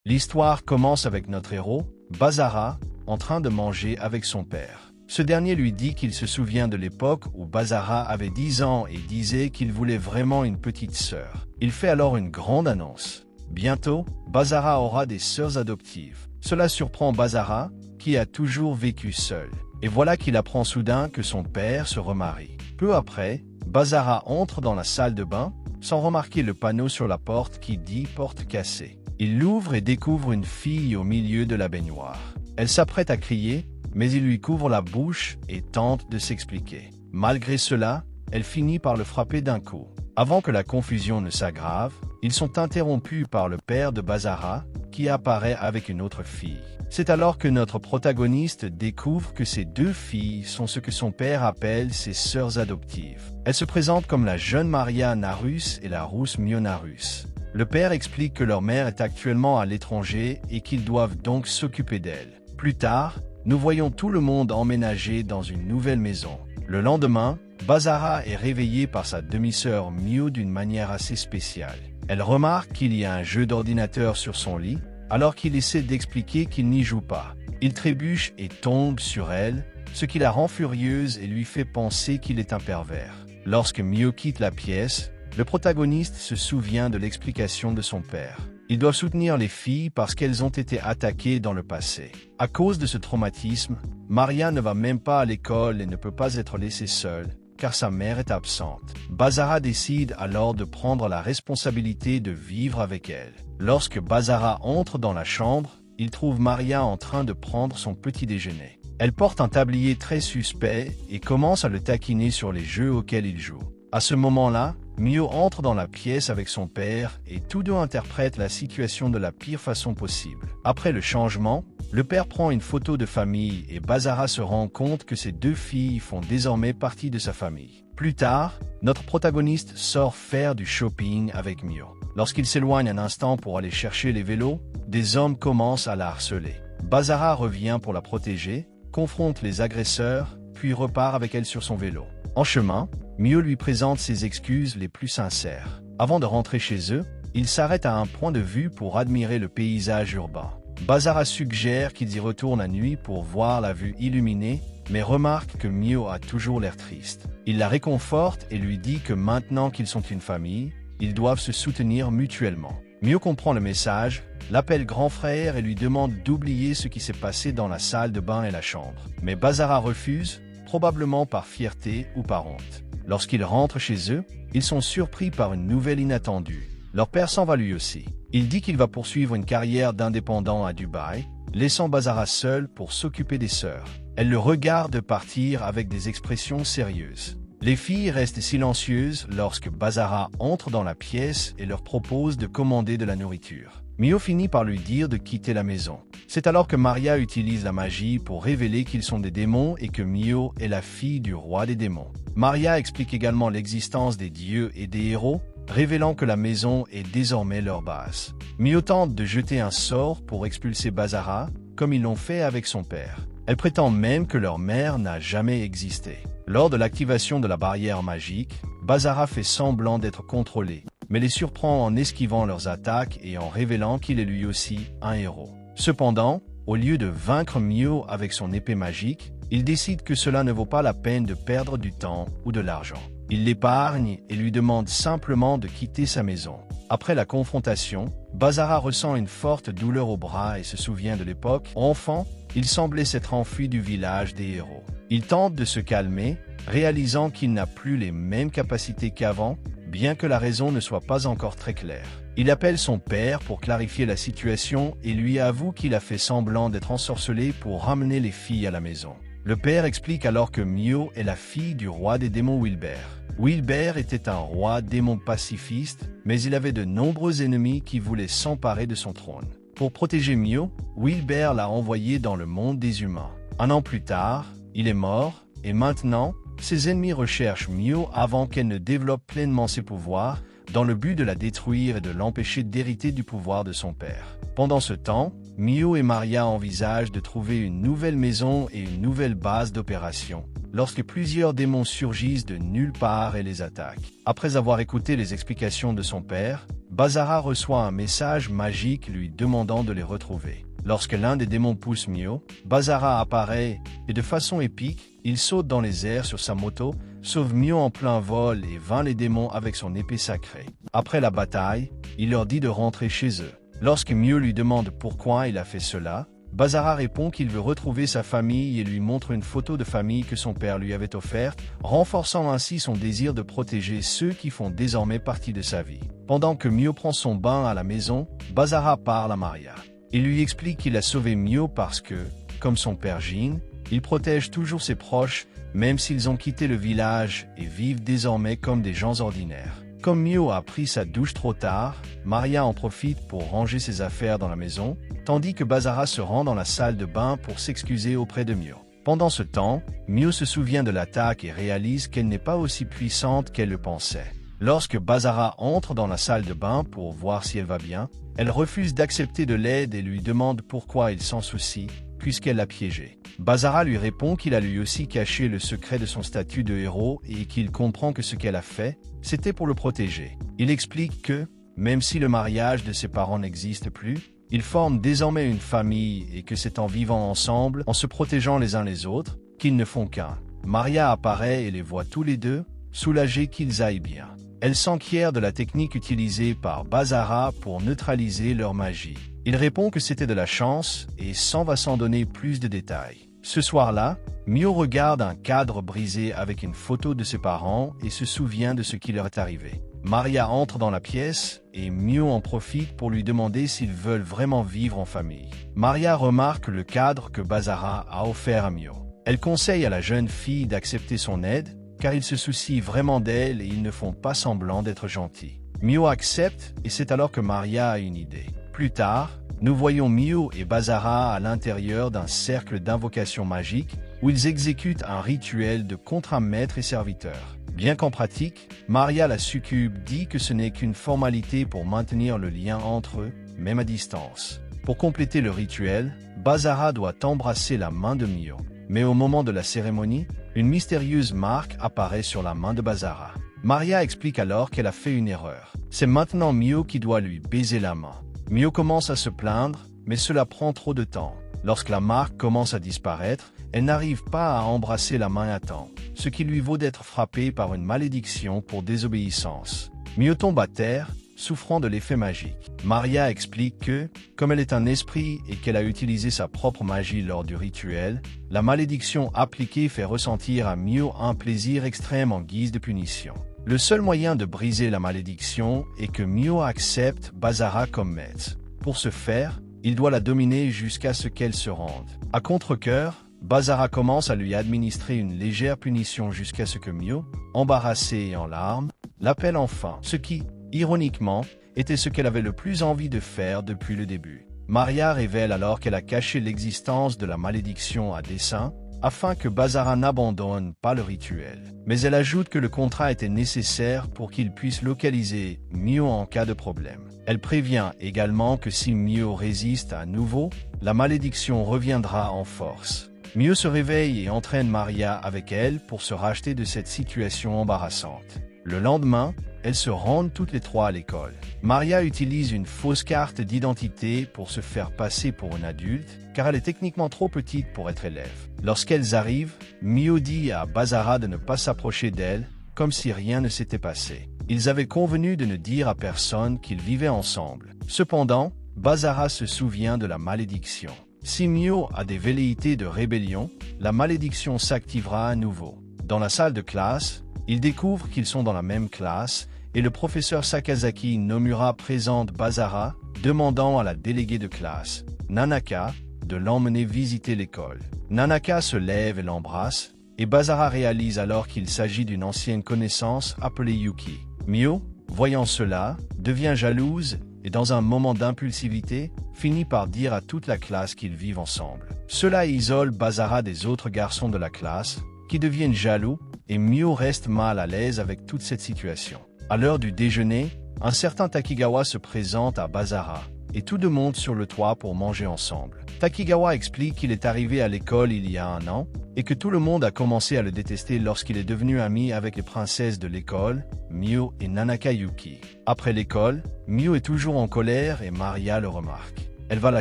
L'histoire commence avec notre héros, Bazara, en train de manger avec son père. Ce dernier lui dit qu'il se souvient de l'époque où Bazara avait 10 ans et disait qu'il voulait vraiment une petite sœur. Il fait alors une grande annonce. Bientôt, Bazara aura des sœurs adoptives. Cela surprend Bazara, qui a toujours vécu seul. Et voilà qu'il apprend soudain que son père se remarie. Peu après, Bazara entre dans la salle de bain, sans remarquer le panneau sur la porte qui dit « porte cassée ». Il l'ouvre et découvre une fille au milieu de la baignoire. Elle s'apprête à crier, mais il lui couvre la bouche et tente de s'expliquer. Malgré cela, elle finit par le frapper d'un coup. Avant que la confusion ne s'aggrave, ils sont interrompus par le père de Bazara, qui apparaît avec une autre fille. C'est alors que notre protagoniste découvre que ces deux filles sont ce que son père appelle ses sœurs adoptives. Elles se présentent comme la jeune Maria Narus et la rousse Mio Narus. Le père explique que leur mère est actuellement à l'étranger et qu'ils doivent donc s'occuper d'elle. Plus tard, nous voyons tout le monde emménager dans une nouvelle maison. Le lendemain, Bazara est réveillé par sa demi-sœur Mio d'une manière assez spéciale. Elle remarque qu'il y a un jeu d'ordinateur sur son lit, alors qu'il essaie d'expliquer qu'il n'y joue pas. Il trébuche et tombe sur elle, ce qui la rend furieuse et lui fait penser qu'il est un pervers. Lorsque Mio quitte la pièce, le protagoniste se souvient de l'explication de son père. Ils doivent soutenir les filles parce qu'elles ont été attaquées dans le passé. À cause de ce traumatisme, Maria ne va même pas à l'école et ne peut pas être laissée seule, car sa mère est absente. Bazara décide alors de prendre la responsabilité de vivre avec elle. Lorsque Bazara entre dans la chambre, il trouve Maria en train de prendre son petit déjeuner. Elle porte un tablier très suspect et commence à le taquiner sur les jeux auxquels il joue. À ce moment-là, Mio entre dans la pièce avec son père et tous deux interprètent la situation de la pire façon possible. Après le changement, le père prend une photo de famille et Bazara se rend compte que ces deux filles font désormais partie de sa famille. Plus tard, notre protagoniste sort faire du shopping avec Mio. Lorsqu'il s'éloigne un instant pour aller chercher les vélos, des hommes commencent à la harceler. Bazara revient pour la protéger, confronte les agresseurs, puis repart avec elle sur son vélo. En chemin, Mio lui présente ses excuses les plus sincères. Avant de rentrer chez eux, ils s'arrêtent à un point de vue pour admirer le paysage urbain. Bazara suggère qu'ils y retournent la nuit pour voir la vue illuminée, mais remarque que Mio a toujours l'air triste. Il la réconforte et lui dit que maintenant qu'ils sont une famille, ils doivent se soutenir mutuellement. Mio comprend le message, l'appelle grand frère et lui demande d'oublier ce qui s'est passé dans la salle de bain et la chambre. Mais Bazara refuse, probablement par fierté ou par honte. Lorsqu'ils rentrent chez eux, ils sont surpris par une nouvelle inattendue. Leur père s'en va lui aussi. Il dit qu'il va poursuivre une carrière d'indépendant à Dubaï, laissant Bazara seule pour s'occuper des sœurs. Elle le regarde partir avec des expressions sérieuses. Les filles restent silencieuses lorsque Bazara entre dans la pièce et leur propose de commander de la nourriture. Mio finit par lui dire de quitter la maison. C'est alors que Maria utilise la magie pour révéler qu'ils sont des démons et que Mio est la fille du roi des démons. Maria explique également l'existence des dieux et des héros, révélant que la maison est désormais leur base. Mio tente de jeter un sort pour expulser Bazara, comme ils l'ont fait avec son père. Elle prétend même que leur mère n'a jamais existé. Lors de l'activation de la barrière magique, Bazara fait semblant d'être contrôlé, mais les surprend en esquivant leurs attaques et en révélant qu'il est lui aussi un héros. Cependant, au lieu de vaincre Mio avec son épée magique, il décide que cela ne vaut pas la peine de perdre du temps ou de l'argent. Il l'épargne et lui demande simplement de quitter sa maison. Après la confrontation, Bazara ressent une forte douleur au bras et se souvient de l'époque. Enfant, il semblait s'être enfui du village des héros. Il tente de se calmer, réalisant qu'il n'a plus les mêmes capacités qu'avant, bien que la raison ne soit pas encore très claire. Il appelle son père pour clarifier la situation et lui avoue qu'il a fait semblant d'être ensorcelé pour ramener les filles à la maison. Le père explique alors que Mio est la fille du roi des démons Wilbert. Wilbert était un roi démon pacifiste, mais il avait de nombreux ennemis qui voulaient s'emparer de son trône. Pour protéger Mio, Wilbert l'a envoyé dans le monde des humains. Un an plus tard, il est mort, et maintenant, ses ennemis recherchent Mio avant qu'elle ne développe pleinement ses pouvoirs, dans le but de la détruire et de l'empêcher d'hériter du pouvoir de son père. Pendant ce temps, Mio et Maria envisagent de trouver une nouvelle maison et une nouvelle base d'opération, lorsque plusieurs démons surgissent de nulle part et les attaquent. Après avoir écouté les explications de son père, Bazara reçoit un message magique lui demandant de les retrouver. Lorsque l'un des démons pousse Mio, Bazara apparaît et de façon épique, il saute dans les airs sur sa moto, sauve Mio en plein vol et vainc les démons avec son épée sacrée. Après la bataille, il leur dit de rentrer chez eux. Lorsque Mio lui demande pourquoi il a fait cela, Bazara répond qu'il veut retrouver sa famille et lui montre une photo de famille que son père lui avait offerte, renforçant ainsi son désir de protéger ceux qui font désormais partie de sa vie. Pendant que Mio prend son bain à la maison, Bazara parle à Maria. Il lui explique qu'il a sauvé Mio parce que, comme son père Jin, il protège toujours ses proches, même s'ils ont quitté le village et vivent désormais comme des gens ordinaires. Comme Mio a pris sa douche trop tard, Maria en profite pour ranger ses affaires dans la maison, tandis que Bazara se rend dans la salle de bain pour s'excuser auprès de Mio. Pendant ce temps, Mio se souvient de l'attaque et réalise qu'elle n'est pas aussi puissante qu'elle le pensait. Lorsque Bazara entre dans la salle de bain pour voir si elle va bien, elle refuse d'accepter de l'aide et lui demande pourquoi il s'en soucie, puisqu'elle l'a piégé. Bazara lui répond qu'il a lui aussi caché le secret de son statut de héros et qu'il comprend que ce qu'elle a fait, c'était pour le protéger. Il explique que, même si le mariage de ses parents n'existe plus, ils forment désormais une famille et que c'est en vivant ensemble, en se protégeant les uns les autres, qu'ils ne font qu'un. Maria apparaît et les voit tous les deux, soulagés qu'ils aillent bien. Elle s'enquiert de la technique utilisée par Bazara pour neutraliser leur magie. Il répond que c'était de la chance et s'en va sans donner plus de détails. Ce soir-là, Mio regarde un cadre brisé avec une photo de ses parents et se souvient de ce qui leur est arrivé. Maria entre dans la pièce et Mio en profite pour lui demander s'ils veulent vraiment vivre en famille. Maria remarque le cadre que Bazara a offert à Mio. Elle conseille à la jeune fille d'accepter son aide, car ils se soucient vraiment d'elle et ils ne font pas semblant d'être gentils. Mio accepte et c'est alors que Maria a une idée. Plus tard, nous voyons Mio et Bazara à l'intérieur d'un cercle d'invocation magique où ils exécutent un rituel de contrat maître et serviteur. Bien qu'en pratique, Maria la succube dit que ce n'est qu'une formalité pour maintenir le lien entre eux, même à distance. Pour compléter le rituel, Bazara doit embrasser la main de Mio. Mais au moment de la cérémonie, une mystérieuse marque apparaît sur la main de Bazara. Maria explique alors qu'elle a fait une erreur. C'est maintenant Mio qui doit lui baiser la main. Mio commence à se plaindre, mais cela prend trop de temps. Lorsque la marque commence à disparaître, elle n'arrive pas à embrasser la main à temps, ce qui lui vaut d'être frappée par une malédiction pour désobéissance. Mio tombe à terre, souffrant de l'effet magique. Maria explique que, comme elle est un esprit et qu'elle a utilisé sa propre magie lors du rituel, la malédiction appliquée fait ressentir à Mio un plaisir extrême en guise de punition. Le seul moyen de briser la malédiction est que Mio accepte Bazara comme maître. Pour ce faire, il doit la dominer jusqu'à ce qu'elle se rende. À contre-cœur, Bazara commence à lui administrer une légère punition jusqu'à ce que Mio, embarrassée et en larmes, l'appelle enfin, ce qui, ironiquement, était ce qu'elle avait le plus envie de faire depuis le début. Maria révèle alors qu'elle a caché l'existence de la malédiction à dessein, afin que Bazara n'abandonne pas le rituel. Mais elle ajoute que le contrat était nécessaire pour qu'il puisse localiser Mio en cas de problème. Elle prévient également que si Mio résiste à nouveau, la malédiction reviendra en force. Mio se réveille et entraîne Maria avec elle pour se racheter de cette situation embarrassante. Le lendemain, elles se rendent toutes les trois à l'école. Maria utilise une fausse carte d'identité pour se faire passer pour une adulte, car elle est techniquement trop petite pour être élève. Lorsqu'elles arrivent, Mio dit à Bazara de ne pas s'approcher d'elle, comme si rien ne s'était passé. Ils avaient convenu de ne dire à personne qu'ils vivaient ensemble. Cependant, Bazara se souvient de la malédiction. Si Mio a des velléités de rébellion, la malédiction s'activera à nouveau. Dans la salle de classe, ils découvrent qu'ils sont dans la même classe et le professeur Sakazaki Nomura présente Bazara, demandant à la déléguée de classe, Nanaka, de l'emmener visiter l'école. Nanaka se lève et l'embrasse, et Bazara réalise alors qu'il s'agit d'une ancienne connaissance appelée Yuki. Mio, voyant cela, devient jalouse et dans un moment d'impulsivité, finit par dire à toute la classe qu'ils vivent ensemble. Cela isole Bazara des autres garçons de la classe, qui deviennent jaloux, et Mio reste mal à l'aise avec toute cette situation. À l'heure du déjeuner, un certain Takigawa se présente à Bazara, et tout le monde monte sur le toit pour manger ensemble. Takigawa explique qu'il est arrivé à l'école il y a 1 an et que tout le monde a commencé à le détester lorsqu'il est devenu ami avec les princesses de l'école, Mio et Nanaka Yuki. Après l'école, Mio est toujours en colère et Maria le remarque. Elle va la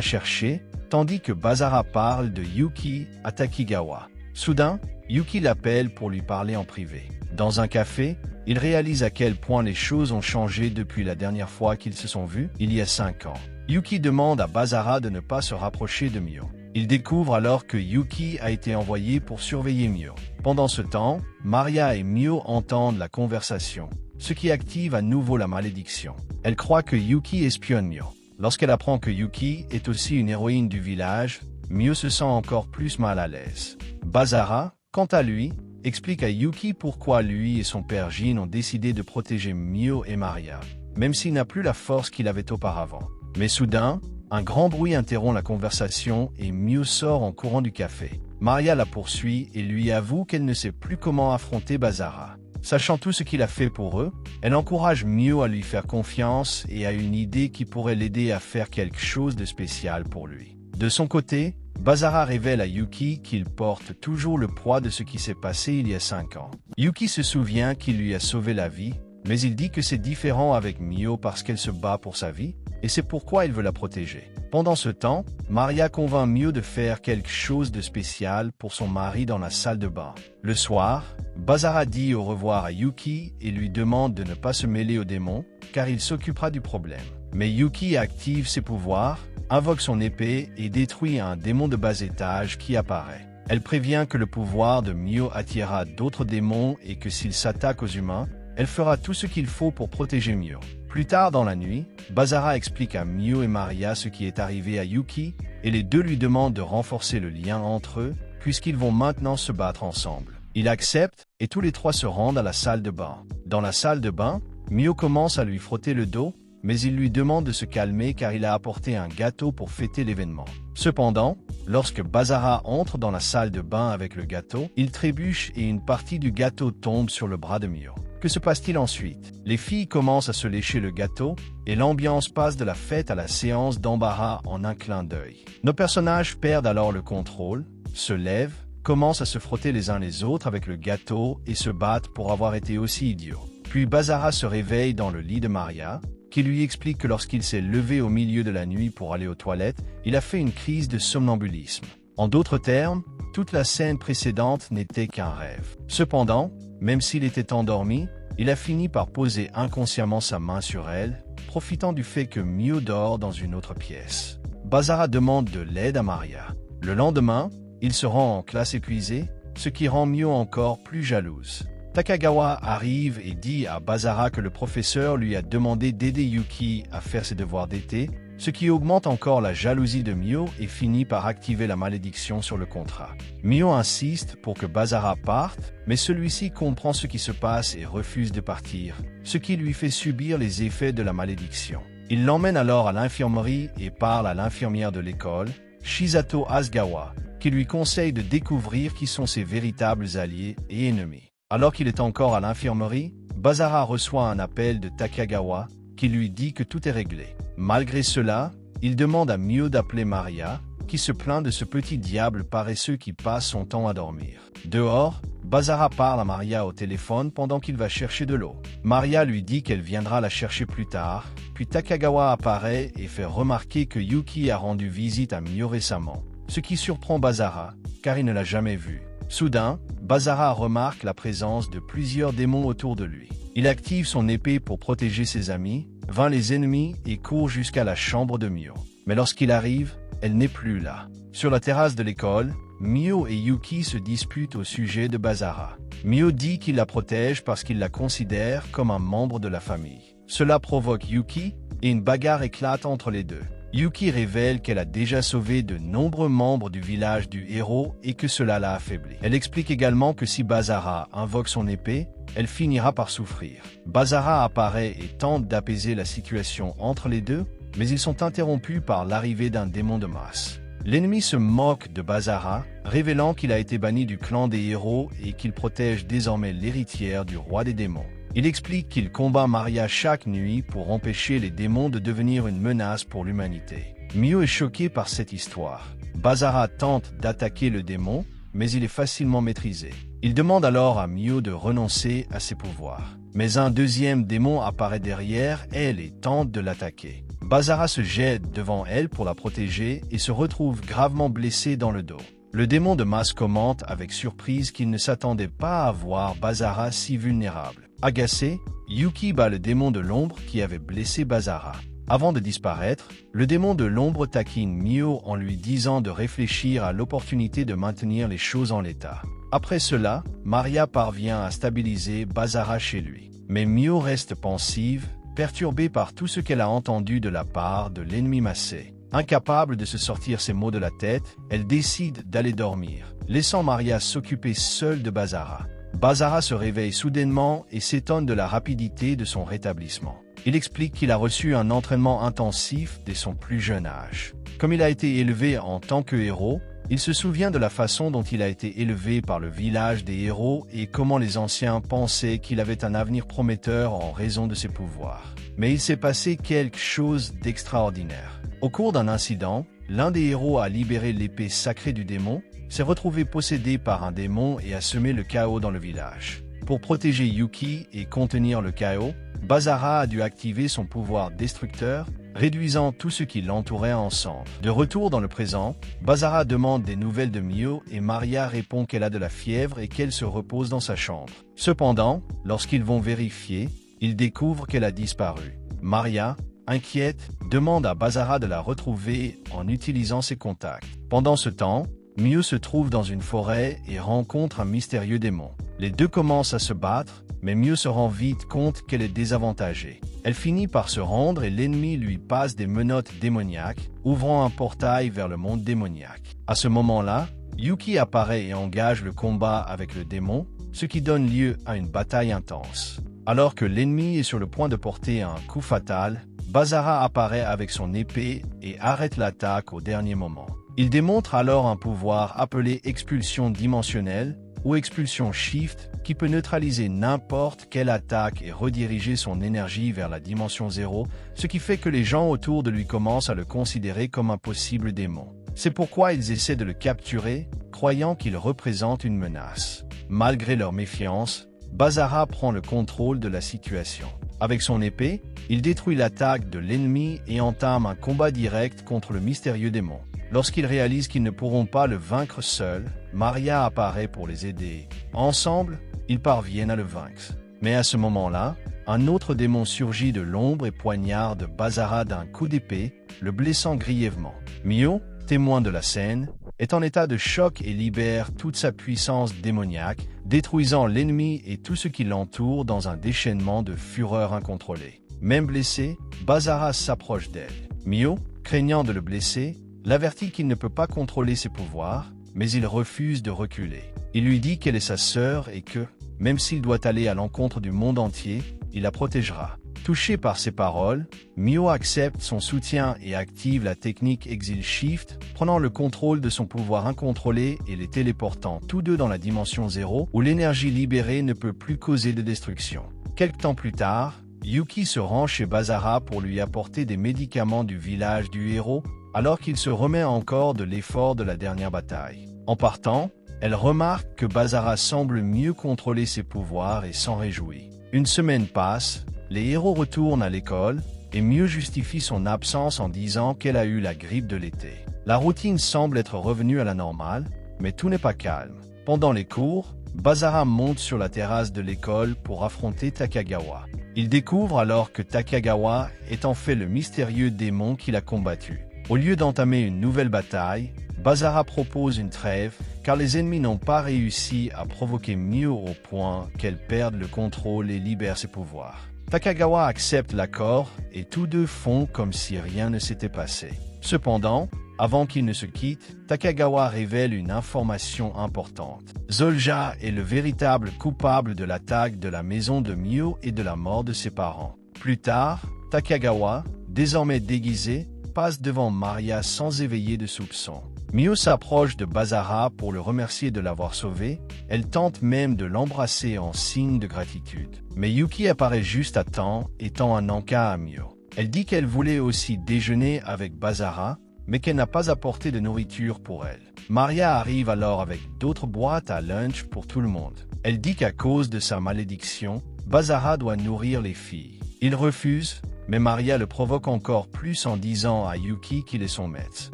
chercher, tandis que Bazara parle de Yuki à Takigawa. Soudain, Yuki l'appelle pour lui parler en privé. Dans un café, il réalise à quel point les choses ont changé depuis la dernière fois qu'ils se sont vus, il y a 5 ans. Yuki demande à Bazara de ne pas se rapprocher de Mio. Il découvre alors que Yuki a été envoyé pour surveiller Mio. Pendant ce temps, Maria et Mio entendent la conversation, ce qui active à nouveau la malédiction. Elle croit que Yuki espionne Mio. Lorsqu'elle apprend que Yuki est aussi une héroïne du village, Mio se sent encore plus mal à l'aise. Bazara, quant à lui, explique à Yuki pourquoi lui et son père Jin ont décidé de protéger Mio et Maria, même s'il n'a plus la force qu'il avait auparavant. Mais soudain, un grand bruit interrompt la conversation et Mio sort en courant du café. Maria la poursuit et lui avoue qu'elle ne sait plus comment affronter Bazara. Sachant tout ce qu'il a fait pour eux, elle encourage Mio à lui faire confiance et a une idée qui pourrait l'aider à faire quelque chose de spécial pour lui. De son côté, Bazara révèle à Yuki qu'il porte toujours le poids de ce qui s'est passé il y a 5 ans. Yuki se souvient qu'il lui a sauvé la vie, mais il dit que c'est différent avec Mio parce qu'elle se bat pour sa vie, et c'est pourquoi il veut la protéger. Pendant ce temps, Maria convainc Mio de faire quelque chose de spécial pour son mari dans la salle de bain. Le soir, Bazara dit au revoir à Yuki et lui demande de ne pas se mêler aux démons, car il s'occupera du problème. Mais Yuki active ses pouvoirs, invoque son épée et détruit un démon de bas étage qui apparaît. Elle prévient que le pouvoir de Mio attirera d'autres démons et que s'il s'attaque aux humains, elle fera tout ce qu'il faut pour protéger Mio. Plus tard dans la nuit, Bazara explique à Mio et Maria ce qui est arrivé à Yuki et les deux lui demandent de renforcer le lien entre eux puisqu'ils vont maintenant se battre ensemble. Il accepte et tous les trois se rendent à la salle de bain. Dans la salle de bain, Mio commence à lui frotter le dos, mais il lui demande de se calmer car il a apporté un gâteau pour fêter l'événement. Cependant, lorsque Bazara entre dans la salle de bain avec le gâteau, il trébuche et une partie du gâteau tombe sur le bras de Mio. Que se passe-t-il ensuite? Les filles commencent à se lécher le gâteau et l'ambiance passe de la fête à la séance d'embarras en un clin d'œil. Nos personnages perdent alors le contrôle, se lèvent, commencent à se frotter les uns les autres avec le gâteau et se battent pour avoir été aussi idiots. Puis Bazara se réveille dans le lit de Maria, qui lui explique que lorsqu'il s'est levé au milieu de la nuit pour aller aux toilettes, il a fait une crise de somnambulisme. En d'autres termes, toute la scène précédente n'était qu'un rêve. Cependant, même s'il était endormi, il a fini par poser inconsciemment sa main sur elle, profitant du fait que Mio dort dans une autre pièce. Bazara demande de l'aide à Maria. Le lendemain, il se rend en classe épuisé, ce qui rend Mio encore plus jalouse. Takigawa arrive et dit à Bazara que le professeur lui a demandé d'aider Yuki à faire ses devoirs d'été, ce qui augmente encore la jalousie de Mio et finit par activer la malédiction sur le contrat. Mio insiste pour que Bazara parte, mais celui-ci comprend ce qui se passe et refuse de partir, ce qui lui fait subir les effets de la malédiction. Il l'emmène alors à l'infirmerie et parle à l'infirmière de l'école, Shizato Asugawa, qui lui conseille de découvrir qui sont ses véritables alliés et ennemis. Alors qu'il est encore à l'infirmerie, Bazara reçoit un appel de Takigawa qui lui dit que tout est réglé. Malgré cela, il demande à Mio d'appeler Maria, qui se plaint de ce petit diable paresseux qui passe son temps à dormir. Dehors, Bazara parle à Maria au téléphone pendant qu'il va chercher de l'eau. Maria lui dit qu'elle viendra la chercher plus tard, puis Takigawa apparaît et fait remarquer que Yuki a rendu visite à Mio récemment, ce qui surprend Bazara, car il ne l'a jamais vu. Soudain, Bazara remarque la présence de plusieurs démons autour de lui. Il active son épée pour protéger ses amis, vainc les ennemis et court jusqu'à la chambre de Mio. Mais lorsqu'il arrive, elle n'est plus là. Sur la terrasse de l'école, Mio et Yuki se disputent au sujet de Bazara. Mio dit qu'il la protège parce qu'il la considère comme un membre de la famille. Cela provoque Yuki et une bagarre éclate entre les deux. Yuki révèle qu'elle a déjà sauvé de nombreux membres du village du héros et que cela l'a affaibli. Elle explique également que si Bazara invoque son épée, elle finira par souffrir. Bazara apparaît et tente d'apaiser la situation entre les deux, mais ils sont interrompus par l'arrivée d'un démon de masse. L'ennemi se moque de Bazara, révélant qu'il a été banni du clan des héros et qu'il protège désormais l'héritière du roi des démons. Il explique qu'il combat Maria chaque nuit pour empêcher les démons de devenir une menace pour l'humanité. Mio est choqué par cette histoire. Basara tente d'attaquer le démon, mais il est facilement maîtrisé. Il demande alors à Mio de renoncer à ses pouvoirs. Mais un deuxième démon apparaît derrière elle et tente de l'attaquer. Basara se jette devant elle pour la protéger et se retrouve gravement blessé dans le dos. Le démon de masse commente avec surprise qu'il ne s'attendait pas à voir Basara si vulnérable. Agacé, Yuki bat le démon de l'ombre qui avait blessé Basara. Avant de disparaître, le démon de l'ombre taquine Mio en lui disant de réfléchir à l'opportunité de maintenir les choses en l'état. Après cela, Maria parvient à stabiliser Basara chez lui. Mais Mio reste pensive, perturbée par tout ce qu'elle a entendu de la part de l'ennemi massé. Incapable de se sortir ses maux de la tête, elle décide d'aller dormir, laissant Maria s'occuper seule de Basara. Basara se réveille soudainement et s'étonne de la rapidité de son rétablissement. Il explique qu'il a reçu un entraînement intensif dès son plus jeune âge. Comme il a été élevé en tant que héros, il se souvient de la façon dont il a été élevé par le village des héros et comment les anciens pensaient qu'il avait un avenir prometteur en raison de ses pouvoirs. Mais il s'est passé quelque chose d'extraordinaire. Au cours d'un incident, l'un des héros a libéré l'épée sacrée du démon, s'est retrouvé possédé par un démon et a semé le chaos dans le village. Pour protéger Yuki et contenir le chaos, Basara a dû activer son pouvoir destructeur, réduisant tout ce qui l'entourait en cendres. De retour dans le présent, Basara demande des nouvelles de Mio et Maria répond qu'elle a de la fièvre et qu'elle se repose dans sa chambre. Cependant, lorsqu'ils vont vérifier, ils découvrent qu'elle a disparu. Maria, inquiète, demande à Basara de la retrouver en utilisant ses contacts. Pendant ce temps, Mio se trouve dans une forêt et rencontre un mystérieux démon. Les deux commencent à se battre, mais Mio se rend vite compte qu'elle est désavantagée. Elle finit par se rendre et l'ennemi lui passe des menottes démoniaques, ouvrant un portail vers le monde démoniaque. À ce moment-là, Yuki apparaît et engage le combat avec le démon, ce qui donne lieu à une bataille intense. Alors que l'ennemi est sur le point de porter un coup fatal, Basara apparaît avec son épée et arrête l'attaque au dernier moment. Il démontre alors un pouvoir appelé expulsion dimensionnelle ou expulsion shift qui peut neutraliser n'importe quelle attaque et rediriger son énergie vers la dimension 0, ce qui fait que les gens autour de lui commencent à le considérer comme un possible démon. C'est pourquoi ils essaient de le capturer, croyant qu'il représente une menace. Malgré leur méfiance, Basara prend le contrôle de la situation. Avec son épée, il détruit l'attaque de l'ennemi et entame un combat direct contre le mystérieux démon. Lorsqu'ils réalisent qu'ils ne pourront pas le vaincre seuls, Maria apparaît pour les aider. Ensemble, ils parviennent à le vaincre. Mais à ce moment-là, un autre démon surgit de l'ombre et poignarde Basara d'un coup d'épée, le blessant grièvement. Mio, témoin de la scène, est en état de choc et libère toute sa puissance démoniaque, détruisant l'ennemi et tout ce qui l'entoure dans un déchaînement de fureur incontrôlée. Même blessé, Basara s'approche d'elle. Mio, craignant de le blesser, l'avertit qu'il ne peut pas contrôler ses pouvoirs, mais il refuse de reculer. Il lui dit qu'elle est sa sœur et que, même s'il doit aller à l'encontre du monde entier, il la protégera. Touché par ces paroles, Mio accepte son soutien et active la technique Exile Shift, prenant le contrôle de son pouvoir incontrôlé et les téléportant tous deux dans la dimension 0, où l'énergie libérée ne peut plus causer de destruction. Quelque temps plus tard, Yuki se rend chez Basara pour lui apporter des médicaments du village du héros, alors qu'il se remet encore de l'effort de la dernière bataille. En partant, elle remarque que Basara semble mieux contrôler ses pouvoirs et s'en réjouit. Une semaine passe, les héros retournent à l'école, et Mio justifie son absence en disant qu'elle a eu la grippe de l'été. La routine semble être revenue à la normale, mais tout n'est pas calme. Pendant les cours, Basara monte sur la terrasse de l'école pour affronter Takagawa. Il découvre alors que Takagawa est en fait le mystérieux démon qui l'a combattu. Au lieu d'entamer une nouvelle bataille, Basara propose une trêve, car les ennemis n'ont pas réussi à provoquer Mio au point qu'elle perde le contrôle et libère ses pouvoirs. Takagawa accepte l'accord et tous deux font comme si rien ne s'était passé. Cependant, avant qu'ils ne se quittent, Takagawa révèle une information importante. Zolja est le véritable coupable de l'attaque de la maison de Mio et de la mort de ses parents. Plus tard, Takagawa, désormais déguisé, passe devant Maria sans éveiller de soupçons. Mio s'approche de Basara pour le remercier de l'avoir sauvé. Elle tente même de l'embrasser en signe de gratitude. Mais Yuki apparaît juste à temps et tend un encas à Mio. Elle dit qu'elle voulait aussi déjeuner avec Basara, mais qu'elle n'a pas apporté de nourriture pour elle. Maria arrive alors avec d'autres boîtes à lunch pour tout le monde. Elle dit qu'à cause de sa malédiction, Bazara doit nourrir les filles. Il refuse, mais Maria le provoque encore plus en disant à Yuki qu'il est son maître.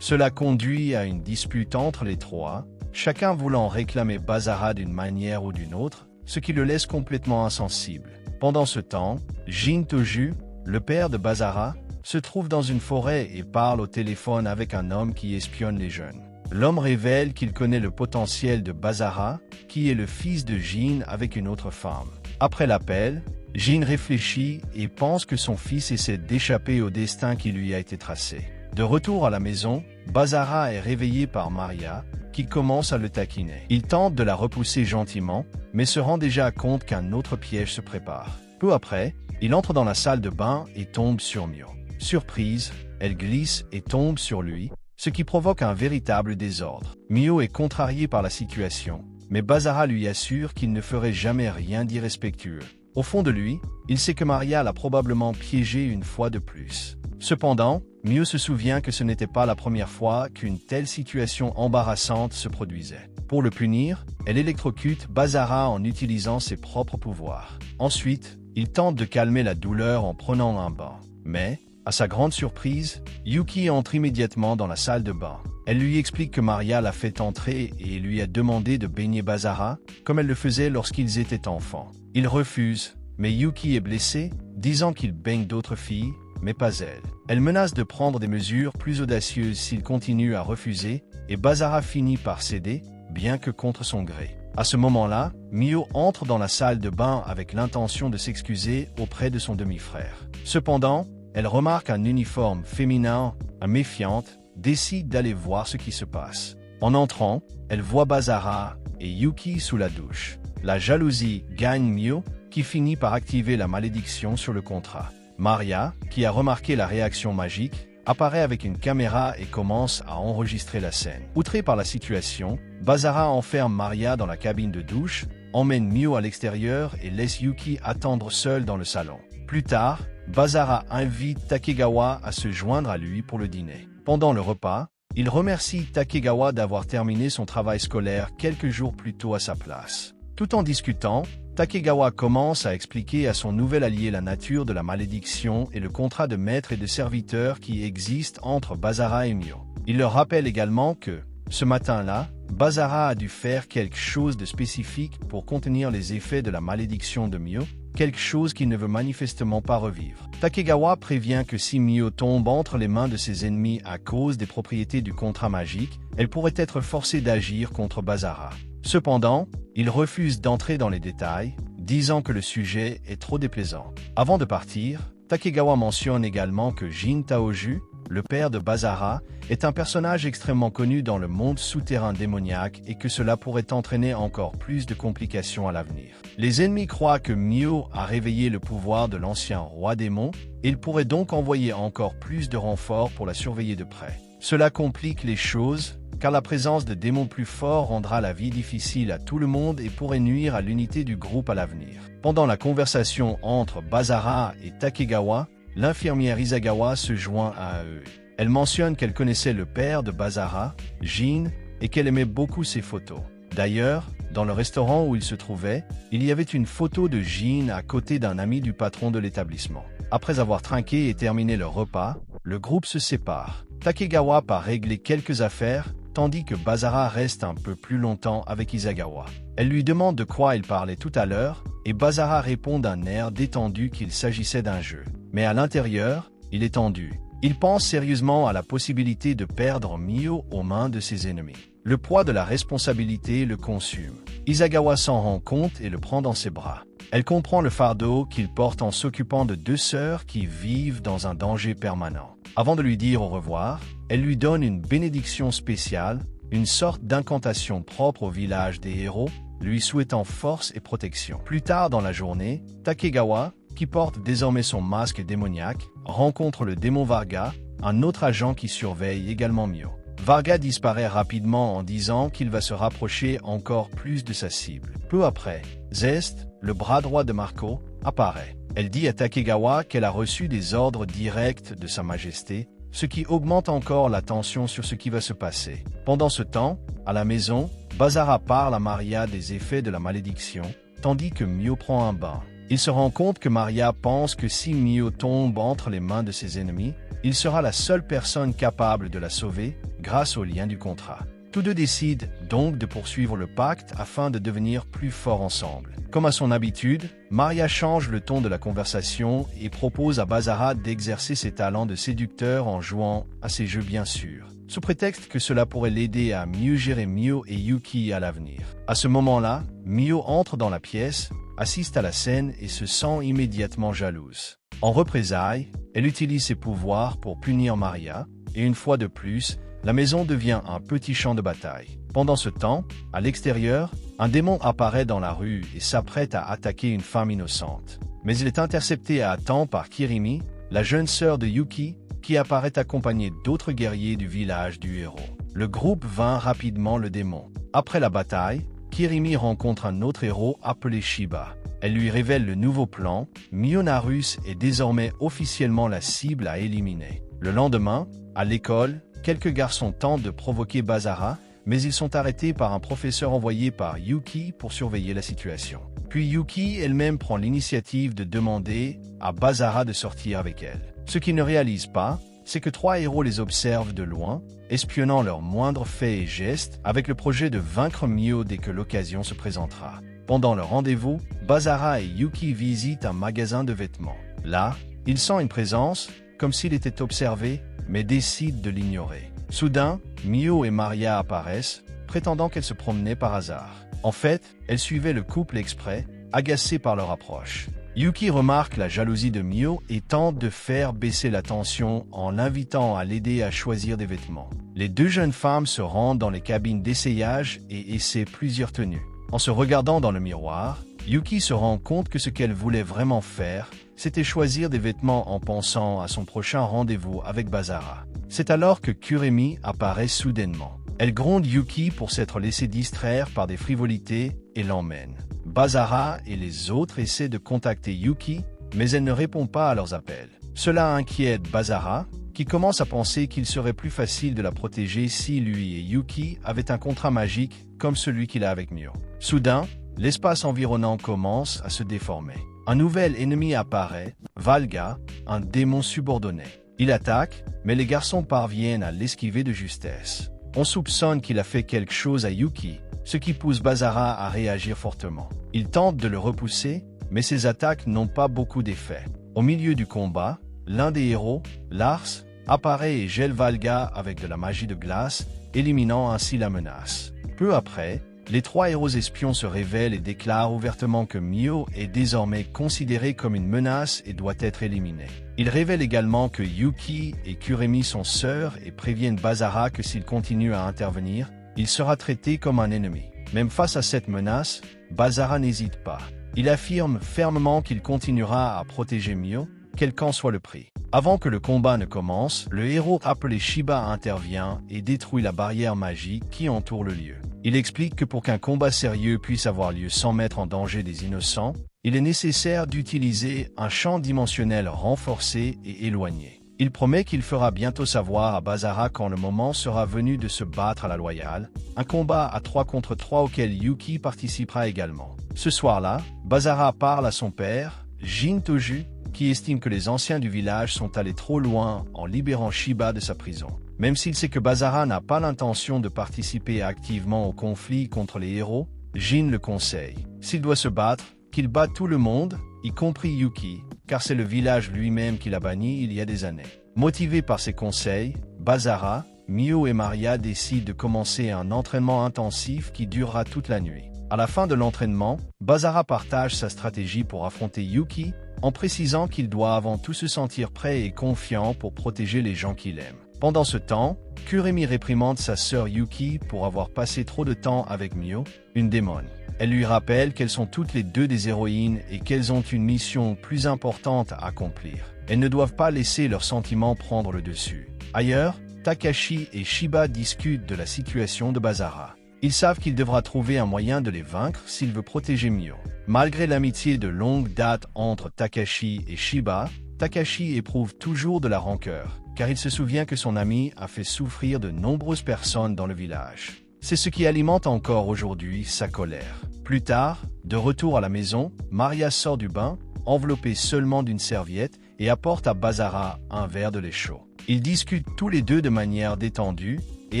Cela conduit à une dispute entre les trois, chacun voulant réclamer Bazara d'une manière ou d'une autre, ce qui le laisse complètement insensible. Pendant ce temps, Jin Toju, le père de Bazara, se trouve dans une forêt et parle au téléphone avec un homme qui espionne les jeunes. L'homme révèle qu'il connaît le potentiel de Bazara, qui est le fils de Jin avec une autre femme. Après l'appel, Jin réfléchit et pense que son fils essaie d'échapper au destin qui lui a été tracé. De retour à la maison, Bazara est réveillé par Maria, qui commence à le taquiner. Il tente de la repousser gentiment, mais se rend déjà compte qu'un autre piège se prépare. Peu après, il entre dans la salle de bain et tombe sur Mio. Surprise, elle glisse et tombe sur lui, ce qui provoque un véritable désordre. Mio est contrarié par la situation, mais Bazara lui assure qu'il ne ferait jamais rien d'irrespectueux. Au fond de lui, il sait que Maria l'a probablement piégé une fois de plus. Cependant, Mio se souvient que ce n'était pas la première fois qu'une telle situation embarrassante se produisait. Pour le punir, elle électrocute Bazara en utilisant ses propres pouvoirs. Ensuite, il tente de calmer la douleur en prenant un bain. Mais, à sa grande surprise, Yuki entre immédiatement dans la salle de bain. Elle lui explique que Maria l'a fait entrer et lui a demandé de baigner Bazara, comme elle le faisait lorsqu'ils étaient enfants. Il refuse, mais Yuki est blessé, disant qu'il baigne d'autres filles, mais pas elle. Elle menace de prendre des mesures plus audacieuses s'il continue à refuser, et Bazara finit par céder, bien que contre son gré. À ce moment-là, Mio entre dans la salle de bain avec l'intention de s'excuser auprès de son demi-frère. Cependant, elle remarque un uniforme féminin, méfiante, décide d'aller voir ce qui se passe. En entrant, elle voit Bazara et Yuki sous la douche. La jalousie gagne Mio, qui finit par activer la malédiction sur le contrat. Maria, qui a remarqué la réaction magique, apparaît avec une caméra et commence à enregistrer la scène. Outré par la situation, Bazara enferme Maria dans la cabine de douche, emmène Mio à l'extérieur et laisse Yuki attendre seul dans le salon. Plus tard, Bazara invite Takegawa à se joindre à lui pour le dîner. Pendant le repas, il remercie Takegawa d'avoir terminé son travail scolaire quelques jours plus tôt à sa place. Tout en discutant, Takegawa commence à expliquer à son nouvel allié la nature de la malédiction et le contrat de maître et de serviteur qui existe entre Bazara et Mio. Il leur rappelle également que, ce matin-là, Bazara a dû faire quelque chose de spécifique pour contenir les effets de la malédiction de Mio, quelque chose qu'il ne veut manifestement pas revivre. Takegawa prévient que si Mio tombe entre les mains de ses ennemis à cause des propriétés du contrat magique, elle pourrait être forcée d'agir contre Bazara. Cependant, il refuse d'entrer dans les détails, disant que le sujet est trop déplaisant. Avant de partir, Takegawa mentionne également que Jin Taoju, le père de Bazara, est un personnage extrêmement connu dans le monde souterrain démoniaque et que cela pourrait entraîner encore plus de complications à l'avenir. Les ennemis croient que Mio a réveillé le pouvoir de l'ancien roi démon et il pourrait donc envoyer encore plus de renforts pour la surveiller de près. Cela complique les choses, car la présence de démons plus forts rendra la vie difficile à tout le monde et pourrait nuire à l'unité du groupe à l'avenir. Pendant la conversation entre Bazara et Takegawa, l'infirmière Isagawa se joint à eux. Elle mentionne qu'elle connaissait le père de Bazara, Jin, et qu'elle aimait beaucoup ses photos. D'ailleurs, dans le restaurant où il se trouvait, il y avait une photo de Jin à côté d'un ami du patron de l'établissement. Après avoir trinqué et terminé leur repas, le groupe se sépare. Takegawa part régler quelques affaires, tandis que Bazara reste un peu plus longtemps avec Isagawa. Elle lui demande de quoi il parlait tout à l'heure, et Bazara répond d'un air détendu qu'il s'agissait d'un jeu. Mais à l'intérieur, il est tendu. Il pense sérieusement à la possibilité de perdre Mio aux mains de ses ennemis. Le poids de la responsabilité le consume. Isagawa s'en rend compte et le prend dans ses bras. Elle comprend le fardeau qu'il porte en s'occupant de deux sœurs qui vivent dans un danger permanent. Avant de lui dire au revoir, elle lui donne une bénédiction spéciale, une sorte d'incantation propre au village des héros, lui souhaitant force et protection. Plus tard dans la journée, Takegawa, qui porte désormais son masque démoniaque, rencontre le démon Varga, un autre agent qui surveille également Mio. Varga disparaît rapidement en disant qu'il va se rapprocher encore plus de sa cible. Peu après, Zest, le bras droit de Marco, apparaît. Elle dit à Takegawa qu'elle a reçu des ordres directs de Sa Majesté, ce qui augmente encore la tension sur ce qui va se passer. Pendant ce temps, à la maison, Basara parle à Maria des effets de la malédiction, tandis que Mio prend un bain. Il se rend compte que Maria pense que si Mio tombe entre les mains de ses ennemis, il sera la seule personne capable de la sauver grâce au lien du contrat. Tous deux décident donc de poursuivre le pacte afin de devenir plus forts ensemble. Comme à son habitude, Maria change le ton de la conversation et propose à Basara d'exercer ses talents de séducteur en jouant à ses jeux bien sûr, sous prétexte que cela pourrait l'aider à mieux gérer Mio et Yuki à l'avenir. À ce moment-là, Mio entre dans la pièce, assiste à la scène et se sent immédiatement jalouse. En représailles, elle utilise ses pouvoirs pour punir Maria, et une fois de plus, la maison devient un petit champ de bataille. Pendant ce temps, à l'extérieur, un démon apparaît dans la rue et s'apprête à attaquer une femme innocente. Mais il est intercepté à temps par Kirimi, la jeune sœur de Yuki, qui apparaît accompagnée d'autres guerriers du village du héros. Le groupe vainc rapidement le démon. Après la bataille, Kirimi rencontre un autre héros appelé Shiba. Elle lui révèle le nouveau plan. Mionarus est désormais officiellement la cible à éliminer. Le lendemain, à l'école, quelques garçons tentent de provoquer Basara, mais ils sont arrêtés par un professeur envoyé par Yuki pour surveiller la situation. Puis Yuki elle-même prend l'initiative de demander à Basara de sortir avec elle. Ce qu'ils ne réalisent pas, c'est que trois héros les observent de loin, espionnant leurs moindres faits et gestes, avec le projet de vaincre Mio dès que l'occasion se présentera. Pendant leur rendez-vous, Basara et Yuki visitent un magasin de vêtements. Là, il sent une présence, comme s'il était observé, mais décide de l'ignorer. Soudain, Mio et Maria apparaissent, prétendant qu'elles se promenaient par hasard. En fait, elles suivaient le couple exprès, agacées par leur approche. Yuki remarque la jalousie de Mio et tente de faire baisser la tension en l'invitant à l'aider à choisir des vêtements. Les deux jeunes femmes se rendent dans les cabines d'essayage et essaient plusieurs tenues. En se regardant dans le miroir, Yuki se rend compte que ce qu'elle voulait vraiment faire, c'était choisir des vêtements en pensant à son prochain rendez-vous avec Basara. C'est alors que Kuremi apparaît soudainement. Elle gronde Yuki pour s'être laissé distraire par des frivolités et l'emmène. Basara et les autres essaient de contacter Yuki, mais elle ne répond pas à leurs appels. Cela inquiète Basara, qui commence à penser qu'il serait plus facile de la protéger si lui et Yuki avaient un contrat magique comme celui qu'il a avec Mio. Soudain, l'espace environnant commence à se déformer. Un nouvel ennemi apparaît, Valga, un démon subordonné. Il attaque, mais les garçons parviennent à l'esquiver de justesse. On soupçonne qu'il a fait quelque chose à Yuki, ce qui pousse Basara à réagir fortement. Il tente de le repousser, mais ses attaques n'ont pas beaucoup d'effet. Au milieu du combat, l'un des héros, Lars, apparaît et gèle Valga avec de la magie de glace, éliminant ainsi la menace. Peu après, les trois héros espions se révèlent et déclarent ouvertement que Mio est désormais considéré comme une menace et doit être éliminé. Ils révèlent également que Yuki et Kuremi sont sœurs et préviennent Basara que s'il continue à intervenir, il sera traité comme un ennemi. Même face à cette menace, Basara n'hésite pas. Il affirme fermement qu'il continuera à protéger Mio, quel qu'en soit le prix. Avant que le combat ne commence, le héros appelé Shiba intervient et détruit la barrière magique qui entoure le lieu. Il explique que pour qu'un combat sérieux puisse avoir lieu sans mettre en danger des innocents, il est nécessaire d'utiliser un champ dimensionnel renforcé et éloigné. Il promet qu'il fera bientôt savoir à Basara quand le moment sera venu de se battre à la loyale, un combat à 3 contre 3 auquel Yuki participera également. Ce soir-là, Basara parle à son père, Jin Toju, qui estime que les anciens du village sont allés trop loin en libérant Shiba de sa prison. Même s'il sait que Basara n'a pas l'intention de participer activement au conflit contre les héros, Jin le conseille. S'il doit se battre, qu'il batte tout le monde, y compris Yuki, car c'est le village lui-même qu'il a banni il y a des années. Motivé par ses conseils, Basara, Mio et Maria décident de commencer un entraînement intensif qui durera toute la nuit. À la fin de l'entraînement, Basara partage sa stratégie pour affronter Yuki, en précisant qu'il doit avant tout se sentir prêt et confiant pour protéger les gens qu'il aime. Pendant ce temps, Kuremi réprimande sa sœur Yuki pour avoir passé trop de temps avec Mio, une démone. Elle lui rappelle qu'elles sont toutes les deux des héroïnes et qu'elles ont une mission plus importante à accomplir. Elles ne doivent pas laisser leurs sentiments prendre le dessus. Ailleurs, Takashi et Shiba discutent de la situation de Basara. Ils savent qu'il devra trouver un moyen de les vaincre s'il veut protéger Mio. Malgré l'amitié de longue date entre Takashi et Shiba, Takashi éprouve toujours de la rancœur, car il se souvient que son ami a fait souffrir de nombreuses personnes dans le village. C'est ce qui alimente encore aujourd'hui sa colère. Plus tard, de retour à la maison, Maria sort du bain, enveloppée seulement d'une serviette, et apporte à Basara un verre de lait chaud. Ils discutent tous les deux de manière détendue, et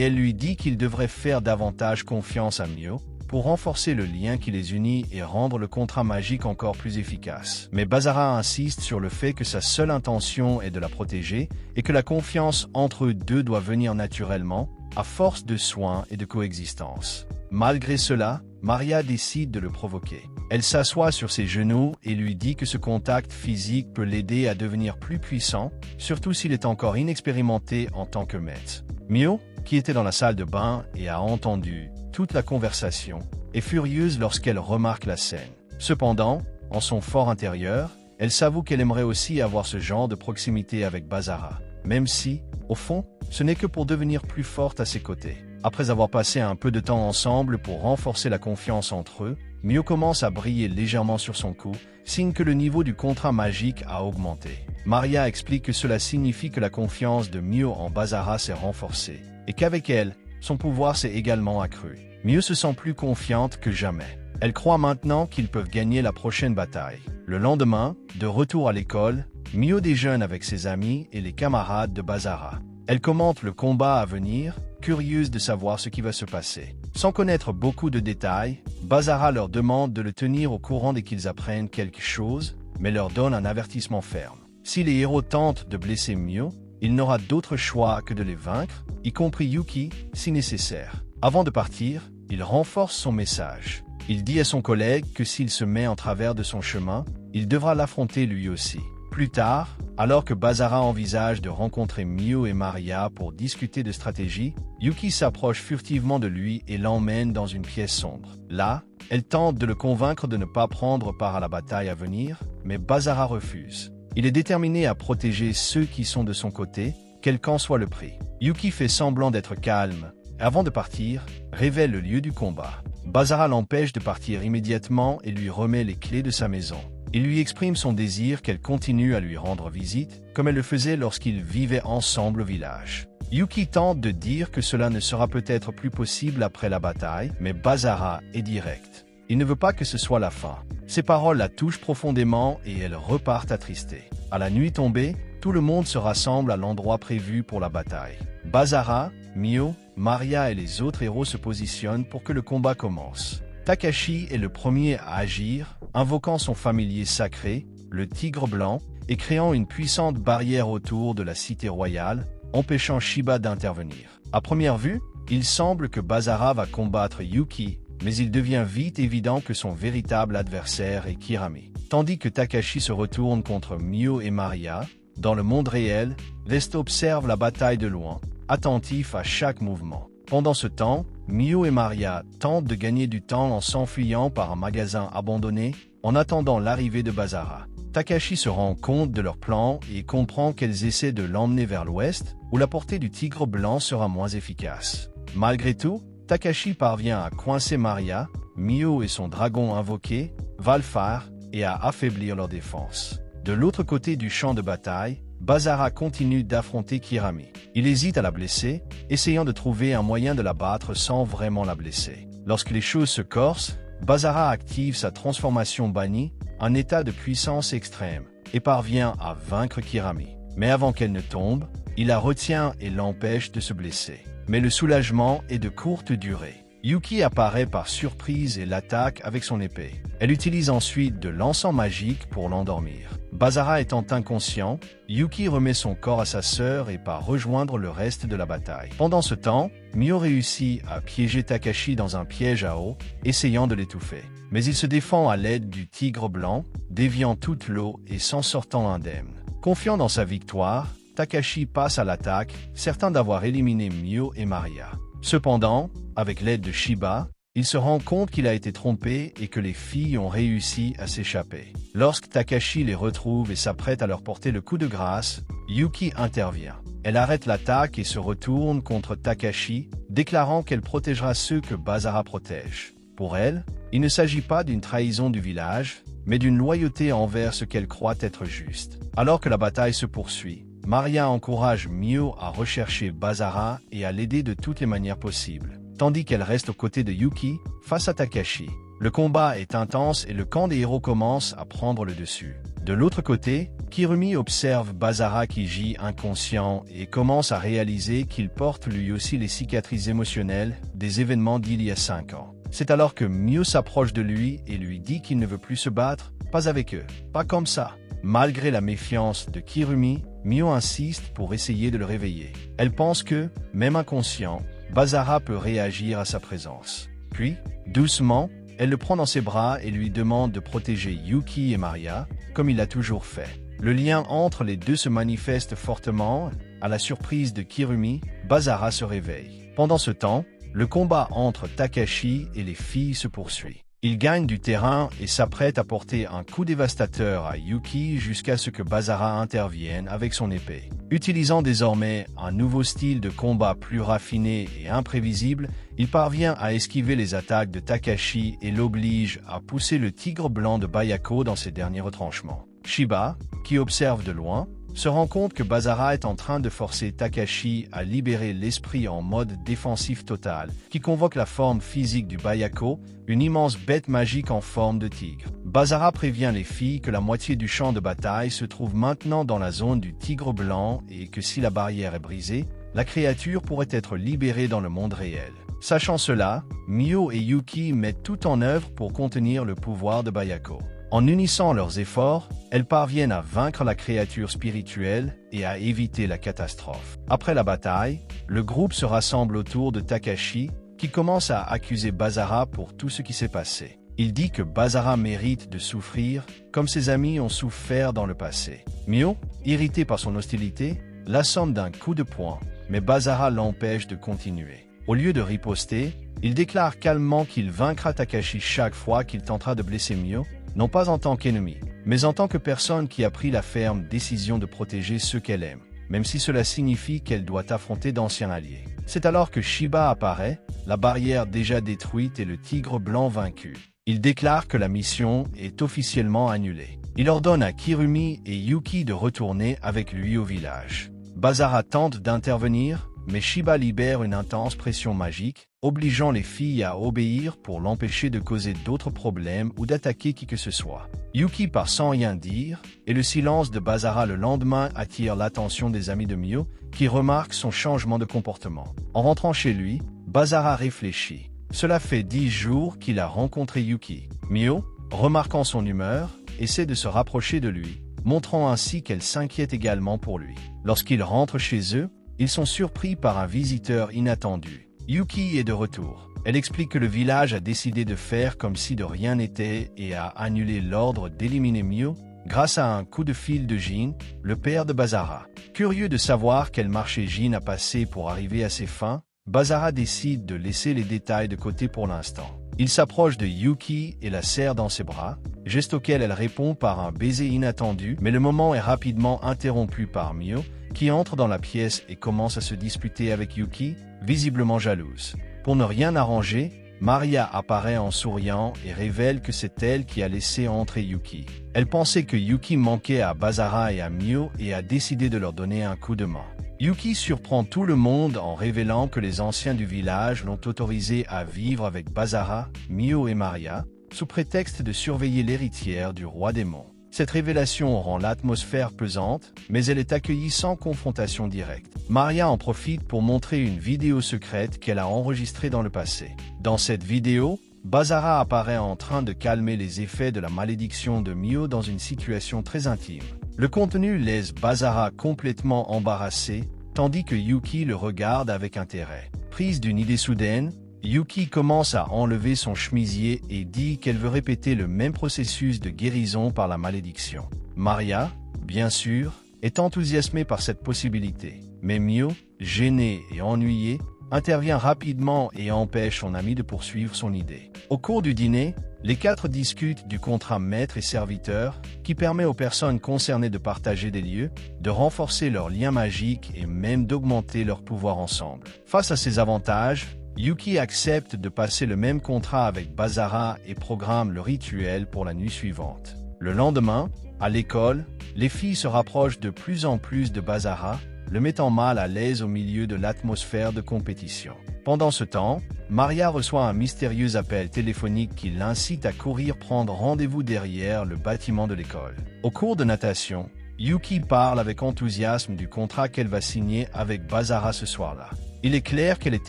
elle lui dit qu'il devrait faire davantage confiance à Mio pour renforcer le lien qui les unit et rendre le contrat magique encore plus efficace. Mais Basara insiste sur le fait que sa seule intention est de la protéger et que la confiance entre eux deux doit venir naturellement, à force de soins et de coexistence. Malgré cela, Maria décide de le provoquer. Elle s'assoit sur ses genoux et lui dit que ce contact physique peut l'aider à devenir plus puissant, surtout s'il est encore inexpérimenté en tant que maître. Mio, qui était dans la salle de bain et a entendu toute la conversation, est furieuse lorsqu'elle remarque la scène. Cependant, en son fort intérieur, elle s'avoue qu'elle aimerait aussi avoir ce genre de proximité avec Basara, même si, au fond, ce n'est que pour devenir plus forte à ses côtés. Après avoir passé un peu de temps ensemble pour renforcer la confiance entre eux, Mio commence à briller légèrement sur son cou, signe que le niveau du contrat magique a augmenté. Maria explique que cela signifie que la confiance de Mio en Basara s'est renforcée, et qu'avec elle, son pouvoir s'est également accru. Mio se sent plus confiante que jamais. Elle croit maintenant qu'ils peuvent gagner la prochaine bataille. Le lendemain, de retour à l'école, Mio déjeune avec ses amis et les camarades de Basara. Elle commente le combat à venir, curieuse de savoir ce qui va se passer. Sans connaître beaucoup de détails, Basara leur demande de le tenir au courant dès qu'ils apprennent quelque chose, mais leur donne un avertissement ferme. Si les héros tentent de blesser Mio, il n'aura d'autre choix que de les vaincre, y compris Yuki, si nécessaire. Avant de partir, il renforce son message. Il dit à son collègue que s'il se met en travers de son chemin, il devra l'affronter lui aussi. Plus tard, alors que Basara envisage de rencontrer Mio et Maria pour discuter de stratégie, Yuki s'approche furtivement de lui et l'emmène dans une pièce sombre. Là, elle tente de le convaincre de ne pas prendre part à la bataille à venir, mais Basara refuse. Il est déterminé à protéger ceux qui sont de son côté, quel qu'en soit le prix. Yuki fait semblant d'être calme, et avant de partir, révèle le lieu du combat. Basara l'empêche de partir immédiatement et lui remet les clés de sa maison. Il lui exprime son désir qu'elle continue à lui rendre visite, comme elle le faisait lorsqu'ils vivaient ensemble au village. Yuki tente de dire que cela ne sera peut-être plus possible après la bataille, mais Basara est directe. Il ne veut pas que ce soit la fin. Ces paroles la touchent profondément et elle repart attristée. À la nuit tombée, tout le monde se rassemble à l'endroit prévu pour la bataille. Basara, Mio, Maria et les autres héros se positionnent pour que le combat commence. Takashi est le premier à agir, invoquant son familier sacré, le tigre blanc, et créant une puissante barrière autour de la cité royale, empêchant Shiba d'intervenir. À première vue, il semble que Basara va combattre Yuki, mais il devient vite évident que son véritable adversaire est Kirami. Tandis que Takashi se retourne contre Mio et Maria, dans le monde réel, reste observe la bataille de loin, attentif à chaque mouvement. Pendant ce temps, Mio et Maria tentent de gagner du temps en s'enfuyant par un magasin abandonné, en attendant l'arrivée de Basara. Takashi se rend compte de leur plan et comprend qu'elles essaient de l'emmener vers l'ouest, où la portée du tigre blanc sera moins efficace. Malgré tout, Takashi parvient à coincer Maria, Mio et son dragon invoqué, Valfar, et à affaiblir leur défense. De l'autre côté du champ de bataille, Basara continue d'affronter Kirami. Il hésite à la blesser, essayant de trouver un moyen de la battre sans vraiment la blesser. Lorsque les choses se corsent, Basara active sa transformation bannie, un état de puissance extrême, et parvient à vaincre Kirami. Mais avant qu'elle ne tombe, il la retient et l'empêche de se blesser. Mais le soulagement est de courte durée. Yuki apparaît par surprise et l'attaque avec son épée. Elle utilise ensuite de l'encens magique pour l'endormir. Basara étant inconscient, Yuki remet son corps à sa sœur et part rejoindre le reste de la bataille. Pendant ce temps, Mio réussit à piéger Takashi dans un piège à eau, essayant de l'étouffer. Mais il se défend à l'aide du tigre blanc, déviant toute l'eau et s'en sortant indemne. Confiant dans sa victoire, Takashi passe à l'attaque, certain d'avoir éliminé Mio et Maria. Cependant, avec l'aide de Shiba, il se rend compte qu'il a été trompé et que les filles ont réussi à s'échapper. Lorsque Takashi les retrouve et s'apprête à leur porter le coup de grâce, Yuki intervient. Elle arrête l'attaque et se retourne contre Takashi, déclarant qu'elle protégera ceux que Basara protège. Pour elle, il ne s'agit pas d'une trahison du village, mais d'une loyauté envers ce qu'elle croit être juste. Alors que la bataille se poursuit, Maria encourage Mio à rechercher Basara et à l'aider de toutes les manières possibles, tandis qu'elle reste aux côtés de Yuki face à Takashi. Le combat est intense et le camp des héros commence à prendre le dessus. De l'autre côté, Kirumi observe Basara qui gît inconscient et commence à réaliser qu'il porte lui aussi les cicatrices émotionnelles des événements d'il y a 5 ans. C'est alors que Mio s'approche de lui et lui dit qu'il ne veut plus se battre, pas avec eux, pas comme ça. Malgré la méfiance de Kirumi, Mio insiste pour essayer de le réveiller. Elle pense que, même inconscient, Basara peut réagir à sa présence. Puis, doucement, elle le prend dans ses bras et lui demande de protéger Yuki et Maria, comme il l'a toujours fait. Le lien entre les deux se manifeste fortement. À la surprise de Kirumi, Basara se réveille. Pendant ce temps, le combat entre Takashi et les filles se poursuit. Il gagne du terrain et s'apprête à porter un coup dévastateur à Yuki jusqu'à ce que Basara intervienne avec son épée. Utilisant désormais un nouveau style de combat plus raffiné et imprévisible, il parvient à esquiver les attaques de Takashi et l'oblige à pousser le tigre blanc de Bayako dans ses derniers retranchements. Shiba, qui observe de loin, se rend compte que Basara est en train de forcer Takashi à libérer l'esprit en mode défensif total, qui convoque la forme physique du Bayako, une immense bête magique en forme de tigre. Basara prévient les filles que la moitié du champ de bataille se trouve maintenant dans la zone du tigre blanc et que si la barrière est brisée, la créature pourrait être libérée dans le monde réel. Sachant cela, Mio et Yuki mettent tout en œuvre pour contenir le pouvoir de Bayako. En unissant leurs efforts, elles parviennent à vaincre la créature spirituelle et à éviter la catastrophe. Après la bataille, le groupe se rassemble autour de Takashi, qui commence à accuser Basara pour tout ce qui s'est passé. Il dit que Basara mérite de souffrir, comme ses amis ont souffert dans le passé. Mio, irrité par son hostilité, l'assomme d'un coup de poing, mais Basara l'empêche de continuer. Au lieu de riposter, il déclare calmement qu'il vaincra Takashi chaque fois qu'il tentera de blesser Mio, non pas en tant qu'ennemi, mais en tant que personne qui a pris la ferme décision de protéger ceux qu'elle aime, même si cela signifie qu'elle doit affronter d'anciens alliés. C'est alors que Shiba apparaît, la barrière déjà détruite et le tigre blanc vaincu. Il déclare que la mission est officiellement annulée. Il ordonne à Kirumi et Yuki de retourner avec lui au village. Basara tente d'intervenir, mais Shiba libère une intense pression magique, obligeant les filles à obéir pour l'empêcher de causer d'autres problèmes ou d'attaquer qui que ce soit. Yuki part sans rien dire, et le silence de Basara le lendemain attire l'attention des amis de Mio, qui remarquent son changement de comportement. En rentrant chez lui, Basara réfléchit. Cela fait 10 jours qu'il a rencontré Yuki. Mio, remarquant son humeur, essaie de se rapprocher de lui, montrant ainsi qu'elle s'inquiète également pour lui. Lorsqu'ils rentrent chez eux, ils sont surpris par un visiteur inattendu. Yuki est de retour. Elle explique que le village a décidé de faire comme si de rien n'était et a annulé l'ordre d'éliminer Mio grâce à un coup de fil de Jin, le père de Basara. Curieux de savoir quel marché Jin a passé pour arriver à ses fins, Basara décide de laisser les détails de côté pour l'instant. Il s'approche de Yuki et la serre dans ses bras, geste auquel elle répond par un baiser inattendu, mais le moment est rapidement interrompu par Mio, qui entre dans la pièce et commence à se disputer avec Yuki, visiblement jalouse. Pour ne rien arranger, Maria apparaît en souriant et révèle que c'est elle qui a laissé entrer Yuki. Elle pensait que Yuki manquait à Basara et à Mio et a décidé de leur donner un coup de main. Yuki surprend tout le monde en révélant que les anciens du village l'ont autorisé à vivre avec Basara, Mio et Maria, sous prétexte de surveiller l'héritière du roi démon. Cette révélation rend l'atmosphère pesante, mais elle est accueillie sans confrontation directe. Maria en profite pour montrer une vidéo secrète qu'elle a enregistrée dans le passé. Dans cette vidéo, Basara apparaît en train de calmer les effets de la malédiction de Mio dans une situation très intime. Le contenu laisse Basara complètement embarrassée, tandis que Yuki le regarde avec intérêt. Prise d'une idée soudaine, Yuki commence à enlever son chemisier et dit qu'elle veut répéter le même processus de guérison par la malédiction. Maria, bien sûr, est enthousiasmée par cette possibilité, mais Mio, gênée et ennuyée, intervient rapidement et empêche son ami de poursuivre son idée. Au cours du dîner, les 4 discutent du contrat maître et serviteur qui permet aux personnes concernées de partager des lieux, de renforcer leurs liens magiques et même d'augmenter leur pouvoir ensemble. Face à ces avantages, Yuki accepte de passer le même contrat avec Basara et programme le rituel pour la nuit suivante. Le lendemain, À l'école, les filles se rapprochent de plus en plus de Bazara, le mettant mal à l'aise au milieu de l'atmosphère de compétition. Pendant ce temps, Maria reçoit un mystérieux appel téléphonique qui l'incite à courir prendre rendez-vous derrière le bâtiment de l'école. Au cours de natation, Yuki parle avec enthousiasme du contrat qu'elle va signer avec Bazara ce soir-là. Il est clair qu'elle est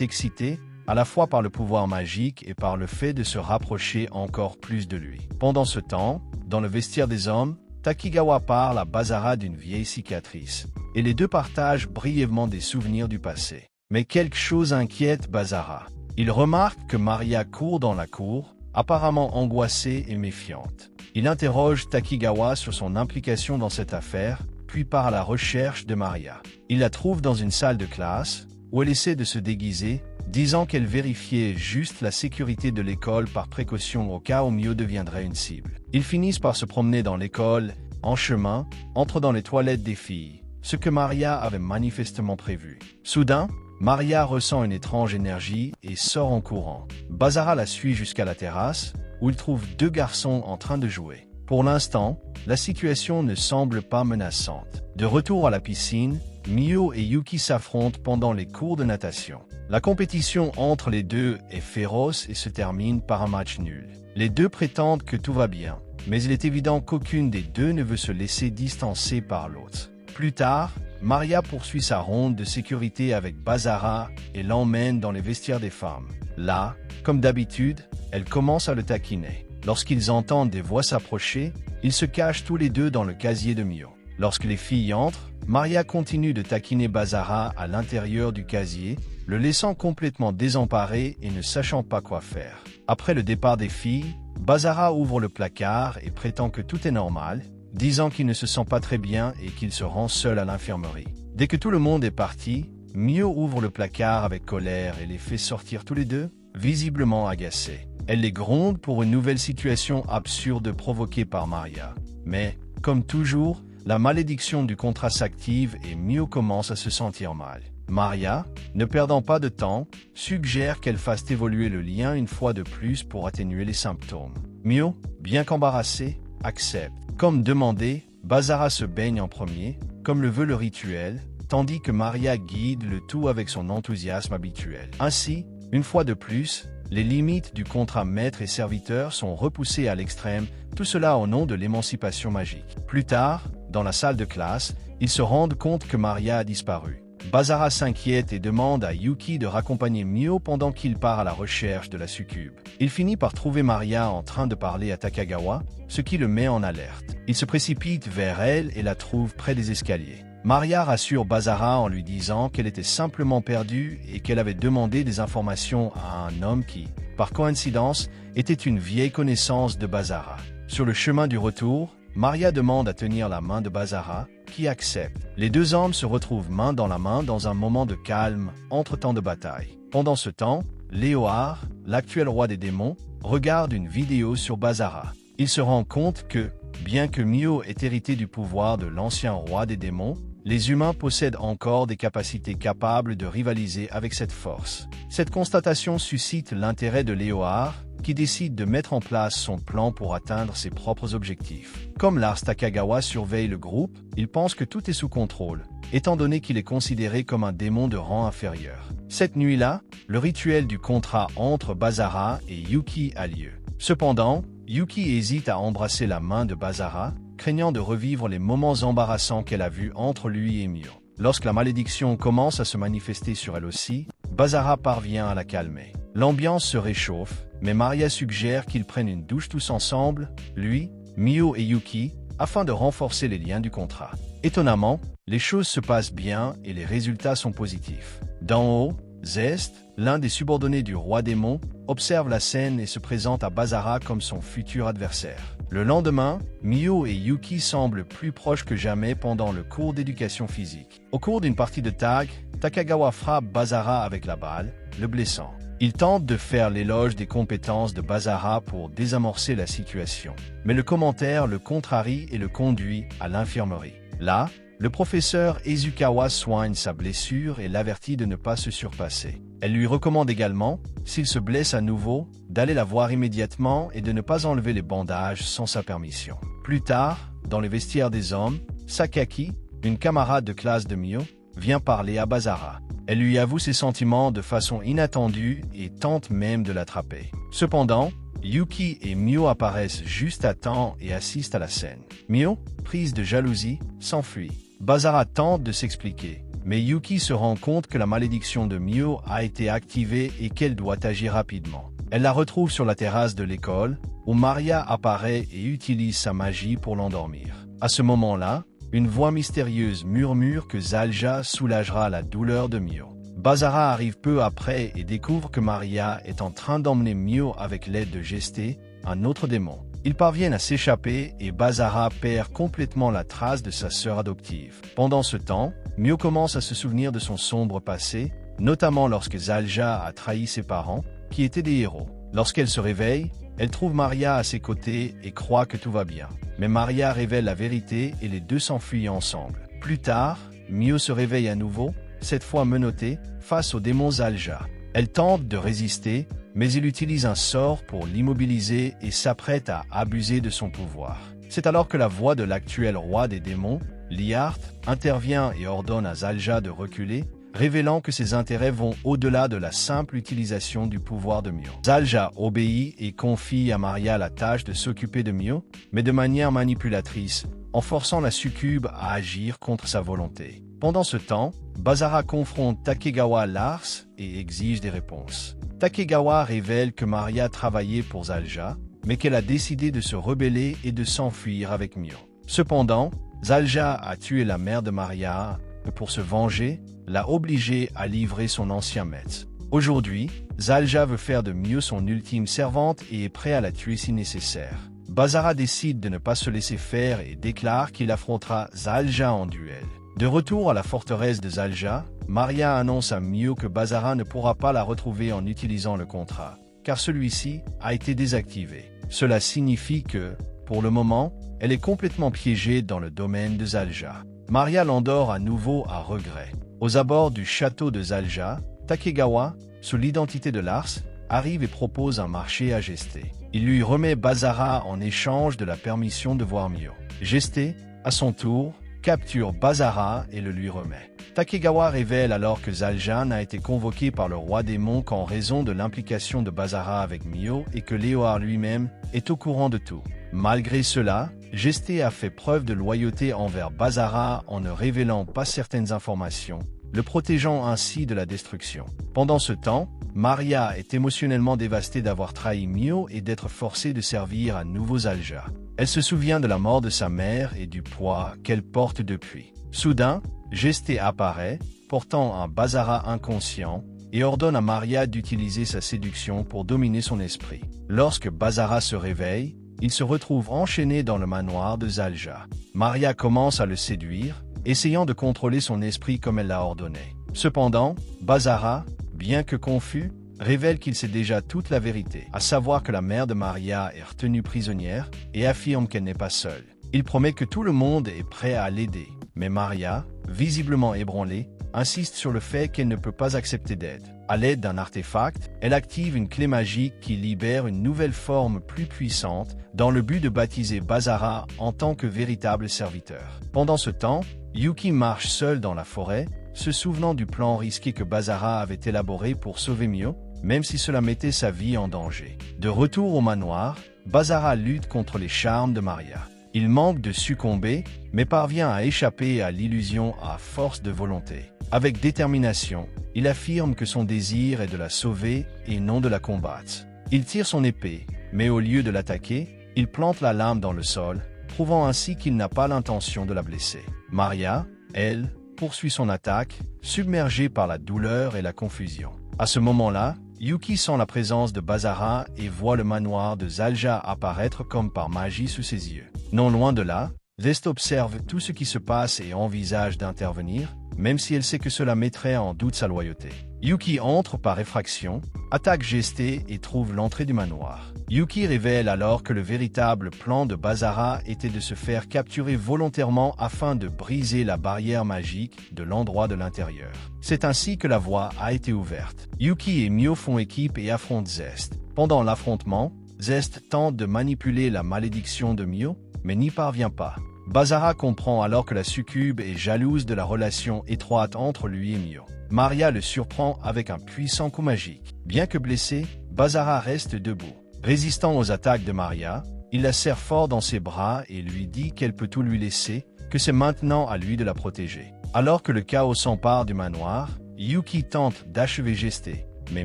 excitée, à la fois par le pouvoir magique et par le fait de se rapprocher encore plus de lui. Pendant ce temps, dans le vestiaire des hommes, Takigawa parle à Bazara d'une vieille cicatrice, et les deux partagent brièvement des souvenirs du passé. Mais quelque chose inquiète Bazara. Il remarque que Maria court dans la cour, apparemment angoissée et méfiante. Il interroge Takigawa sur son implication dans cette affaire, puis part à la recherche de Maria. Il la trouve dans une salle de classe, où elle essaie de se déguiser, disant qu'elle vérifiait juste la sécurité de l'école par précaution au cas où Mio deviendrait une cible. Ils finissent par se promener dans l'école, en chemin, entrent dans les toilettes des filles, ce que Maria avait manifestement prévu. Soudain, Maria ressent une étrange énergie et sort en courant. Bazara la suit jusqu'à la terrasse, où il trouve deux garçons en train de jouer. Pour l'instant, la situation ne semble pas menaçante. De retour à la piscine, Mio et Yuki s'affrontent pendant les cours de natation. La compétition entre les deux est féroce et se termine par un match nul. Les deux prétendent que tout va bien, mais il est évident qu'aucune des deux ne veut se laisser distancer par l'autre. Plus tard, Maria poursuit sa ronde de sécurité avec Bazara et l'emmène dans les vestiaires des femmes. Là, comme d'habitude, elle commence à le taquiner. Lorsqu'ils entendent des voix s'approcher, ils se cachent tous les deux dans le casier de Mio. Lorsque les filles entrent, Maria continue de taquiner Bazara à l'intérieur du casier, le laissant complètement désemparé et ne sachant pas quoi faire. Après le départ des filles, Bazara ouvre le placard et prétend que tout est normal, disant qu'il ne se sent pas très bien et qu'il se rend seul à l'infirmerie. Dès que tout le monde est parti, Mio ouvre le placard avec colère et les fait sortir tous les deux, visiblement agacés. Elle les gronde pour une nouvelle situation absurde provoquée par Maria. Mais, comme toujours, la malédiction du contrat s'active et Mio commence à se sentir mal. Maria, ne perdant pas de temps, suggère qu'elle fasse évoluer le lien une fois de plus pour atténuer les symptômes. Mio, bien qu'embarrassé, accepte. Comme demandé, Bazara se baigne en premier, comme le veut le rituel, tandis que Maria guide le tout avec son enthousiasme habituel. Ainsi, une fois de plus, les limites du contrat maître et serviteur sont repoussées à l'extrême, tout cela au nom de l'émancipation magique. Plus tard, dans la salle de classe, ils se rendent compte que Maria a disparu. Bazara s'inquiète et demande à Yuki de raccompagner Mio pendant qu'il part à la recherche de la succube. Il finit par trouver Maria en train de parler à Takigawa, ce qui le met en alerte. Il se précipite vers elle et la trouve près des escaliers. Maria rassure Bazara en lui disant qu'elle était simplement perdue et qu'elle avait demandé des informations à un homme qui, par coïncidence, était une vieille connaissance de Bazara. Sur le chemin du retour, Maria demande à tenir la main de Bazara, qui accepte. Les deux hommes se retrouvent main dans la main dans un moment de calme, entre tant de batailles. Pendant ce temps, Léoard, l'actuel roi des démons, regarde une vidéo sur Bazara. Il se rend compte que, bien que Mio ait hérité du pouvoir de l'ancien roi des démons, les humains possèdent encore des capacités capables de rivaliser avec cette force. Cette constatation suscite l'intérêt de Léoard, qui décide de mettre en place son plan pour atteindre ses propres objectifs. Comme Lars Takigawa surveille le groupe, il pense que tout est sous contrôle, étant donné qu'il est considéré comme un démon de rang inférieur. Cette nuit-là, le rituel du contrat entre Bazara et Yuki a lieu. Cependant, Yuki hésite à embrasser la main de Bazara, craignant de revivre les moments embarrassants qu'elle a vus entre lui et Mio. Lorsque la malédiction commence à se manifester sur elle aussi, Bazara parvient à la calmer. L'ambiance se réchauffe, mais Maria suggère qu'ils prennent une douche tous ensemble, lui, Mio et Yuki, afin de renforcer les liens du contrat. Étonnamment, les choses se passent bien et les résultats sont positifs. D'en haut, Zest, l'un des subordonnés du roi démon, observe la scène et se présente à Bazara comme son futur adversaire. Le lendemain, Mio et Yuki semblent plus proches que jamais pendant le cours d'éducation physique. Au cours d'une partie de tag, Takigawa frappe Bazara avec la balle, le blessant. Il tente de faire l'éloge des compétences de Bazara pour désamorcer la situation. Mais le commentaire le contrarie et le conduit à l'infirmerie. Là, le professeur Ezukawa soigne sa blessure et l'avertit de ne pas se surpasser. Elle lui recommande également, s'il se blesse à nouveau, d'aller la voir immédiatement et de ne pas enlever les bandages sans sa permission. Plus tard, dans les vestiaires des hommes, Sakaki, une camarade de classe de Mio, vient parler à Basara. Elle lui avoue ses sentiments de façon inattendue et tente même de l'attraper. Cependant, Yuki et Mio apparaissent juste à temps et assistent à la scène. Mio, prise de jalousie, s'enfuit. Basara tente de s'expliquer, mais Yuki se rend compte que la malédiction de Mio a été activée et qu'elle doit agir rapidement. Elle la retrouve sur la terrasse de l'école, où Maria apparaît et utilise sa magie pour l'endormir. À ce moment-là, une voix mystérieuse murmure que Zalja soulagera la douleur de Mio. Basara arrive peu après et découvre que Maria est en train d'emmener Mio avec l'aide de Gesté, un autre démon. Ils parviennent à s'échapper et Basara perd complètement la trace de sa sœur adoptive. Pendant ce temps, Mio commence à se souvenir de son sombre passé, notamment lorsque Zalja a trahi ses parents, qui étaient des héros. Lorsqu'elle se réveille, elle trouve Maria à ses côtés et croit que tout va bien. Mais Maria révèle la vérité et les deux s'enfuient ensemble. Plus tard, Mio se réveille à nouveau, cette fois menottée, face au démon Zalja. Elle tente de résister, mais il utilise un sort pour l'immobiliser et s'apprête à abuser de son pouvoir. C'est alors que la voix de l'actuel roi des démons, Liart, intervient et ordonne à Zalja de reculer, révélant que ses intérêts vont au-delà de la simple utilisation du pouvoir de Mio. Zalja obéit et confie à Maria la tâche de s'occuper de Mio, mais de manière manipulatrice, en forçant la succube à agir contre sa volonté. Pendant ce temps, Basara confronte Takegawa Lars et exige des réponses. Takegawa révèle que Maria travaillait pour Zalja, mais qu'elle a décidé de se rebeller et de s'enfuir avec Mio. Cependant, Zalja a tué la mère de Maria, et pour se venger, l'a obligée à livrer son ancien maître. Aujourd'hui, Zalja veut faire de Mio son ultime servante et est prêt à la tuer si nécessaire. Basara décide de ne pas se laisser faire et déclare qu'il affrontera Zalja en duel. De retour à la forteresse de Zalja, Maria annonce à Mio que Basara ne pourra pas la retrouver en utilisant le contrat, car celui-ci a été désactivé. Cela signifie que, pour le moment, elle est complètement piégée dans le domaine de Zalja. Maria l'endort à nouveau à regret. Aux abords du château de Zalja, Takegawa, sous l'identité de Lars, arrive et propose un marché à Gesté. Il lui remet Basara en échange de la permission de voir Mio. Gesté, à son tour, capture Basara et le lui remet. Takegawa révèle alors que Zalja n'a été convoqué par le roi démon qu'en raison de l'implication de Basara avec Mio et que Léoard lui-même est au courant de tout. Malgré cela, Gesté a fait preuve de loyauté envers Basara en ne révélant pas certaines informations, le protégeant ainsi de la destruction. Pendant ce temps, Maria est émotionnellement dévastée d'avoir trahi Mio et d'être forcée de servir à nouveau Zalja. Elle se souvient de la mort de sa mère et du poids qu'elle porte depuis. Soudain, Gesté apparaît, portant un Basara inconscient, et ordonne à Maria d'utiliser sa séduction pour dominer son esprit. Lorsque Basara se réveille, il se retrouve enchaîné dans le manoir de Zalja. Maria commence à le séduire, essayant de contrôler son esprit comme elle l'a ordonné. Cependant, Basara, bien que confus, révèle qu'il sait déjà toute la vérité, à savoir que la mère de Maria est retenue prisonnière et affirme qu'elle n'est pas seule. Il promet que tout le monde est prêt à l'aider, mais Maria, visiblement ébranlée, insiste sur le fait qu'elle ne peut pas accepter d'aide. À l'aide d'un artefact, elle active une clé magique qui libère une nouvelle forme plus puissante dans le but de baptiser Basara en tant que véritable serviteur. Pendant ce temps, Yuki marche seul dans la forêt, se souvenant du plan risqué que Basara avait élaboré pour sauver Mio, même si cela mettait sa vie en danger. De retour au manoir, Basara lutte contre les charmes de Maria. Il manque de succomber, mais parvient à échapper à l'illusion à force de volonté. Avec détermination, il affirme que son désir est de la sauver et non de la combattre. Il tire son épée, mais au lieu de l'attaquer, il plante la lame dans le sol, prouvant ainsi qu'il n'a pas l'intention de la blesser. Maria, elle, poursuit son attaque, submergée par la douleur et la confusion. À ce moment-là, Yuki sent la présence de Basara et voit le manoir de Zalja apparaître comme par magie sous ses yeux. Non loin de là, Zest observe tout ce qui se passe et envisage d'intervenir, même si elle sait que cela mettrait en doute sa loyauté. Yuki entre par effraction, attaque Gesté et trouve l'entrée du manoir. Yuki révèle alors que le véritable plan de Basara était de se faire capturer volontairement afin de briser la barrière magique de l'endroit de l'intérieur. C'est ainsi que la voie a été ouverte. Yuki et Mio font équipe et affrontent Zest. Pendant l'affrontement, Zest tente de manipuler la malédiction de Mio, mais n'y parvient pas. Basara comprend alors que la succube est jalouse de la relation étroite entre lui et Mio. Maria le surprend avec un puissant coup magique. Bien que blessé, Basara reste debout. Résistant aux attaques de Maria, il la serre fort dans ses bras et lui dit qu'elle peut tout lui laisser, que c'est maintenant à lui de la protéger. Alors que le chaos s'empare du manoir, Yuki tente d'achever Gesté, mais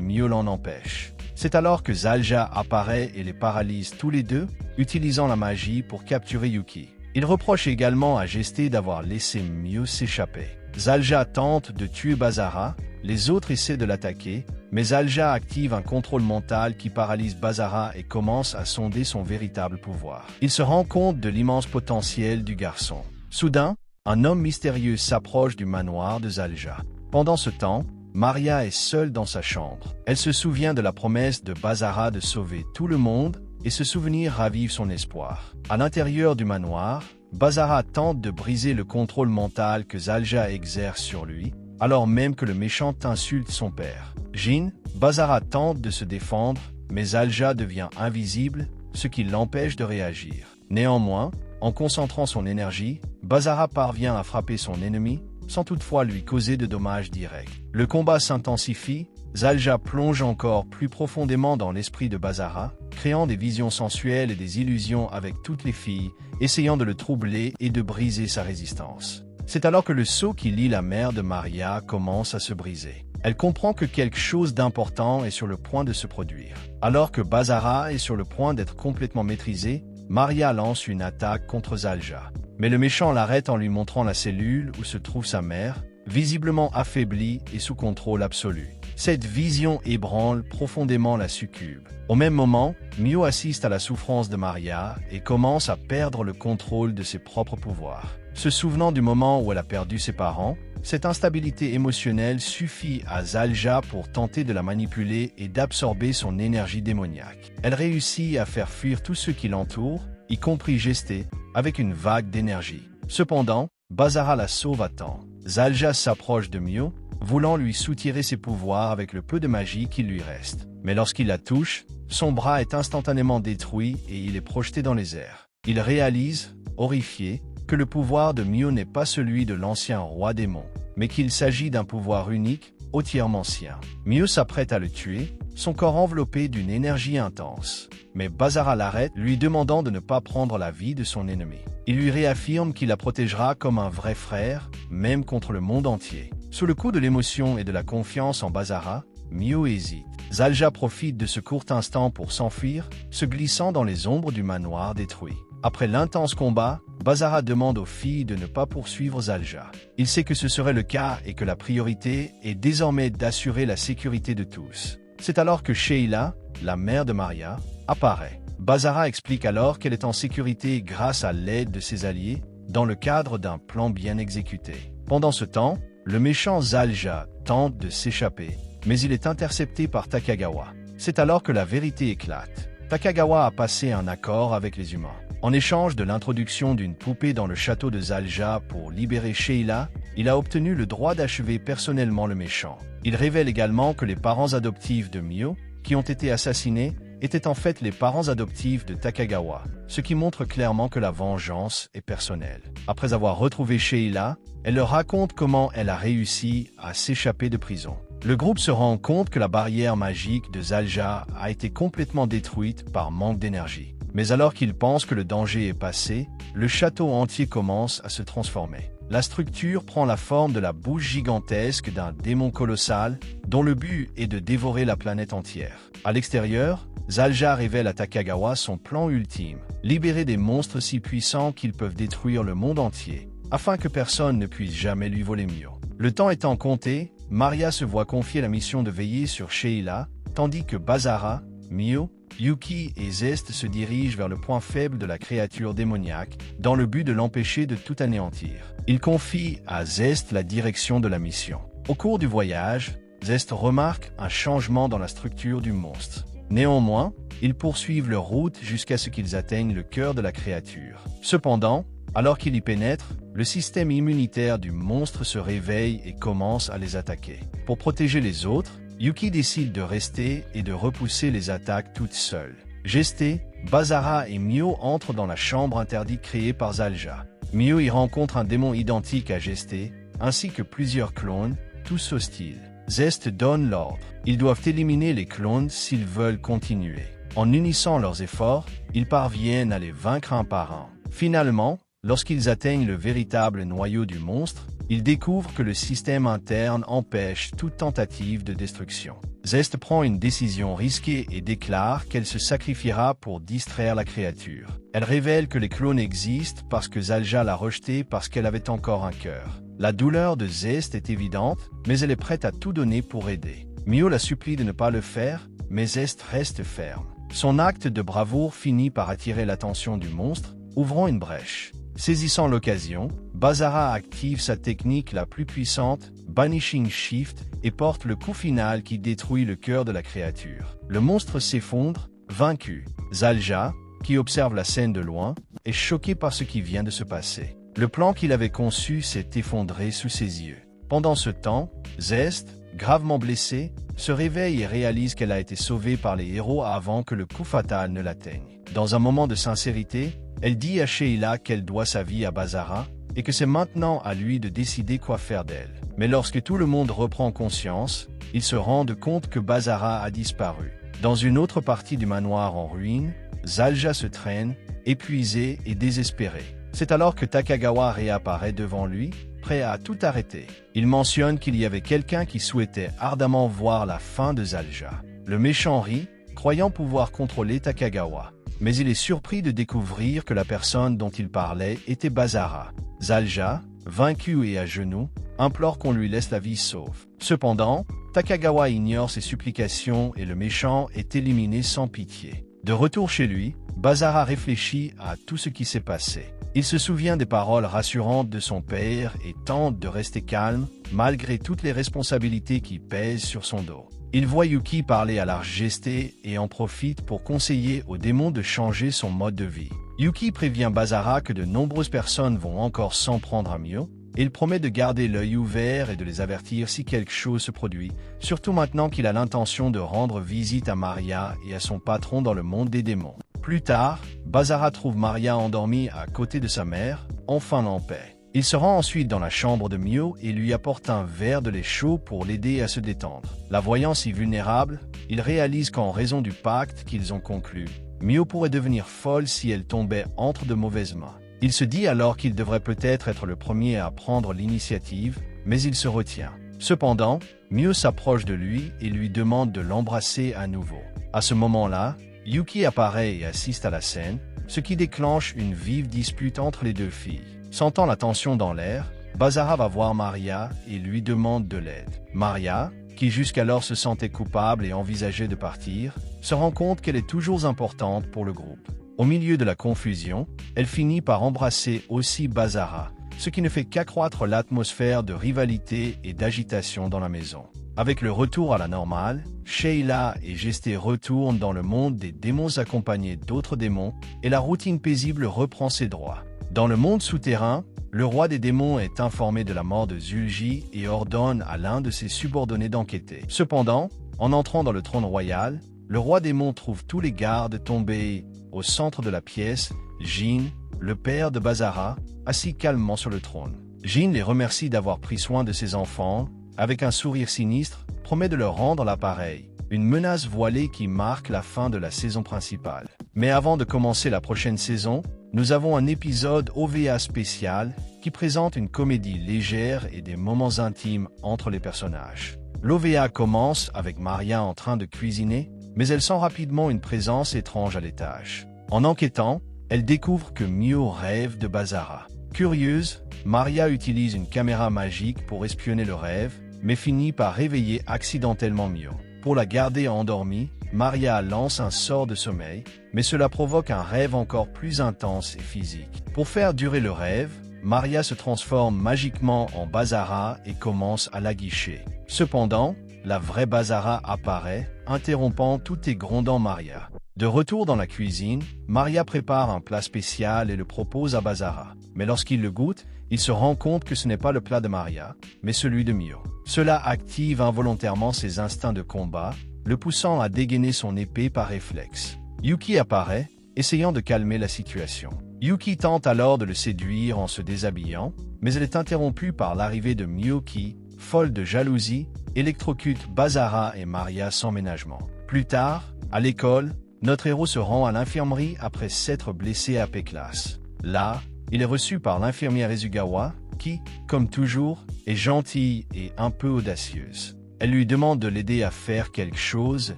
Mio l'en empêche. C'est alors que Zalja apparaît et les paralyse tous les deux, utilisant la magie pour capturer Yuki. Il reproche également à Gesté d'avoir laissé Mio s'échapper. Zalja tente de tuer Basara, les autres essaient de l'attaquer, mais Zalja active un contrôle mental qui paralyse Basara et commence à sonder son véritable pouvoir. Il se rend compte de l'immense potentiel du garçon. Soudain, un homme mystérieux s'approche du manoir de Zalja. Pendant ce temps, Maria est seule dans sa chambre. Elle se souvient de la promesse de Basara de sauver tout le monde et ce souvenir ravive son espoir. À l'intérieur du manoir, Basara tente de briser le contrôle mental que Zalja exerce sur lui, alors même que le méchant insulte son père. Jin, Basara tente de se défendre, mais Zalja devient invisible, ce qui l'empêche de réagir. Néanmoins, en concentrant son énergie, Basara parvient à frapper son ennemi, sans toutefois lui causer de dommages directs. Le combat s'intensifie, Zalja plonge encore plus profondément dans l'esprit de Basara, créant des visions sensuelles et des illusions avec toutes les filles, essayant de le troubler et de briser sa résistance. C'est alors que le sceau qui lie la mère de Maria commence à se briser. Elle comprend que quelque chose d'important est sur le point de se produire. Alors que Basara est sur le point d'être complètement maîtrisé, Maria lance une attaque contre Zalja. Mais le méchant l'arrête en lui montrant la cellule où se trouve sa mère, visiblement affaiblie et sous contrôle absolu. Cette vision ébranle profondément la succube. Au même moment, Mio assiste à la souffrance de Maria et commence à perdre le contrôle de ses propres pouvoirs. Se souvenant du moment où elle a perdu ses parents, cette instabilité émotionnelle suffit à Zalja pour tenter de la manipuler et d'absorber son énergie démoniaque. Elle réussit à faire fuir tous ceux qui l'entourent, y compris Gesté, avec une vague d'énergie. Cependant, Basara la sauve à temps. Zalja s'approche de Mio, voulant lui soutirer ses pouvoirs avec le peu de magie qu'il lui reste. Mais lorsqu'il la touche, son bras est instantanément détruit et il est projeté dans les airs. Il réalise, horrifié, que le pouvoir de Mio n'est pas celui de l'ancien roi démon, mais qu'il s'agit d'un pouvoir unique, entièrement sien. Mio s'apprête à le tuer, son corps enveloppé d'une énergie intense. Mais Basara l'arrête, lui demandant de ne pas prendre la vie de son ennemi. Il lui réaffirme qu'il la protégera comme un vrai frère, même contre le monde entier. Sous le coup de l'émotion et de la confiance en Basara, Mio hésite. Zalja profite de ce court instant pour s'enfuir, se glissant dans les ombres du manoir détruit. Après l'intense combat, Basara demande aux filles de ne pas poursuivre Zalja. Il sait que ce serait le cas et que la priorité est désormais d'assurer la sécurité de tous. C'est alors que Sheila, la mère de Maria, apparaît. Basara explique alors qu'elle est en sécurité grâce à l'aide de ses alliés, dans le cadre d'un plan bien exécuté. Pendant ce temps, le méchant Zalja tente de s'échapper, mais il est intercepté par Takagawa. C'est alors que la vérité éclate. Takagawa a passé un accord avec les humains. En échange de l'introduction d'une poupée dans le château de Zalja pour libérer Sheila, il a obtenu le droit d'achever personnellement le méchant. Il révèle également que les parents adoptifs de Mio, qui ont été assassinés, étaient en fait les parents adoptifs de Takagawa, ce qui montre clairement que la vengeance est personnelle. Après avoir retrouvé Sheila, elle leur raconte comment elle a réussi à s'échapper de prison. Le groupe se rend compte que la barrière magique de Zalja a été complètement détruite par manque d'énergie. Mais alors qu'ils pensent que le danger est passé, le château entier commence à se transformer. La structure prend la forme de la bouche gigantesque d'un démon colossal, dont le but est de dévorer la planète entière. À l'extérieur, Zalja révèle à Takagawa son plan ultime, libérer des monstres si puissants qu'ils peuvent détruire le monde entier, afin que personne ne puisse jamais lui voler Mio. Le temps étant compté, Maria se voit confier la mission de veiller sur Sheila, tandis que Basara, Mio, Yuki et Zest se dirigent vers le point faible de la créature démoniaque, dans le but de l'empêcher de tout anéantir. Il confie à Zest la direction de la mission. Au cours du voyage, Zest remarque un changement dans la structure du monstre. Néanmoins, ils poursuivent leur route jusqu'à ce qu'ils atteignent le cœur de la créature. Cependant, alors qu'ils y pénètrent, le système immunitaire du monstre se réveille et commence à les attaquer. Pour protéger les autres, Yuki décide de rester et de repousser les attaques toute seule. Gesté, Basara et Mio entrent dans la chambre interdite créée par Zalja. Mio y rencontre un démon identique à Gesté, ainsi que plusieurs clones, tous hostiles. Zest donne l'ordre. Ils doivent éliminer les clones s'ils veulent continuer. En unissant leurs efforts, ils parviennent à les vaincre un par un. Finalement, lorsqu'ils atteignent le véritable noyau du monstre, ils découvrent que le système interne empêche toute tentative de destruction. Zest prend une décision risquée et déclare qu'elle se sacrifiera pour distraire la créature. Elle révèle que les clones existent parce que Zalja l'a rejeté parce qu'elle avait encore un cœur. La douleur de Zest est évidente, mais elle est prête à tout donner pour aider. Mio la supplie de ne pas le faire, mais Zest reste ferme. Son acte de bravoure finit par attirer l'attention du monstre, ouvrant une brèche. Saisissant l'occasion, Basara active sa technique la plus puissante, Banishing Shift, et porte le coup final qui détruit le cœur de la créature. Le monstre s'effondre, vaincu. Zalja, qui observe la scène de loin, est choqué par ce qui vient de se passer. Le plan qu'il avait conçu s'est effondré sous ses yeux. Pendant ce temps, Zest, gravement blessée, se réveille et réalise qu'elle a été sauvée par les héros avant que le coup fatal ne l'atteigne. Dans un moment de sincérité, elle dit à Sheila qu'elle doit sa vie à Basara et que c'est maintenant à lui de décider quoi faire d'elle. Mais lorsque tout le monde reprend conscience, ils se rendent compte que Basara a disparu. Dans une autre partie du manoir en ruine, Zalja se traîne, épuisé et désespéré. C'est alors que Takagawa réapparaît devant lui, prêt à tout arrêter. Il mentionne qu'il y avait quelqu'un qui souhaitait ardemment voir la fin de Zalja. Le méchant rit, croyant pouvoir contrôler Takagawa. Mais il est surpris de découvrir que la personne dont il parlait était Basara. Zalja, vaincu et à genoux, implore qu'on lui laisse la vie sauve. Cependant, Takagawa ignore ses supplications et le méchant est éliminé sans pitié. De retour chez lui, Basara réfléchit à tout ce qui s'est passé. Il se souvient des paroles rassurantes de son père et tente de rester calme, malgré toutes les responsabilités qui pèsent sur son dos. Il voit Yuki parler à l'Argesté et en profite pour conseiller au démon de changer son mode de vie. Yuki prévient Basara que de nombreuses personnes vont encore s'en prendre à Mio, et il promet de garder l'œil ouvert et de les avertir si quelque chose se produit, surtout maintenant qu'il a l'intention de rendre visite à Maria et à son patron dans le monde des démons. Plus tard, Basara trouve Maria endormie à côté de sa mère, enfin en paix. Il se rend ensuite dans la chambre de Mio et lui apporte un verre de lait chaud pour l'aider à se détendre. La voyant si vulnérable, il réalise qu'en raison du pacte qu'ils ont conclu, Mio pourrait devenir folle si elle tombait entre de mauvaises mains. Il se dit alors qu'il devrait peut-être être le premier à prendre l'initiative, mais il se retient. Cependant, Mio s'approche de lui et lui demande de l'embrasser à nouveau. À ce moment-là, Yuki apparaît et assiste à la scène, ce qui déclenche une vive dispute entre les deux filles. Sentant la tension dans l'air, Basara va voir Maria et lui demande de l'aide. Maria, qui jusqu'alors se sentait coupable et envisageait de partir, se rend compte qu'elle est toujours importante pour le groupe. Au milieu de la confusion, elle finit par embrasser aussi Basara, ce qui ne fait qu'accroître l'atmosphère de rivalité et d'agitation dans la maison. Avec le retour à la normale, Sheila et Gesté retournent dans le monde des démons accompagnés d'autres démons et la routine paisible reprend ses droits. Dans le monde souterrain, le roi des démons est informé de la mort de Zulji et ordonne à l'un de ses subordonnés d'enquêter. Cependant, en entrant dans le trône royal, le roi démon trouve tous les gardes tombés. Au centre de la pièce, Jin, le père de Basara, assis calmement sur le trône. Jin les remercie d'avoir pris soin de ses enfants, avec un sourire sinistre, promet de leur rendre l'appareil. Une menace voilée qui marque la fin de la saison principale. Mais avant de commencer la prochaine saison, nous avons un épisode OVA spécial qui présente une comédie légère et des moments intimes entre les personnages. L'OVA commence avec Maria en train de cuisiner, mais elle sent rapidement une présence étrange à l'étage. En enquêtant, elle découvre que Mio rêve de Basara. Curieuse, Maria utilise une caméra magique pour espionner le rêve, mais finit par réveiller accidentellement Mio. Pour la garder endormie, Maria lance un sort de sommeil, mais cela provoque un rêve encore plus intense et physique. Pour faire durer le rêve, Maria se transforme magiquement en Basara et commence à l'aguicher. Cependant, la vraie Basara apparaît, interrompant tout et grondant Maria. De retour dans la cuisine, Maria prépare un plat spécial et le propose à Basara. Mais lorsqu'il le goûte, il se rend compte que ce n'est pas le plat de Maria, mais celui de Mio. Cela active involontairement ses instincts de combat, le poussant à dégainer son épée par réflexe. Yuki apparaît, essayant de calmer la situation. Yuki tente alors de le séduire en se déshabillant, mais elle est interrompue par l'arrivée de Mio qui, folle de jalousie, électrocute Bazara et Maria sans ménagement. Plus tard, à l'école, notre héros se rend à l'infirmerie après s'être blessé à Péclasse. Là, il est reçu par l'infirmière Ezugawa, qui, comme toujours, est gentille et un peu audacieuse. Elle lui demande de l'aider à faire quelque chose.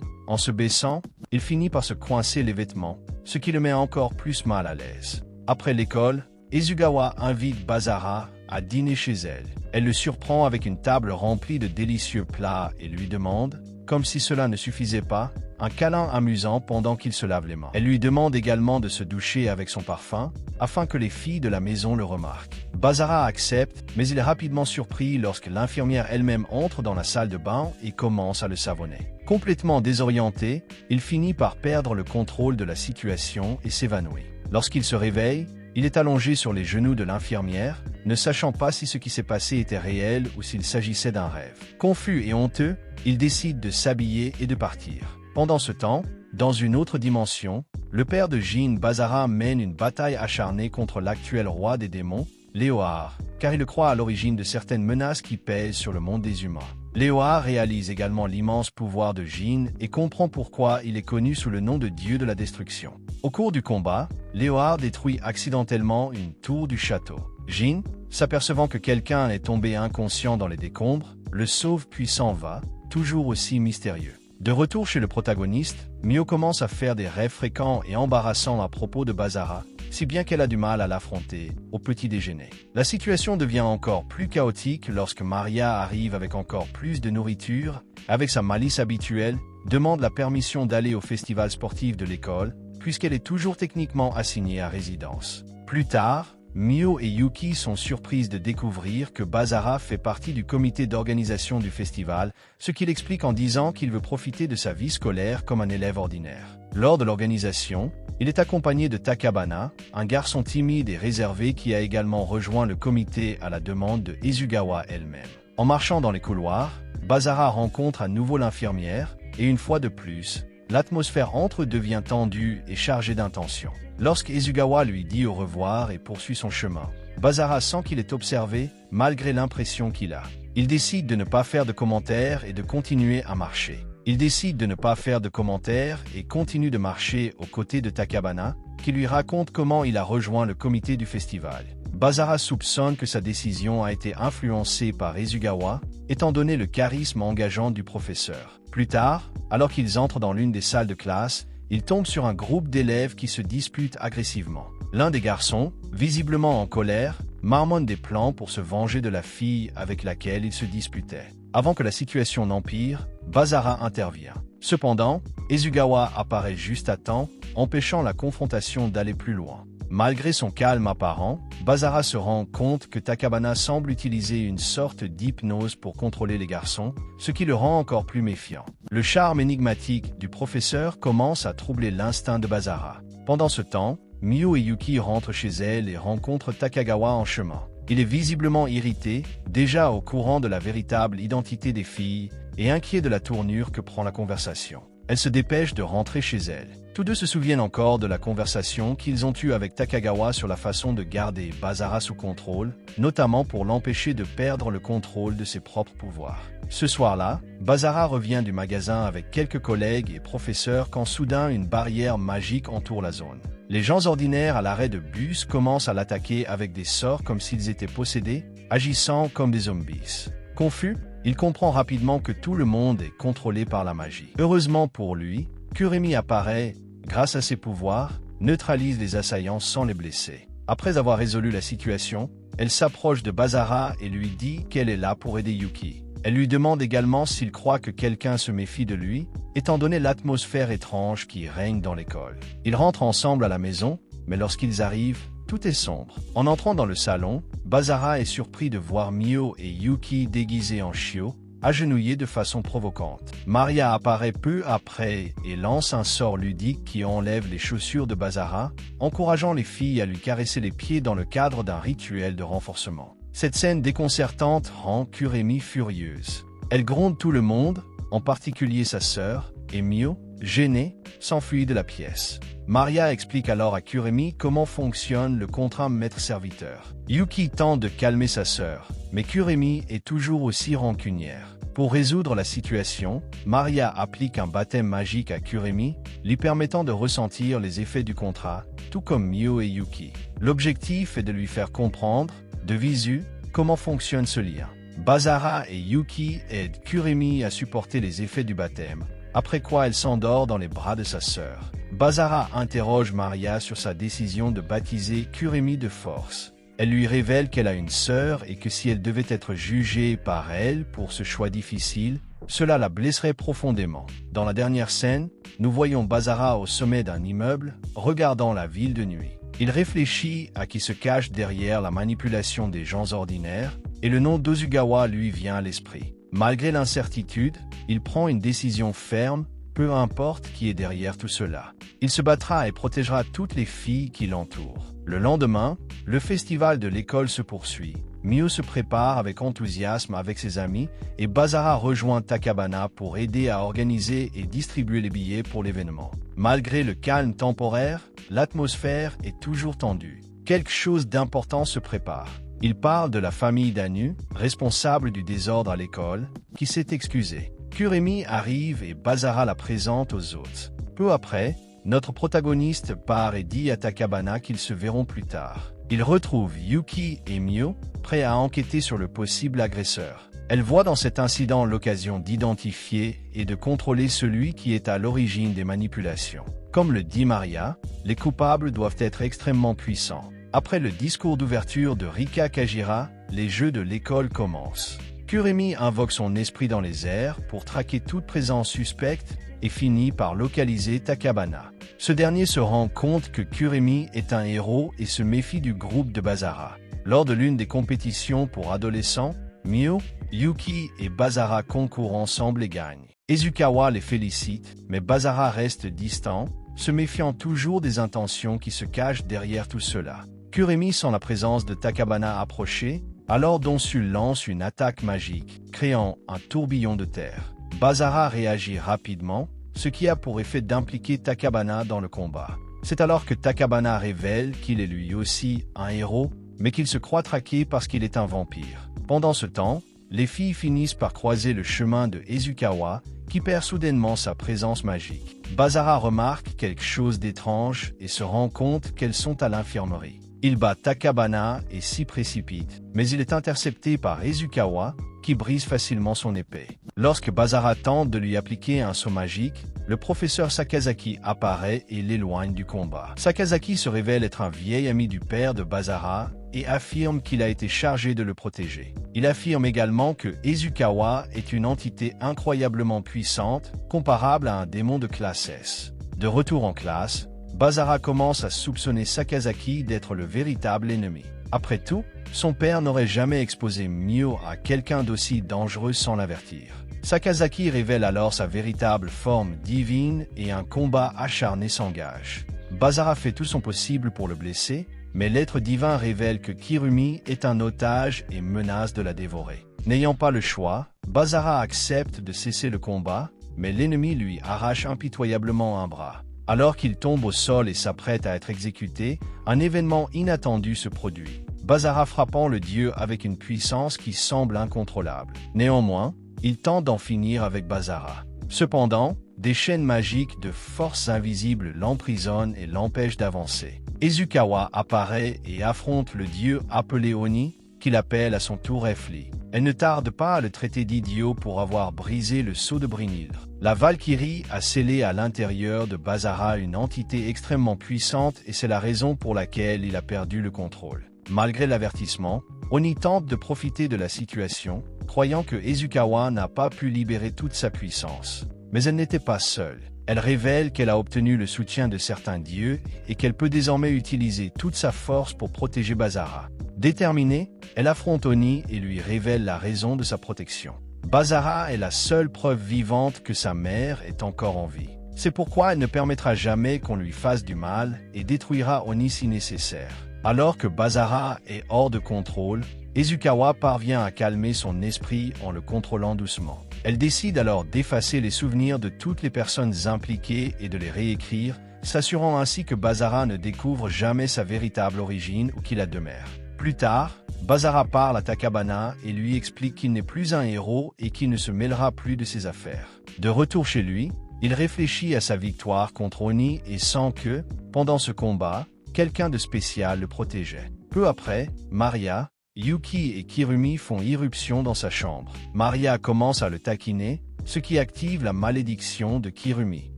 En se baissant, il finit par se coincer les vêtements, ce qui le met encore plus mal à l'aise. Après l'école, Ezugawa invite Bazara à dîner chez elle. Elle le surprend avec une table remplie de délicieux plats et lui demande, comme si cela ne suffisait pas, un câlin amusant pendant qu'il se lave les mains. Elle lui demande également de se doucher avec son parfum, afin que les filles de la maison le remarquent. Bazara accepte, mais il est rapidement surpris lorsque l'infirmière elle-même entre dans la salle de bain et commence à le savonner. Complètement désorienté, il finit par perdre le contrôle de la situation et s'évanouit. Lorsqu'il se réveille, il est allongé sur les genoux de l'infirmière, ne sachant pas si ce qui s'est passé était réel ou s'il s'agissait d'un rêve. Confus et honteux, il décide de s'habiller et de partir. Pendant ce temps, dans une autre dimension, le père de Jin, Bazara, mène une bataille acharnée contre l'actuel roi des démons, Léohar, car il croit à l'origine de certaines menaces qui pèsent sur le monde des humains. Léohar réalise également l'immense pouvoir de Jin et comprend pourquoi il est connu sous le nom de dieu de la destruction. Au cours du combat, Léohar détruit accidentellement une tour du château. Jin, s'apercevant que quelqu'un est tombé inconscient dans les décombres, le sauve puis s'en va, toujours aussi mystérieux. De retour chez le protagoniste, Mio commence à faire des rêves fréquents et embarrassants à propos de Bazara, si bien qu'elle a du mal à l'affronter au petit déjeuner. La situation devient encore plus chaotique lorsque Maria arrive avec encore plus de nourriture, avec sa malice habituelle, demande la permission d'aller au festival sportif de l'école, puisqu'elle est toujours techniquement assignée à résidence. Plus tard, Mio et Yuki sont surprises de découvrir que Bazara fait partie du comité d'organisation du festival, ce qu'il explique en disant qu'il veut profiter de sa vie scolaire comme un élève ordinaire. Lors de l'organisation, il est accompagné de Takabana, un garçon timide et réservé qui a également rejoint le comité à la demande de Ezugawa elle-même. En marchant dans les couloirs, Bazara rencontre à nouveau l'infirmière, et une fois de plus, l'atmosphère entre eux devient tendue et chargée d'intention. Lorsque Ezugawa lui dit au revoir et poursuit son chemin, Bazara sent qu'il est observé, malgré l'impression qu'il a. Il décide de ne pas faire de commentaires et de continuer à marcher. Il décide de ne pas faire de commentaires et continue de marcher aux côtés de Takabana, qui lui raconte comment il a rejoint le comité du festival. Bazara soupçonne que sa décision a été influencée par Ezugawa, étant donné le charisme engageant du professeur. Plus tard, alors qu'ils entrent dans l'une des salles de classe, ils tombent sur un groupe d'élèves qui se disputent agressivement. L'un des garçons, visiblement en colère, marmonne des plans pour se venger de la fille avec laquelle il se disputait. Avant que la situation n'empire, Bazara intervient. Cependant, Ezugawa apparaît juste à temps, empêchant la confrontation d'aller plus loin. Malgré son calme apparent, Bazara se rend compte que Takabana semble utiliser une sorte d'hypnose pour contrôler les garçons, ce qui le rend encore plus méfiant. Le charme énigmatique du professeur commence à troubler l'instinct de Bazara. Pendant ce temps, Mio et Yuki rentrent chez elle et rencontrent Takagawa en chemin. Il est visiblement irrité, déjà au courant de la véritable identité des filles, et inquiet de la tournure que prend la conversation. Elle se dépêche de rentrer chez elle. Tous deux se souviennent encore de la conversation qu'ils ont eue avec Takagawa sur la façon de garder Bazara sous contrôle, notamment pour l'empêcher de perdre le contrôle de ses propres pouvoirs. Ce soir-là, Bazara revient du magasin avec quelques collègues et professeurs quand soudain une barrière magique entoure la zone. Les gens ordinaires à l'arrêt de bus commencent à l'attaquer avec des sorts comme s'ils étaient possédés, agissant comme des zombies. Confus, il comprend rapidement que tout le monde est contrôlé par la magie. Heureusement pour lui, Kuremi apparaît, grâce à ses pouvoirs, neutralise les assaillants sans les blesser. Après avoir résolu la situation, elle s'approche de Bazara et lui dit qu'elle est là pour aider Yuki. Elle lui demande également s'il croit que quelqu'un se méfie de lui, étant donné l'atmosphère étrange qui règne dans l'école. Ils rentrent ensemble à la maison, mais lorsqu'ils arrivent, tout est sombre. En entrant dans le salon, Bazara est surpris de voir Mio et Yuki déguisés en chiots, agenouillés de façon provocante. Maria apparaît peu après et lance un sort ludique qui enlève les chaussures de Bazara, encourageant les filles à lui caresser les pieds dans le cadre d'un rituel de renforcement. Cette scène déconcertante rend Kuremi furieuse. Elle gronde tout le monde, en particulier sa sœur, et Mio, gênée, s'enfuit de la pièce. Maria explique alors à Kuremi comment fonctionne le contrat maître-serviteur. Yuki tente de calmer sa sœur, mais Kuremi est toujours aussi rancunière. Pour résoudre la situation, Maria applique un baptême magique à Kuremi, lui permettant de ressentir les effets du contrat, tout comme Mio et Yuki. L'objectif est de lui faire comprendre, de visu, comment fonctionne ce lien. Bazara et Yuki aident Kuremi à supporter les effets du baptême, après quoi elle s'endort dans les bras de sa sœur. Bazara interroge Maria sur sa décision de baptiser Kuremi de force. Elle lui révèle qu'elle a une sœur et que si elle devait être jugée par elle pour ce choix difficile, cela la blesserait profondément. Dans la dernière scène, nous voyons Bazara au sommet d'un immeuble, regardant la ville de nuit. Il réfléchit à qui se cache derrière la manipulation des gens ordinaires, et le nom d'Ozugawa lui vient à l'esprit. Malgré l'incertitude, il prend une décision ferme, peu importe qui est derrière tout cela. Il se battra et protégera toutes les filles qui l'entourent. Le lendemain, le festival de l'école se poursuit. Mio se prépare avec enthousiasme avec ses amis et Bazara rejoint Takabana pour aider à organiser et distribuer les billets pour l'événement. Malgré le calme temporaire, l'atmosphère est toujours tendue. Quelque chose d'important se prépare. Il parle de la famille d'Anu, responsable du désordre à l'école, qui s'est excusée. Kuremi arrive et Bazara la présente aux autres. Peu après, notre protagoniste part et dit à Takabana qu'ils se verront plus tard. Il retrouve Yuki et Mio, prêts à enquêter sur le possible agresseur. Elle voit dans cet incident l'occasion d'identifier et de contrôler celui qui est à l'origine des manipulations. Comme le dit Maria, les coupables doivent être extrêmement puissants. Après le discours d'ouverture de Rika Kajira, les jeux de l'école commencent. Kuremi invoque son esprit dans les airs pour traquer toute présence suspecte et finit par localiser Takabana. Ce dernier se rend compte que Kuremi est un héros et se méfie du groupe de Bazara. Lors de l'une des compétitions pour adolescents, Mio, Yuki et Bazara concourent ensemble et gagnent. Izukawa les félicite, mais Bazara reste distant, se méfiant toujours des intentions qui se cachent derrière tout cela. Kuremi sent la présence de Takabana approcher, alors Donsu lance une attaque magique, créant un tourbillon de terre. Bazara réagit rapidement, ce qui a pour effet d'impliquer Takabana dans le combat. C'est alors que Takabana révèle qu'il est lui aussi un héros, mais qu'il se croit traqué parce qu'il est un vampire. Pendant ce temps, les filles finissent par croiser le chemin de Izukawa, qui perd soudainement sa présence magique. Bazara remarque quelque chose d'étrange et se rend compte qu'elles sont à l'infirmerie. Il bat Takabana et s'y précipite, mais il est intercepté par Izukawa, qui brise facilement son épée. Lorsque Bazara tente de lui appliquer un saut magique, le professeur Sakazaki apparaît et l'éloigne du combat. Sakazaki se révèle être un vieil ami du père de Bazara et affirme qu'il a été chargé de le protéger. Il affirme également que Izukawa est une entité incroyablement puissante, comparable à un démon de classe S. De retour en classe, Bazara commence à soupçonner Sakazaki d'être le véritable ennemi. Après tout, son père n'aurait jamais exposé Mio à quelqu'un d'aussi dangereux sans l'avertir. Sakazaki révèle alors sa véritable forme divine et un combat acharné s'engage. Bazara fait tout son possible pour le blesser, mais l'être divin révèle que Kirumi est un otage et menace de la dévorer. N'ayant pas le choix, Bazara accepte de cesser le combat, mais l'ennemi lui arrache impitoyablement un bras. Alors qu'il tombe au sol et s'apprête à être exécuté, un événement inattendu se produit. Bazara frappant le dieu avec une puissance qui semble incontrôlable. Néanmoins, il tente d'en finir avec Bazara. Cependant, des chaînes magiques de forces invisibles l'emprisonnent et l'empêchent d'avancer. Izukawa apparaît et affronte le dieu appelé Oni, qu'il appelle à son tour Efli. Elle ne tarde pas à le traiter d'idiot pour avoir brisé le sceau de Brynhildr. La Valkyrie a scellé à l'intérieur de Bazara une entité extrêmement puissante et c'est la raison pour laquelle il a perdu le contrôle. Malgré l'avertissement, Oni tente de profiter de la situation, croyant que Izukawa n'a pas pu libérer toute sa puissance. Mais elle n'était pas seule. Elle révèle qu'elle a obtenu le soutien de certains dieux et qu'elle peut désormais utiliser toute sa force pour protéger Bazara. Déterminée, elle affronte Oni et lui révèle la raison de sa protection. Bazara est la seule preuve vivante que sa mère est encore en vie. C'est pourquoi elle ne permettra jamais qu'on lui fasse du mal et détruira Oni si nécessaire. Alors que Bazara est hors de contrôle, Izukawa parvient à calmer son esprit en le contrôlant doucement. Elle décide alors d'effacer les souvenirs de toutes les personnes impliquées et de les réécrire, s'assurant ainsi que Bazara ne découvre jamais sa véritable origine ou qu'il la demeure. Plus tard, Bazara parle à Takabana et lui explique qu'il n'est plus un héros et qu'il ne se mêlera plus de ses affaires. De retour chez lui, il réfléchit à sa victoire contre Oni et sent que, pendant ce combat, quelqu'un de spécial le protégeait. Peu après, Maria, Yuki et Kirumi font irruption dans sa chambre. Maria commence à le taquiner, ce qui active la malédiction de Kirumi.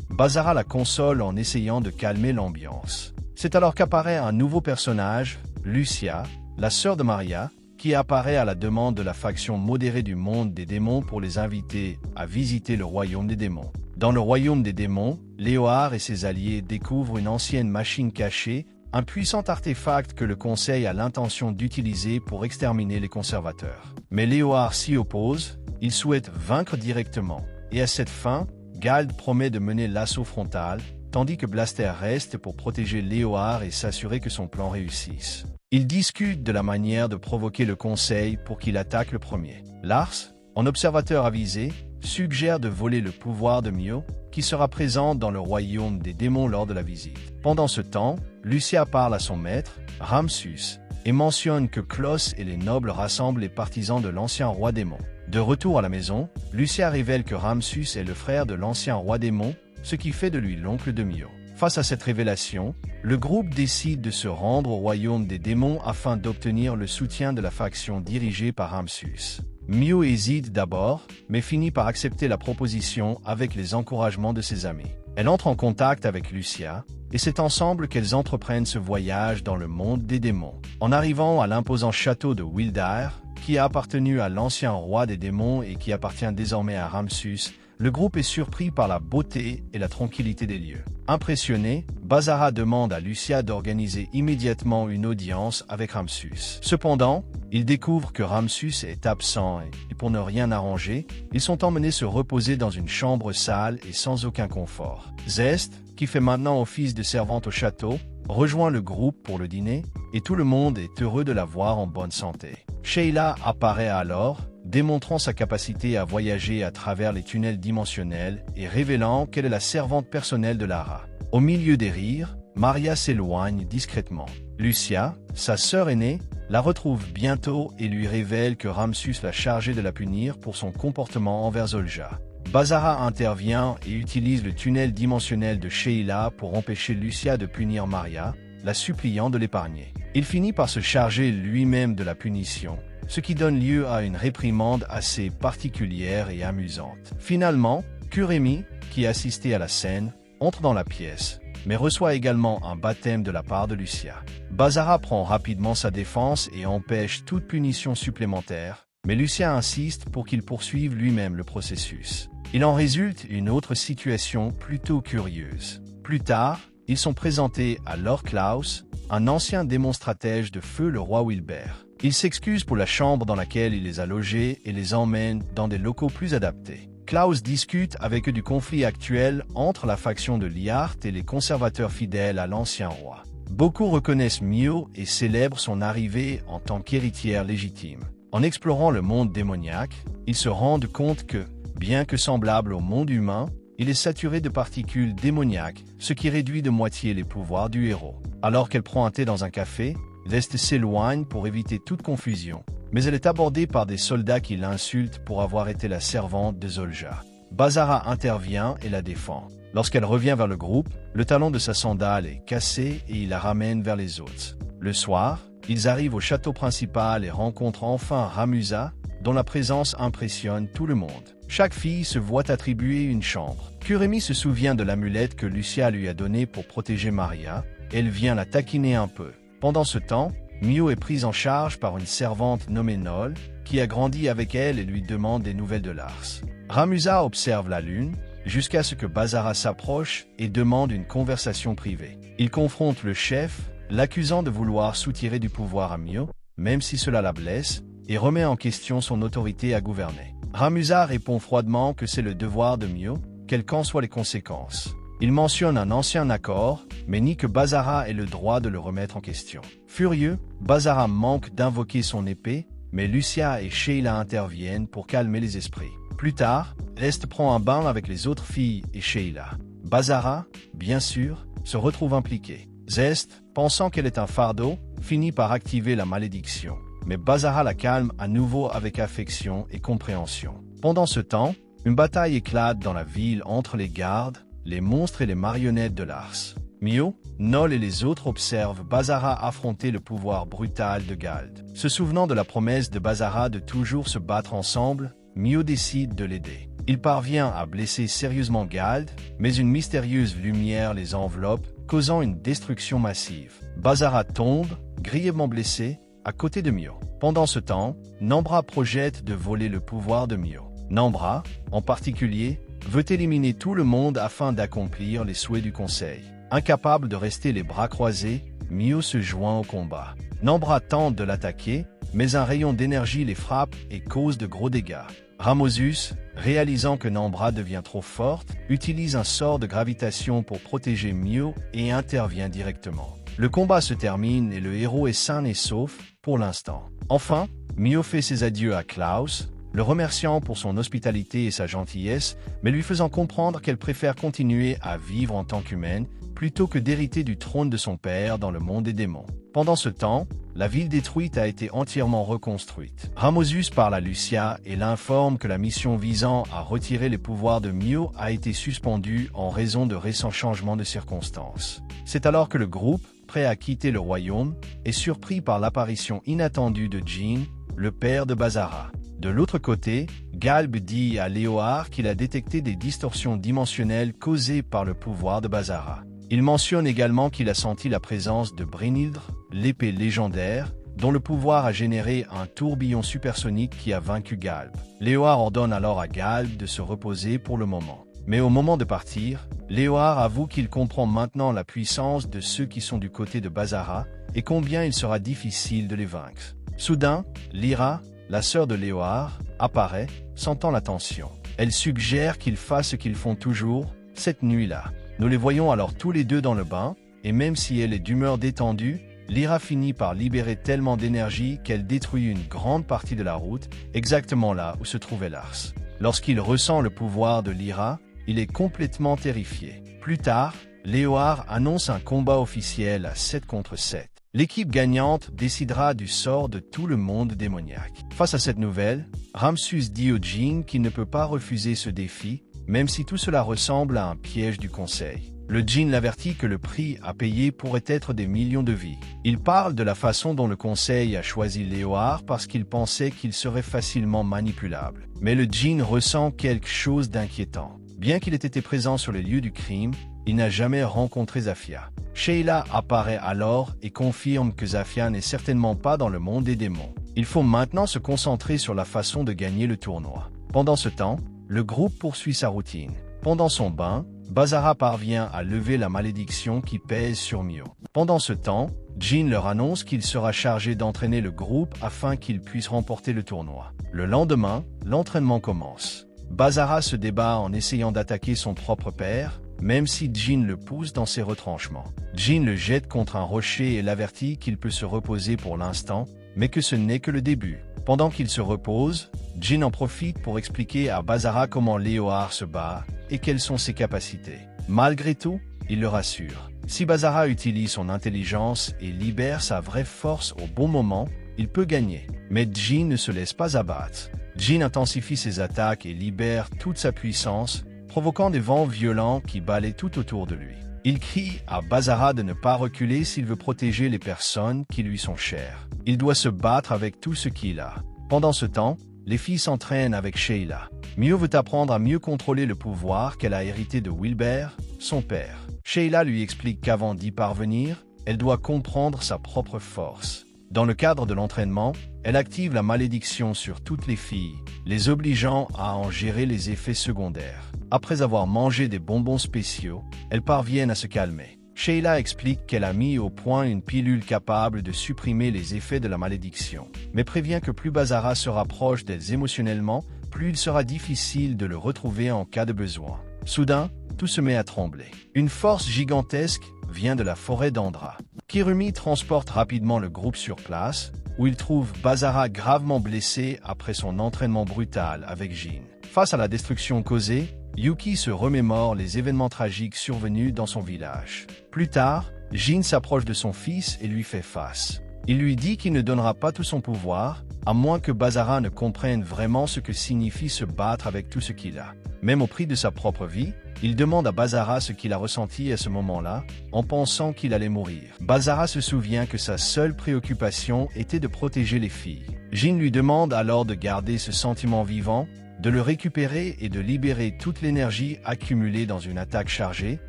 Bazara la console en essayant de calmer l'ambiance. C'est alors qu'apparaît un nouveau personnage, Lucia, la sœur de Maria, qui apparaît à la demande de la faction modérée du monde des démons pour les inviter à visiter le royaume des démons. Dans le royaume des démons, Léoard et ses alliés découvrent une ancienne machine cachée, un puissant artefact que le Conseil a l'intention d'utiliser pour exterminer les conservateurs. Mais Léoard s'y oppose, il souhaite vaincre directement. Et à cette fin, Gald promet de mener l'assaut frontal, tandis que Blaster reste pour protéger Léoard et s'assurer que son plan réussisse. Ils discutent de la manière de provoquer le Conseil pour qu'il attaque le premier. Lars, en observateur avisé, suggère de voler le pouvoir de Mio, qui sera présente dans le royaume des démons lors de la visite. Pendant ce temps, Lucia parle à son maître, Ramsus, et mentionne que Klaus et les nobles rassemblent les partisans de l'ancien roi démon. De retour à la maison, Lucia révèle que Ramsus est le frère de l'ancien roi démon, ce qui fait de lui l'oncle de Mio. Face à cette révélation, le groupe décide de se rendre au royaume des démons afin d'obtenir le soutien de la faction dirigée par Ramsus. Mio hésite d'abord, mais finit par accepter la proposition avec les encouragements de ses amis. Elle entre en contact avec Lucia, et c'est ensemble qu'elles entreprennent ce voyage dans le monde des démons. En arrivant à l'imposant château de Wildar, qui a appartenu à l'ancien roi des démons et qui appartient désormais à Ramsus, le groupe est surpris par la beauté et la tranquillité des lieux. Impressionné, Bazara demande à Lucia d'organiser immédiatement une audience avec Ramsus. Cependant, il découvre que Ramsus est absent et pour ne rien arranger, ils sont emmenés se reposer dans une chambre sale et sans aucun confort. Zest, qui fait maintenant office de servante au château, rejoint le groupe pour le dîner et tout le monde est heureux de la voir en bonne santé. Sheila apparaît alors, démontrant sa capacité à voyager à travers les tunnels dimensionnels et révélant qu'elle est la servante personnelle de Lara. Au milieu des rires, Maria s'éloigne discrètement. Lucia, sa sœur aînée, la retrouve bientôt et lui révèle que Ramsus l'a chargée de la punir pour son comportement envers Zolja. Bazara intervient et utilise le tunnel dimensionnel de Sheila pour empêcher Lucia de punir Maria, la suppliant de l'épargner. Il finit par se charger lui-même de la punition, ce qui donne lieu à une réprimande assez particulière et amusante. Finalement, Kuremi, qui assistait à la scène, entre dans la pièce, mais reçoit également un baptême de la part de Lucia. Bazara prend rapidement sa défense et empêche toute punition supplémentaire, mais Lucia insiste pour qu'il poursuive lui-même le processus. Il en résulte une autre situation plutôt curieuse. Plus tard, ils sont présentés à Lord Klaus, un ancien démon stratège de feu le roi Wilbert. Il s'excuse pour la chambre dans laquelle il les a logés et les emmène dans des locaux plus adaptés. Klaus discute avec eux du conflit actuel entre la faction de Liart et les conservateurs fidèles à l'ancien roi. Beaucoup reconnaissent Mio et célèbrent son arrivée en tant qu'héritière légitime. En explorant le monde démoniaque, ils se rendent compte que, bien que semblable au monde humain, il est saturé de particules démoniaques, ce qui réduit de moitié les pouvoirs du héros. Alors qu'elle prend un thé dans un café, Veste s'éloigne pour éviter toute confusion, mais elle est abordée par des soldats qui l'insultent pour avoir été la servante de Zolja. Bazara intervient et la défend. Lorsqu'elle revient vers le groupe, le talon de sa sandale est cassé et il la ramène vers les autres. Le soir, ils arrivent au château principal et rencontrent enfin Ramusa, dont la présence impressionne tout le monde. Chaque fille se voit attribuer une chambre. Kuremi se souvient de l'amulette que Lucia lui a donnée pour protéger Maria. Elle vient la taquiner un peu. Pendant ce temps, Mio est prise en charge par une servante nommée Nol, qui a grandi avec elle et lui demande des nouvelles de Lars. Ramusa observe la lune, jusqu'à ce que Bazara s'approche et demande une conversation privée. Il confronte le chef, l'accusant de vouloir soutirer du pouvoir à Mio, même si cela la blesse, et remet en question son autorité à gouverner. Ramusa répond froidement que c'est le devoir de Mio, quelles qu'en soient les conséquences. Il mentionne un ancien accord, mais nie que Bazara ait le droit de le remettre en question. Furieux, Bazara manque d'invoquer son épée, mais Lucia et Sheila interviennent pour calmer les esprits. Plus tard, Est prend un bain avec les autres filles et Sheila. Bazara, bien sûr, se retrouve impliquée. Zest, pensant qu'elle est un fardeau, finit par activer la malédiction. Mais Bazara la calme à nouveau avec affection et compréhension. Pendant ce temps, une bataille éclate dans la ville entre les gardes, les monstres et les marionnettes de Lars. Mio, Noll et les autres observent Bazara affronter le pouvoir brutal de Gald. Se souvenant de la promesse de Bazara de toujours se battre ensemble, Mio décide de l'aider. Il parvient à blesser sérieusement Gald, mais une mystérieuse lumière les enveloppe, causant une destruction massive. Bazara tombe, grièvement blessé, à côté de Mio. Pendant ce temps, Nambra projette de voler le pouvoir de Mio. Nambra, en particulier, veut éliminer tout le monde afin d'accomplir les souhaits du conseil. Incapable de rester les bras croisés, Mio se joint au combat. Nambra tente de l'attaquer, mais un rayon d'énergie les frappe et cause de gros dégâts. Ramosus, réalisant que Nambra devient trop forte, utilise un sort de gravitation pour protéger Mio et intervient directement. Le combat se termine et le héros est sain et sauf, pour l'instant. Enfin, Mio fait ses adieux à Klaus, le remerciant pour son hospitalité et sa gentillesse, mais lui faisant comprendre qu'elle préfère continuer à vivre en tant qu'humaine, plutôt que d'hériter du trône de son père dans le monde des démons. Pendant ce temps, la ville détruite a été entièrement reconstruite. Ramosus parle à Lucia et l'informe que la mission visant à retirer les pouvoirs de Mio a été suspendue en raison de récents changements de circonstances. C'est alors que le groupe, prêt à quitter le royaume, est surpris par l'apparition inattendue de Jean, le père de Bazara. De l'autre côté, Galb dit à Léoard qu'il a détecté des distorsions dimensionnelles causées par le pouvoir de Bazara. Il mentionne également qu'il a senti la présence de Brynhildr, l'épée légendaire, dont le pouvoir a généré un tourbillon supersonique qui a vaincu Galb. Léoard ordonne alors à Galb de se reposer pour le moment. Mais au moment de partir, Léoard avoue qu'il comprend maintenant la puissance de ceux qui sont du côté de Bazara et combien il sera difficile de les vaincre. Soudain, Lyra, la sœur de Léoard, apparaît, sentant la tension. Elle suggère qu'ils fassent ce qu'ils font toujours, cette nuit-là. Nous les voyons alors tous les deux dans le bain, et même si elle est d'humeur détendue, Lyra finit par libérer tellement d'énergie qu'elle détruit une grande partie de la route, exactement là où se trouvait Lars. Lorsqu'il ressent le pouvoir de Lyra, il est complètement terrifié. Plus tard, Léoard annonce un combat officiel à 7 contre 7. L'équipe gagnante décidera du sort de tout le monde démoniaque. Face à cette nouvelle, Ramsus dit au Djinn qu'il ne peut pas refuser ce défi, même si tout cela ressemble à un piège du conseil. Le Djinn l'avertit que le prix à payer pourrait être des millions de vies. Il parle de la façon dont le conseil a choisi Léoard parce qu'il pensait qu'il serait facilement manipulable. Mais le Djinn ressent quelque chose d'inquiétant. Bien qu'il ait été présent sur les lieux du crime, il n'a jamais rencontré Zafia. Sheila apparaît alors et confirme que Zafia n'est certainement pas dans le monde des démons. Il faut maintenant se concentrer sur la façon de gagner le tournoi. Pendant ce temps, le groupe poursuit sa routine. Pendant son bain, Bazara parvient à lever la malédiction qui pèse sur Mio. Pendant ce temps, Jean leur annonce qu'il sera chargé d'entraîner le groupe afin qu'ils puissent remporter le tournoi. Le lendemain, l'entraînement commence. Bazara se débat en essayant d'attaquer son propre père, même si Jean le pousse dans ses retranchements. Jean le jette contre un rocher et l'avertit qu'il peut se reposer pour l'instant, mais que ce n'est que le début. Pendant qu'il se repose, Jean en profite pour expliquer à Bazara comment Léoard se bat et quelles sont ses capacités. Malgré tout, il le rassure. Si Bazara utilise son intelligence et libère sa vraie force au bon moment, il peut gagner. Mais Jean ne se laisse pas abattre. Jean intensifie ses attaques et libère toute sa puissance, provoquant des vents violents qui balaient tout autour de lui. Il crie à Bazara de ne pas reculer s'il veut protéger les personnes qui lui sont chères. Il doit se battre avec tout ce qu'il a. Pendant ce temps, les filles s'entraînent avec Sheila. Mio veut apprendre à mieux contrôler le pouvoir qu'elle a hérité de Wilbert, son père. Sheila lui explique qu'avant d'y parvenir, elle doit comprendre sa propre force. Dans le cadre de l'entraînement, elle active la malédiction sur toutes les filles, les obligeant à en gérer les effets secondaires. Après avoir mangé des bonbons spéciaux, elles parviennent à se calmer. Sheila explique qu'elle a mis au point une pilule capable de supprimer les effets de la malédiction, mais prévient que plus Bazara se rapproche d'elles émotionnellement, plus il sera difficile de le retrouver en cas de besoin. Soudain, tout se met à trembler. Une force gigantesque vient de la forêt d'Andra. Kirumi transporte rapidement le groupe sur place, où il trouve Basara gravement blessé après son entraînement brutal avec Jin. Face à la destruction causée, Yuki se remémore les événements tragiques survenus dans son village. Plus tard, Jin s'approche de son fils et lui fait face. Il lui dit qu'il ne donnera pas tout son pouvoir, à moins que Basara ne comprenne vraiment ce que signifie se battre avec tout ce qu'il a. Même au prix de sa propre vie, il demande à Basara ce qu'il a ressenti à ce moment-là, en pensant qu'il allait mourir. Basara se souvient que sa seule préoccupation était de protéger les filles. Jin lui demande alors de garder ce sentiment vivant, de le récupérer et de libérer toute l'énergie accumulée dans une attaque chargée,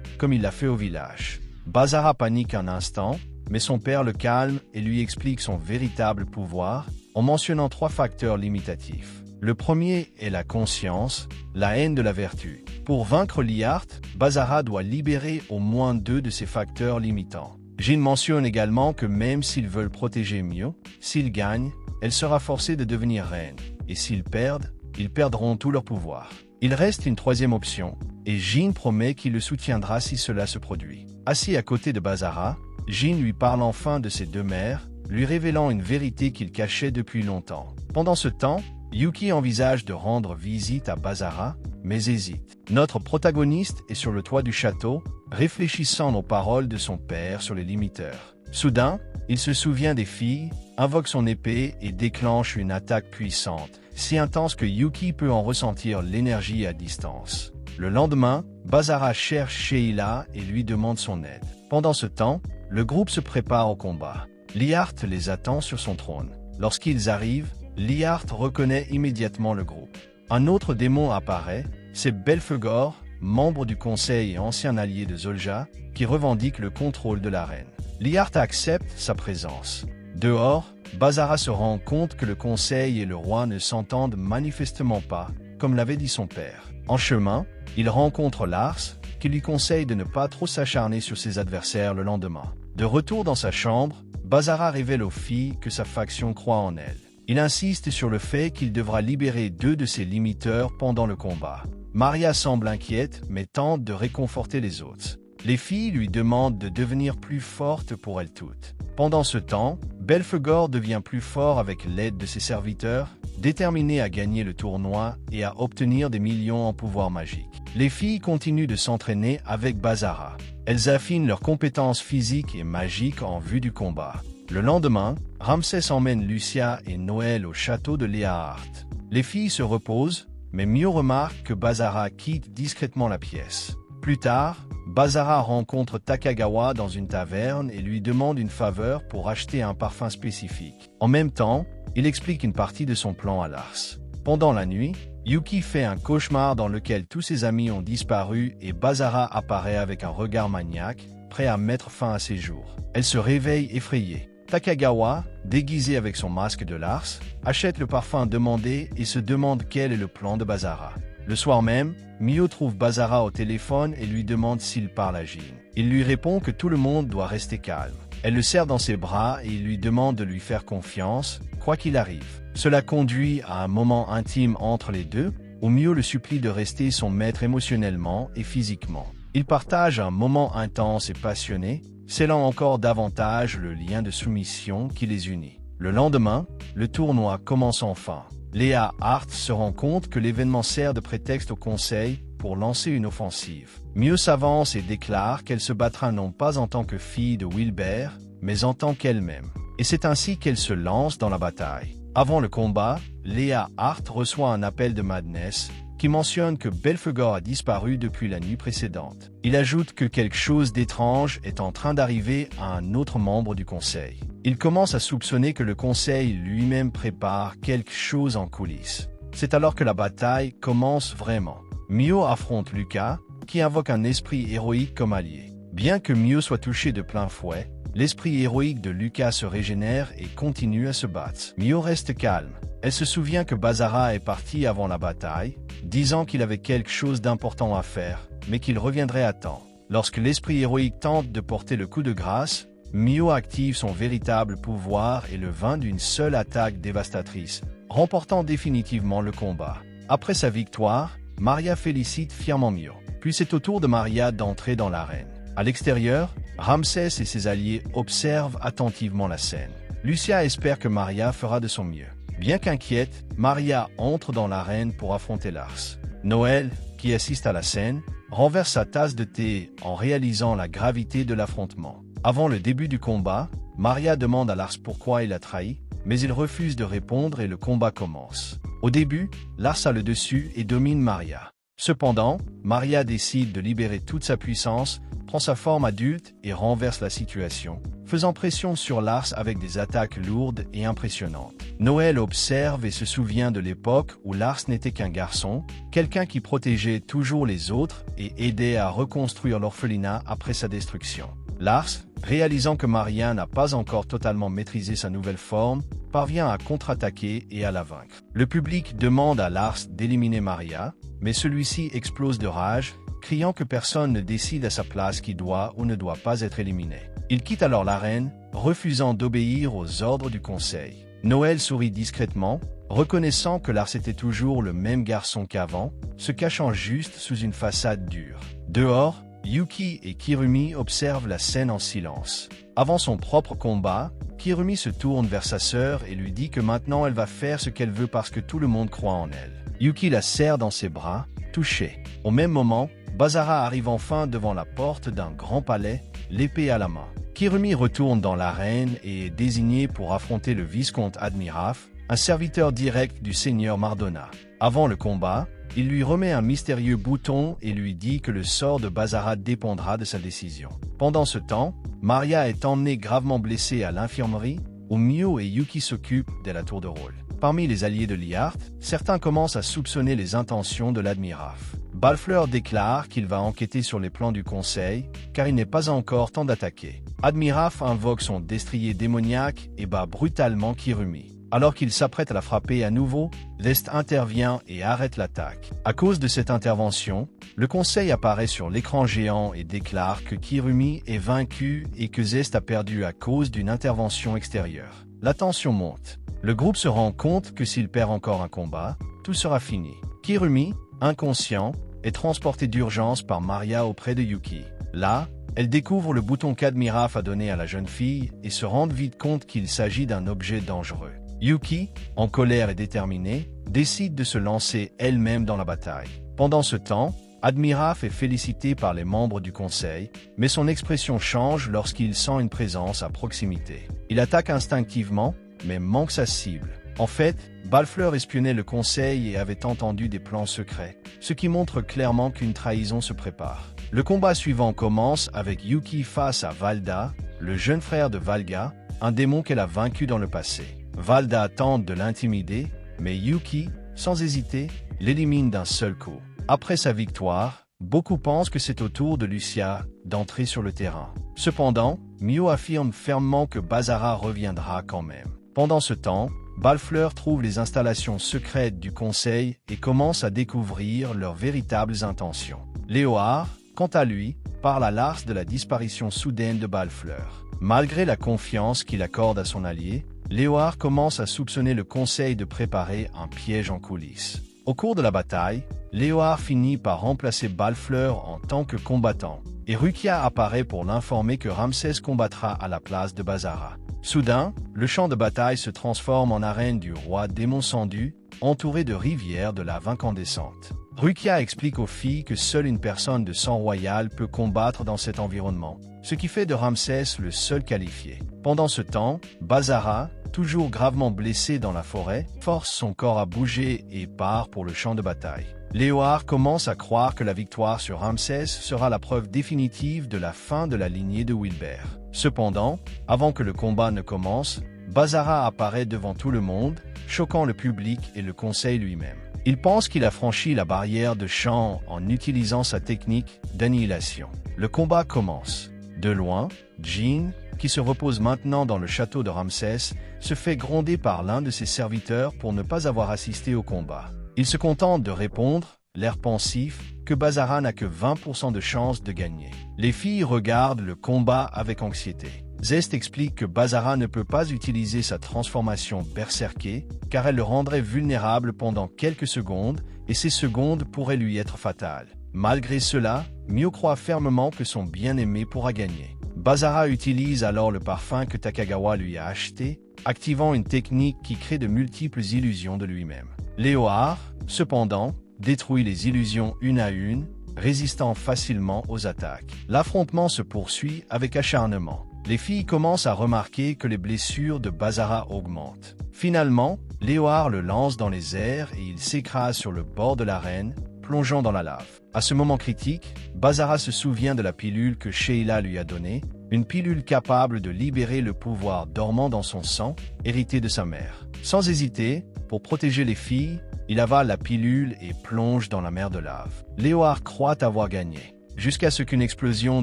comme il l'a fait au village. Basara panique un instant, mais son père le calme et lui explique son véritable pouvoir, en mentionnant 3 facteurs limitatifs. Le premier est la conscience, la haine de la vertu. Pour vaincre Liart, Basara doit libérer au moins 2 de ces facteurs limitants. Jin mentionne également que même s'ils veulent protéger Mio, s'ils gagnent, elle sera forcée de devenir reine, et s'ils perdent, ils perdront tout leur pouvoir. Il reste une 3e option, et Jin promet qu'il le soutiendra si cela se produit. Assis à côté de Basara, Jin lui parle enfin de ses 2 mères, lui révélant une vérité qu'il cachait depuis longtemps. Pendant ce temps, Yuki envisage de rendre visite à Basara, mais hésite. Notre protagoniste est sur le toit du château, réfléchissant aux paroles de son père sur les limiteurs. Soudain, il se souvient des filles, invoque son épée et déclenche une attaque puissante, si intense que Yuki peut en ressentir l'énergie à distance. Le lendemain, Basara cherche Sheila et lui demande son aide. Pendant ce temps, le groupe se prépare au combat. Liart les attend sur son trône. Lorsqu'ils arrivent, Liart reconnaît immédiatement le groupe. Un autre démon apparaît, c'est Belphegor, membre du conseil et ancien allié de Zolja, qui revendique le contrôle de l'arène. Liart accepte sa présence. Dehors, Basara se rend compte que le conseil et le roi ne s'entendent manifestement pas, comme l'avait dit son père. En chemin, il rencontre Lars, qui lui conseille de ne pas trop s'acharner sur ses adversaires le lendemain. De retour dans sa chambre, Basara révèle aux filles que sa faction croit en elle. Il insiste sur le fait qu'il devra libérer 2 de ses limiteurs pendant le combat. Maria semble inquiète, mais tente de réconforter les autres. Les filles lui demandent de devenir plus forte pour elles toutes. Pendant ce temps, Belphegor devient plus fort avec l'aide de ses serviteurs, déterminé à gagner le tournoi et à obtenir des millions en pouvoir magique. Les filles continuent de s'entraîner avec Basara. Elles affinent leurs compétences physiques et magiques en vue du combat. Le lendemain, Ramsès emmène Lucia et Noël au château de Léahart. Les filles se reposent, mais Mio remarque que Basara quitte discrètement la pièce. Plus tard, Basara rencontre Takagawa dans une taverne et lui demande une faveur pour acheter un parfum spécifique. En même temps, il explique une partie de son plan à Lars. Pendant la nuit, Yuki fait un cauchemar dans lequel tous ses amis ont disparu et Basara apparaît avec un regard maniaque, prêt à mettre fin à ses jours. Elle se réveille effrayée. Takagawa, déguisé avec son masque de Lars, achète le parfum demandé et se demande quel est le plan de Basara. Le soir même, Mio trouve Basara au téléphone et lui demande s'il parle à Jin. Il lui répond que tout le monde doit rester calme. Elle le serre dans ses bras et il lui demande de lui faire confiance, quoi qu'il arrive. Cela conduit à un moment intime entre les deux, où Mio le supplie de rester son maître émotionnellement et physiquement. Ils partagent un moment intense et passionné, scellant encore davantage le lien de soumission qui les unit. Le lendemain, le tournoi commence enfin. Léahart se rend compte que l'événement sert de prétexte au conseil pour lancer une offensive. Mio s'avance et déclare qu'elle se battra non pas en tant que fille de Wilbert, mais en tant qu'elle-même. Et c'est ainsi qu'elle se lance dans la bataille. Avant le combat, Léahart reçoit un appel de Madness, qui mentionne que Belphegor a disparu depuis la nuit précédente. Il ajoute que quelque chose d'étrange est en train d'arriver à un autre membre du conseil. Il commence à soupçonner que le conseil lui-même prépare quelque chose en coulisses. C'est alors que la bataille commence vraiment. Mio affronte Lucas, qui invoque un esprit héroïque comme allié. Bien que Mio soit touché de plein fouet, l'esprit héroïque de Lucas se régénère et continue à se battre. Mio reste calme. Elle se souvient que Basara est parti avant la bataille, disant qu'il avait quelque chose d'important à faire, mais qu'il reviendrait à temps. Lorsque l'esprit héroïque tente de porter le coup de grâce, Mio active son véritable pouvoir et le vainc d'une seule attaque dévastatrice, remportant définitivement le combat. Après sa victoire, Maria félicite fièrement Mio. Puis c'est au tour de Maria d'entrer dans l'arène. À l'extérieur, Ramsès et ses alliés observent attentivement la scène. Lucia espère que Maria fera de son mieux. Bien qu'inquiète, Maria entre dans l'arène pour affronter Lars. Noël, qui assiste à la scène, renverse sa tasse de thé en réalisant la gravité de l'affrontement. Avant le début du combat, Maria demande à Lars pourquoi il a trahi, mais il refuse de répondre et le combat commence. Au début, Lars a le dessus et domine Maria. Cependant, Maria décide de libérer toute sa puissance, prend sa forme adulte et renverse la situation, faisant pression sur Lars avec des attaques lourdes et impressionnantes. Noël observe et se souvient de l'époque où Lars n'était qu'un garçon, quelqu'un qui protégeait toujours les autres et aidait à reconstruire l'orphelinat après sa destruction. Lars, réalisant que Maria n'a pas encore totalement maîtrisé sa nouvelle forme, parvient à contre-attaquer et à la vaincre. Le public demande à Lars d'éliminer Maria, mais celui-ci explose de rage, criant que personne ne décide à sa place qui doit ou ne doit pas être éliminé. Il quitte alors l'arène, refusant d'obéir aux ordres du conseil. Noël sourit discrètement, reconnaissant que Lars était toujours le même garçon qu'avant, se cachant juste sous une façade dure. Dehors, Yuki et Kirumi observent la scène en silence. Avant son propre combat, Kirumi se tourne vers sa sœur et lui dit que maintenant elle va faire ce qu'elle veut parce que tout le monde croit en elle. Yuki la serre dans ses bras, touché. Au même moment, Basara arrive enfin devant la porte d'un grand palais, l'épée à la main. Kirumi retourne dans l'arène et est désigné pour affronter le Viscomte Admiraf, un serviteur direct du seigneur Mardonna. Avant le combat, il lui remet un mystérieux bouton et lui dit que le sort de Basara dépendra de sa décision. Pendant ce temps, Maria est emmenée gravement blessée à l'infirmerie, où Mio et Yuki s'occupent de la tour de rôle. Parmi les alliés de Liart, certains commencent à soupçonner les intentions de l'Admiraf. Balfleur déclare qu'il va enquêter sur les plans du conseil, car il n'est pas encore temps d'attaquer. Admiraf invoque son destrier démoniaque et bat brutalement Kirumi. Alors qu'il s'apprête à la frapper à nouveau, Zest intervient et arrête l'attaque. À cause de cette intervention, le conseil apparaît sur l'écran géant et déclare que Kirumi est vaincu et que Zest a perdu à cause d'une intervention extérieure. La tension monte. Le groupe se rend compte que s'il perd encore un combat, tout sera fini. Kirumi, inconscient, est transporté d'urgence par Maria auprès de Yuki. Là, elle découvre le bouton qu'Admiraf a donné à la jeune fille et se rend vite compte qu'il s'agit d'un objet dangereux. Yuki, en colère et déterminée, décide de se lancer elle-même dans la bataille. Pendant ce temps, Admiraf est félicité par les membres du conseil, mais son expression change lorsqu'il sent une présence à proximité. Il attaque instinctivement, mais manque sa cible. En fait, Balfleur espionnait le conseil et avait entendu des plans secrets, ce qui montre clairement qu'une trahison se prépare. Le combat suivant commence avec Yuki face à Valda, le jeune frère de Valga, un démon qu'elle a vaincu dans le passé. Valda tente de l'intimider, mais Yuki, sans hésiter, l'élimine d'un seul coup. Après sa victoire, beaucoup pensent que c'est au tour de Lucia d'entrer sur le terrain. Cependant, Mio affirme fermement que Basara reviendra quand même. Pendant ce temps, Balfleur trouve les installations secrètes du conseil et commence à découvrir leurs véritables intentions. Léoard, quant à lui, parle à Lars de la disparition soudaine de Balfleur. Malgré la confiance qu'il accorde à son allié, Léoard commence à soupçonner le conseil de préparer un piège en coulisses. Au cours de la bataille, Léoard finit par remplacer Balfleur en tant que combattant, et Rukia apparaît pour l'informer que Ramsès combattra à la place de Basara. Soudain, le champ de bataille se transforme en arène du roi démon Sandu, entouré de rivières de lave incandescente. Rukia explique aux filles que seule une personne de sang royal peut combattre dans cet environnement, ce qui fait de Ramsès le seul qualifié. Pendant ce temps, Basara, toujours gravement blessé dans la forêt, force son corps à bouger et part pour le champ de bataille. Léoard commence à croire que la victoire sur Ramsès sera la preuve définitive de la fin de la lignée de Wilbert. Cependant, avant que le combat ne commence, Basara apparaît devant tout le monde, choquant le public et le conseil lui-même. Il pense qu'il a franchi la barrière de champ en utilisant sa technique d'annihilation. Le combat commence. De loin, Jean, qui se repose maintenant dans le château de Ramsès, se fait gronder par l'un de ses serviteurs pour ne pas avoir assisté au combat. Il se contente de répondre, l'air pensif, que Basara n'a que 20% de chance de gagner. Les filles regardent le combat avec anxiété. Zest explique que Basara ne peut pas utiliser sa transformation berserkée, car elle le rendrait vulnérable pendant quelques secondes, et ces secondes pourraient lui être fatales. Malgré cela, Mio croit fermement que son bien-aimé pourra gagner. Basara utilise alors le parfum que Takagawa lui a acheté, activant une technique qui crée de multiples illusions de lui-même. Léoard, cependant, détruit les illusions une à une, résistant facilement aux attaques. L'affrontement se poursuit avec acharnement. Les filles commencent à remarquer que les blessures de Basara augmentent. Finalement, Léoard le lance dans les airs et il s'écrase sur le bord de l'arène, plongeant dans la lave. À ce moment critique, Basara se souvient de la pilule que Sheila lui a donnée, une pilule capable de libérer le pouvoir dormant dans son sang, hérité de sa mère. Sans hésiter, pour protéger les filles, il avale la pilule et plonge dans la mer de lave. Léoard croit avoir gagné. Jusqu'à ce qu'une explosion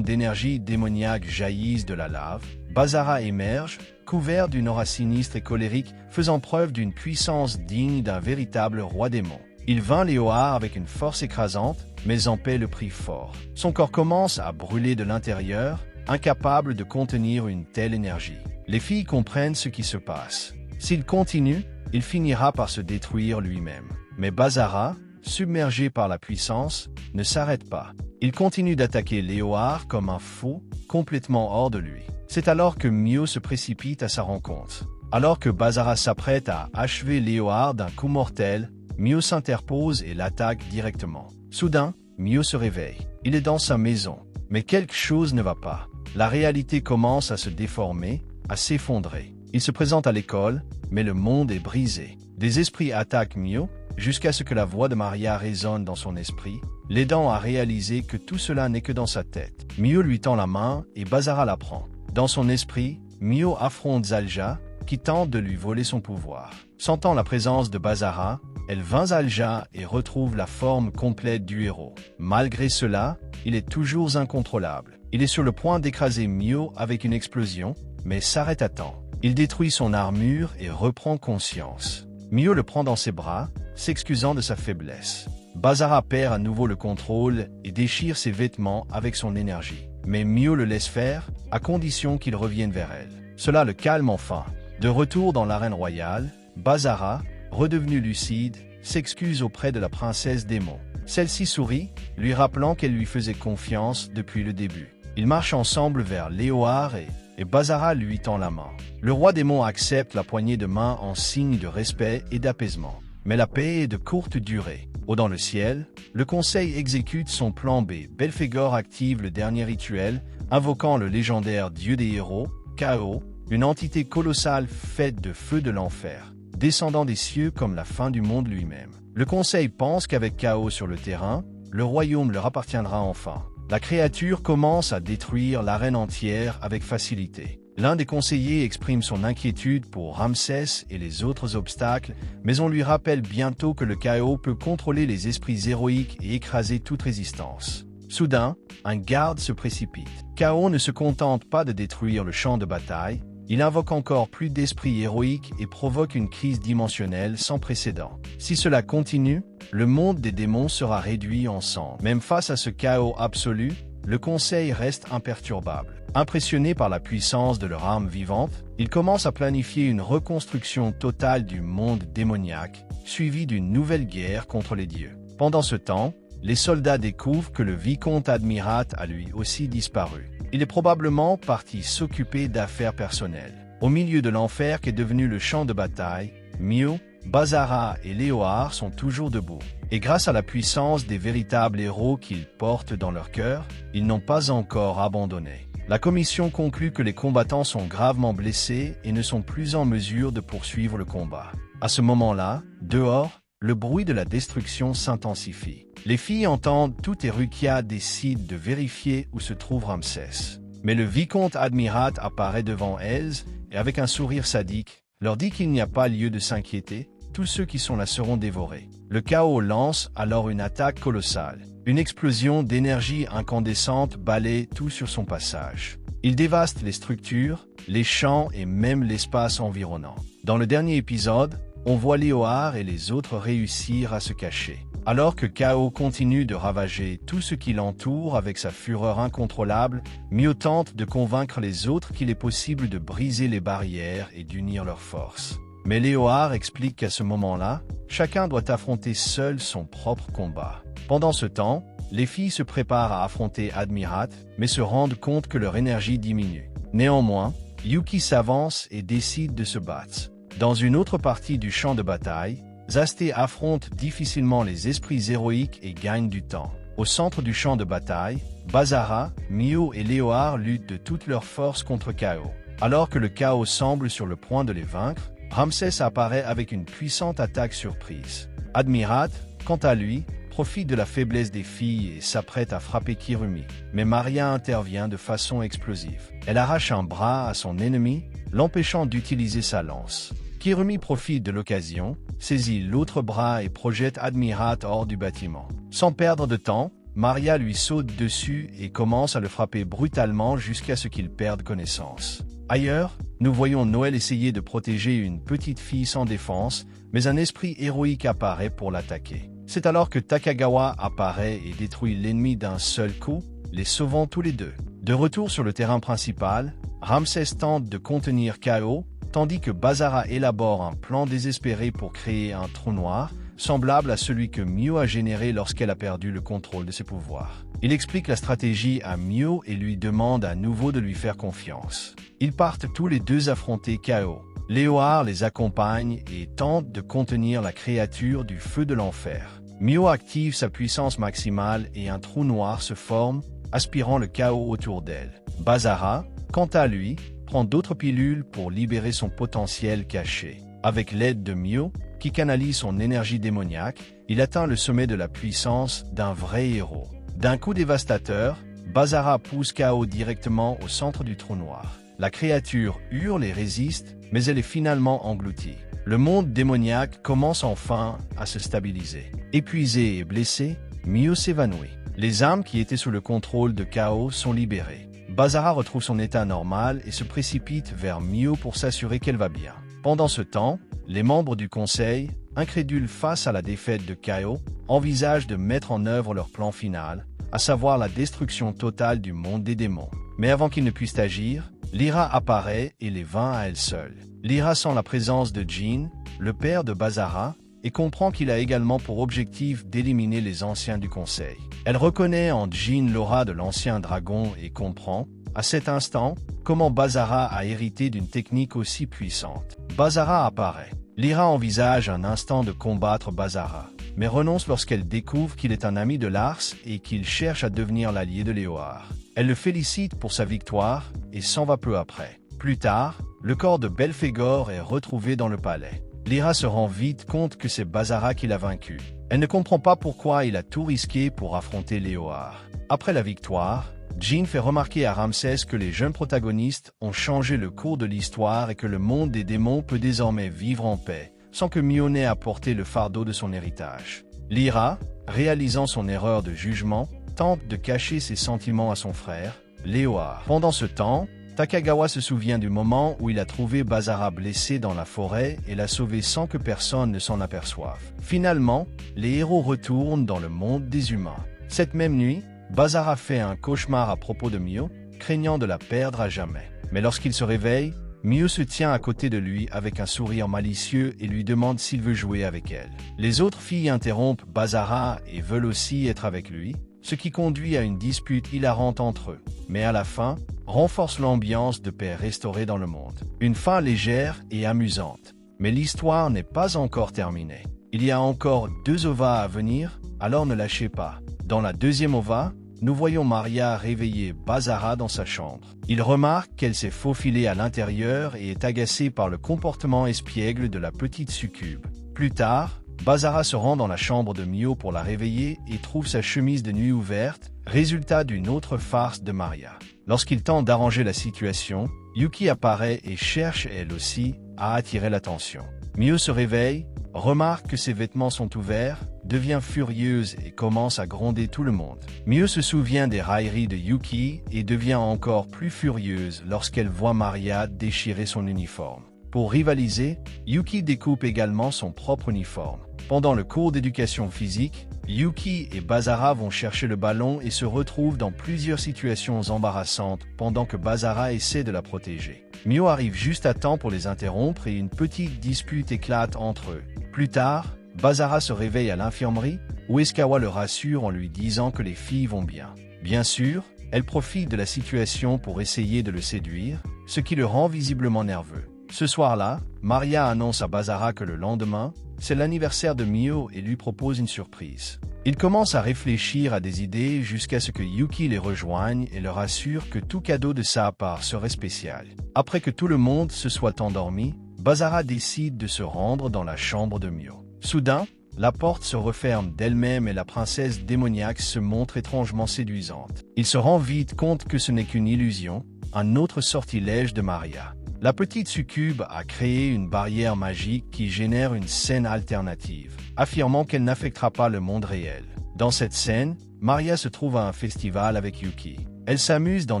d'énergie démoniaque jaillisse de la lave, Basara émerge, couvert d'une aura sinistre et colérique, faisant preuve d'une puissance digne d'un véritable roi démon. Il vainc Léoard avec une force écrasante, mais en paie le prix fort. Son corps commence à brûler de l'intérieur, incapable de contenir une telle énergie. Les filles comprennent ce qui se passe. S'il continue, il finira par se détruire lui-même. Mais Basara, submergé par la puissance, ne s'arrête pas. Il continue d'attaquer Léoard comme un fou, complètement hors de lui. C'est alors que Mio se précipite à sa rencontre. Alors que Basara s'apprête à achever Léoard d'un coup mortel, Mio s'interpose et l'attaque directement. Soudain, Mio se réveille. Il est dans sa maison. Mais quelque chose ne va pas. La réalité commence à se déformer, à s'effondrer. Il se présente à l'école, mais le monde est brisé. Des esprits attaquent Mio, jusqu'à ce que la voix de Maria résonne dans son esprit, l'aidant à réaliser que tout cela n'est que dans sa tête. Mio lui tend la main et Basara la prend. Dans son esprit, Mio affronte Zalja, qui tente de lui voler son pouvoir. Sentant la présence de Basara, elle vainc Zalja et retrouve la forme complète du héros. Malgré cela, il est toujours incontrôlable. Il est sur le point d'écraser Mio avec une explosion, mais s'arrête à temps. Il détruit son armure et reprend conscience. Mio le prend dans ses bras, s'excusant de sa faiblesse. Basara perd à nouveau le contrôle et déchire ses vêtements avec son énergie. Mais Mio le laisse faire, à condition qu'il revienne vers elle. Cela le calme enfin. De retour dans l'arène royale, Basara, redevenu lucide, s'excuse auprès de la princesse démon. Celle-ci sourit, lui rappelant qu'elle lui faisait confiance depuis le début. Ils marchent ensemble vers Léoard et Basara lui tend la main. Le roi démon accepte la poignée de main en signe de respect et d'apaisement. Mais la paix est de courte durée. Haut dans le ciel, le conseil exécute son plan B. Belphégor active le dernier rituel, invoquant le légendaire dieu des héros, Chaos, une entité colossale faite de feu de l'enfer, descendant des cieux comme la fin du monde lui-même. Le conseil pense qu'avec Chaos sur le terrain, le royaume leur appartiendra enfin. La créature commence à détruire l'arène entière avec facilité. L'un des conseillers exprime son inquiétude pour Ramsès et les autres obstacles, mais on lui rappelle bientôt que le chaos peut contrôler les esprits héroïques et écraser toute résistance. Soudain, un garde se précipite. Chaos ne se contente pas de détruire le champ de bataille, il invoque encore plus d'esprits héroïques et provoque une crise dimensionnelle sans précédent. Si cela continue, le monde des démons sera réduit en cendres. Même face à ce chaos absolu, le conseil reste imperturbable. Impressionnés par la puissance de leur arme vivante, ils commencent à planifier une reconstruction totale du monde démoniaque, suivie d'une nouvelle guerre contre les dieux. Pendant ce temps, les soldats découvrent que le vicomte Admirat a lui aussi disparu. Il est probablement parti s'occuper d'affaires personnelles. Au milieu de l'enfer qu'est devenu le champ de bataille, Mio, Basara et Léoard sont toujours debout. Et grâce à la puissance des véritables héros qu'ils portent dans leur cœur, ils n'ont pas encore abandonné. La commission conclut que les combattants sont gravement blessés et ne sont plus en mesure de poursuivre le combat. À ce moment-là, dehors, le bruit de la destruction s'intensifie. Les filles entendent tout et Rukia décide de vérifier où se trouve Ramsès. Mais le vicomte Admirat apparaît devant elles et avec un sourire sadique, leur dit qu'il n'y a pas lieu de s'inquiéter, tous ceux qui sont là seront dévorés. Le chaos lance alors une attaque colossale. Une explosion d'énergie incandescente balaye tout sur son passage. Il dévaste les structures, les champs et même l'espace environnant. Dans le dernier épisode, on voit Léoard et les autres réussir à se cacher. Alors que Chaos continue de ravager tout ce qui l'entoure avec sa fureur incontrôlable, Mio tente de convaincre les autres qu'il est possible de briser les barrières et d'unir leurs forces. Mais Léoard explique qu'à ce moment-là, chacun doit affronter seul son propre combat. Pendant ce temps, les filles se préparent à affronter Admirat, mais se rendent compte que leur énergie diminue. Néanmoins, Yuki s'avance et décide de se battre. Dans une autre partie du champ de bataille, Zasté affronte difficilement les esprits héroïques et gagne du temps. Au centre du champ de bataille, Bazara, Mio et Léoard luttent de toutes leurs forces contre Chaos. Alors que le chaos semble sur le point de les vaincre, Ramsès apparaît avec une puissante attaque surprise. Admirat, quant à lui, profite de la faiblesse des filles et s'apprête à frapper Kirumi. Mais Maria intervient de façon explosive. Elle arrache un bras à son ennemi, l'empêchant d'utiliser sa lance. Kirumi profite de l'occasion, saisit l'autre bras et projette Admirat hors du bâtiment. Sans perdre de temps, Maria lui saute dessus et commence à le frapper brutalement jusqu'à ce qu'il perde connaissance. Ailleurs, nous voyons Noël essayer de protéger une petite fille sans défense, mais un esprit héroïque apparaît pour l'attaquer. C'est alors que Takagawa apparaît et détruit l'ennemi d'un seul coup, les sauvant tous les deux. De retour sur le terrain principal, Ramsès tente de contenir Chaos, tandis que Bazara élabore un plan désespéré pour créer un trou noir, semblable à celui que Mio a généré lorsqu'elle a perdu le contrôle de ses pouvoirs. Il explique la stratégie à Mio et lui demande à nouveau de lui faire confiance. Ils partent tous les deux affronter Chaos. Léoard les accompagne et tente de contenir la créature du feu de l'enfer. Mio active sa puissance maximale et un trou noir se forme, aspirant le chaos autour d'elle. Bazara, quant à lui, prend d'autres pilules pour libérer son potentiel caché. Avec l'aide de Mio, qui canalise son énergie démoniaque, il atteint le sommet de la puissance d'un vrai héros. D'un coup dévastateur, Bazara pousse Chaos directement au centre du trou noir. La créature hurle et résiste, mais elle est finalement engloutie. Le monde démoniaque commence enfin à se stabiliser. Épuisé et blessé, Mio s'évanouit. Les âmes qui étaient sous le contrôle de Chaos sont libérées. Bazara retrouve son état normal et se précipite vers Mio pour s'assurer qu'elle va bien. Pendant ce temps, les membres du conseil, incrédules face à la défaite de Chaos, envisagent de mettre en œuvre leur plan final, à savoir la destruction totale du monde des démons. Mais avant qu'ils ne puissent agir, Lyra apparaît et les vainc à elle seule. Lyra sent la présence de Jin, le père de Bazara, et comprend qu'il a également pour objectif d'éliminer les anciens du conseil. Elle reconnaît en Jin l'aura de l'ancien dragon et comprend, à cet instant, comment Bazara a hérité d'une technique aussi puissante. Bazara apparaît. Lyra envisage un instant de combattre Bazara, mais renonce lorsqu'elle découvre qu'il est un ami de Lars et qu'il cherche à devenir l'allié de Léoard. Elle le félicite pour sa victoire et s'en va peu après. Plus tard, le corps de Belphégor est retrouvé dans le palais. Lyra se rend vite compte que c'est Bazara qui l'a vaincu. Elle ne comprend pas pourquoi il a tout risqué pour affronter Léoard. Après la victoire, Jin fait remarquer à Ramsès que les jeunes protagonistes ont changé le cours de l'histoire et que le monde des démons peut désormais vivre en paix, sans que Mio n'ait à porter le fardeau de son héritage. Lyra, réalisant son erreur de jugement, tente de cacher ses sentiments à son frère, Léoard. Pendant ce temps, Takagawa se souvient du moment où il a trouvé Bazara blessé dans la forêt et l'a sauvé sans que personne ne s'en aperçoive. Finalement, les héros retournent dans le monde des humains. Cette même nuit, Bazara fait un cauchemar à propos de Mio, craignant de la perdre à jamais. Mais lorsqu'il se réveille, Mio se tient à côté de lui avec un sourire malicieux et lui demande s'il veut jouer avec elle. Les autres filles interrompent Bazara et veulent aussi être avec lui, ce qui conduit à une dispute hilarante entre eux. Mais à la fin, renforce l'ambiance de paix restaurée dans le monde. Une fin légère et amusante. Mais l'histoire n'est pas encore terminée. Il y a encore 2 ovas à venir, alors ne lâchez pas. Dans la deuxième ova, nous voyons Maria réveiller Bazara dans sa chambre. Il remarque qu'elle s'est faufilée à l'intérieur et est agacée par le comportement espiègle de la petite succube. Plus tard, Bazara se rend dans la chambre de Mio pour la réveiller et trouve sa chemise de nuit ouverte, résultat d'une autre farce de Maria. Lorsqu'il tente d'arranger la situation, Yuki apparaît et cherche elle aussi à attirer l'attention. Mio se réveille, remarque que ses vêtements sont ouverts, devient furieuse et commence à gronder tout le monde. Mio se souvient des railleries de Yuki et devient encore plus furieuse lorsqu'elle voit Maria déchirer son uniforme. Pour rivaliser, Yuki découpe également son propre uniforme. Pendant le cours d'éducation physique, Yuki et Bazara vont chercher le ballon et se retrouvent dans plusieurs situations embarrassantes pendant que Bazara essaie de la protéger. Mio arrive juste à temps pour les interrompre et une petite dispute éclate entre eux. Plus tard, Bazara se réveille à l'infirmerie où Izugawa le rassure en lui disant que les filles vont bien. Bien sûr, elle profite de la situation pour essayer de le séduire, ce qui le rend visiblement nerveux. Ce soir-là, Maria annonce à Bazara que le lendemain, c'est l'anniversaire de Mio et lui propose une surprise. Il commence à réfléchir à des idées jusqu'à ce que Yuki les rejoigne et leur assure que tout cadeau de sa part serait spécial. Après que tout le monde se soit endormi, Bazara décide de se rendre dans la chambre de Mio. Soudain, la porte se referme d'elle-même et la princesse démoniaque se montre étrangement séduisante. Il se rend vite compte que ce n'est qu'une illusion, un autre sortilège de Maria. La petite succube a créé une barrière magique qui génère une scène alternative, affirmant qu'elle n'affectera pas le monde réel. Dans cette scène, Maria se trouve à un festival avec Yuki. Elle s'amuse dans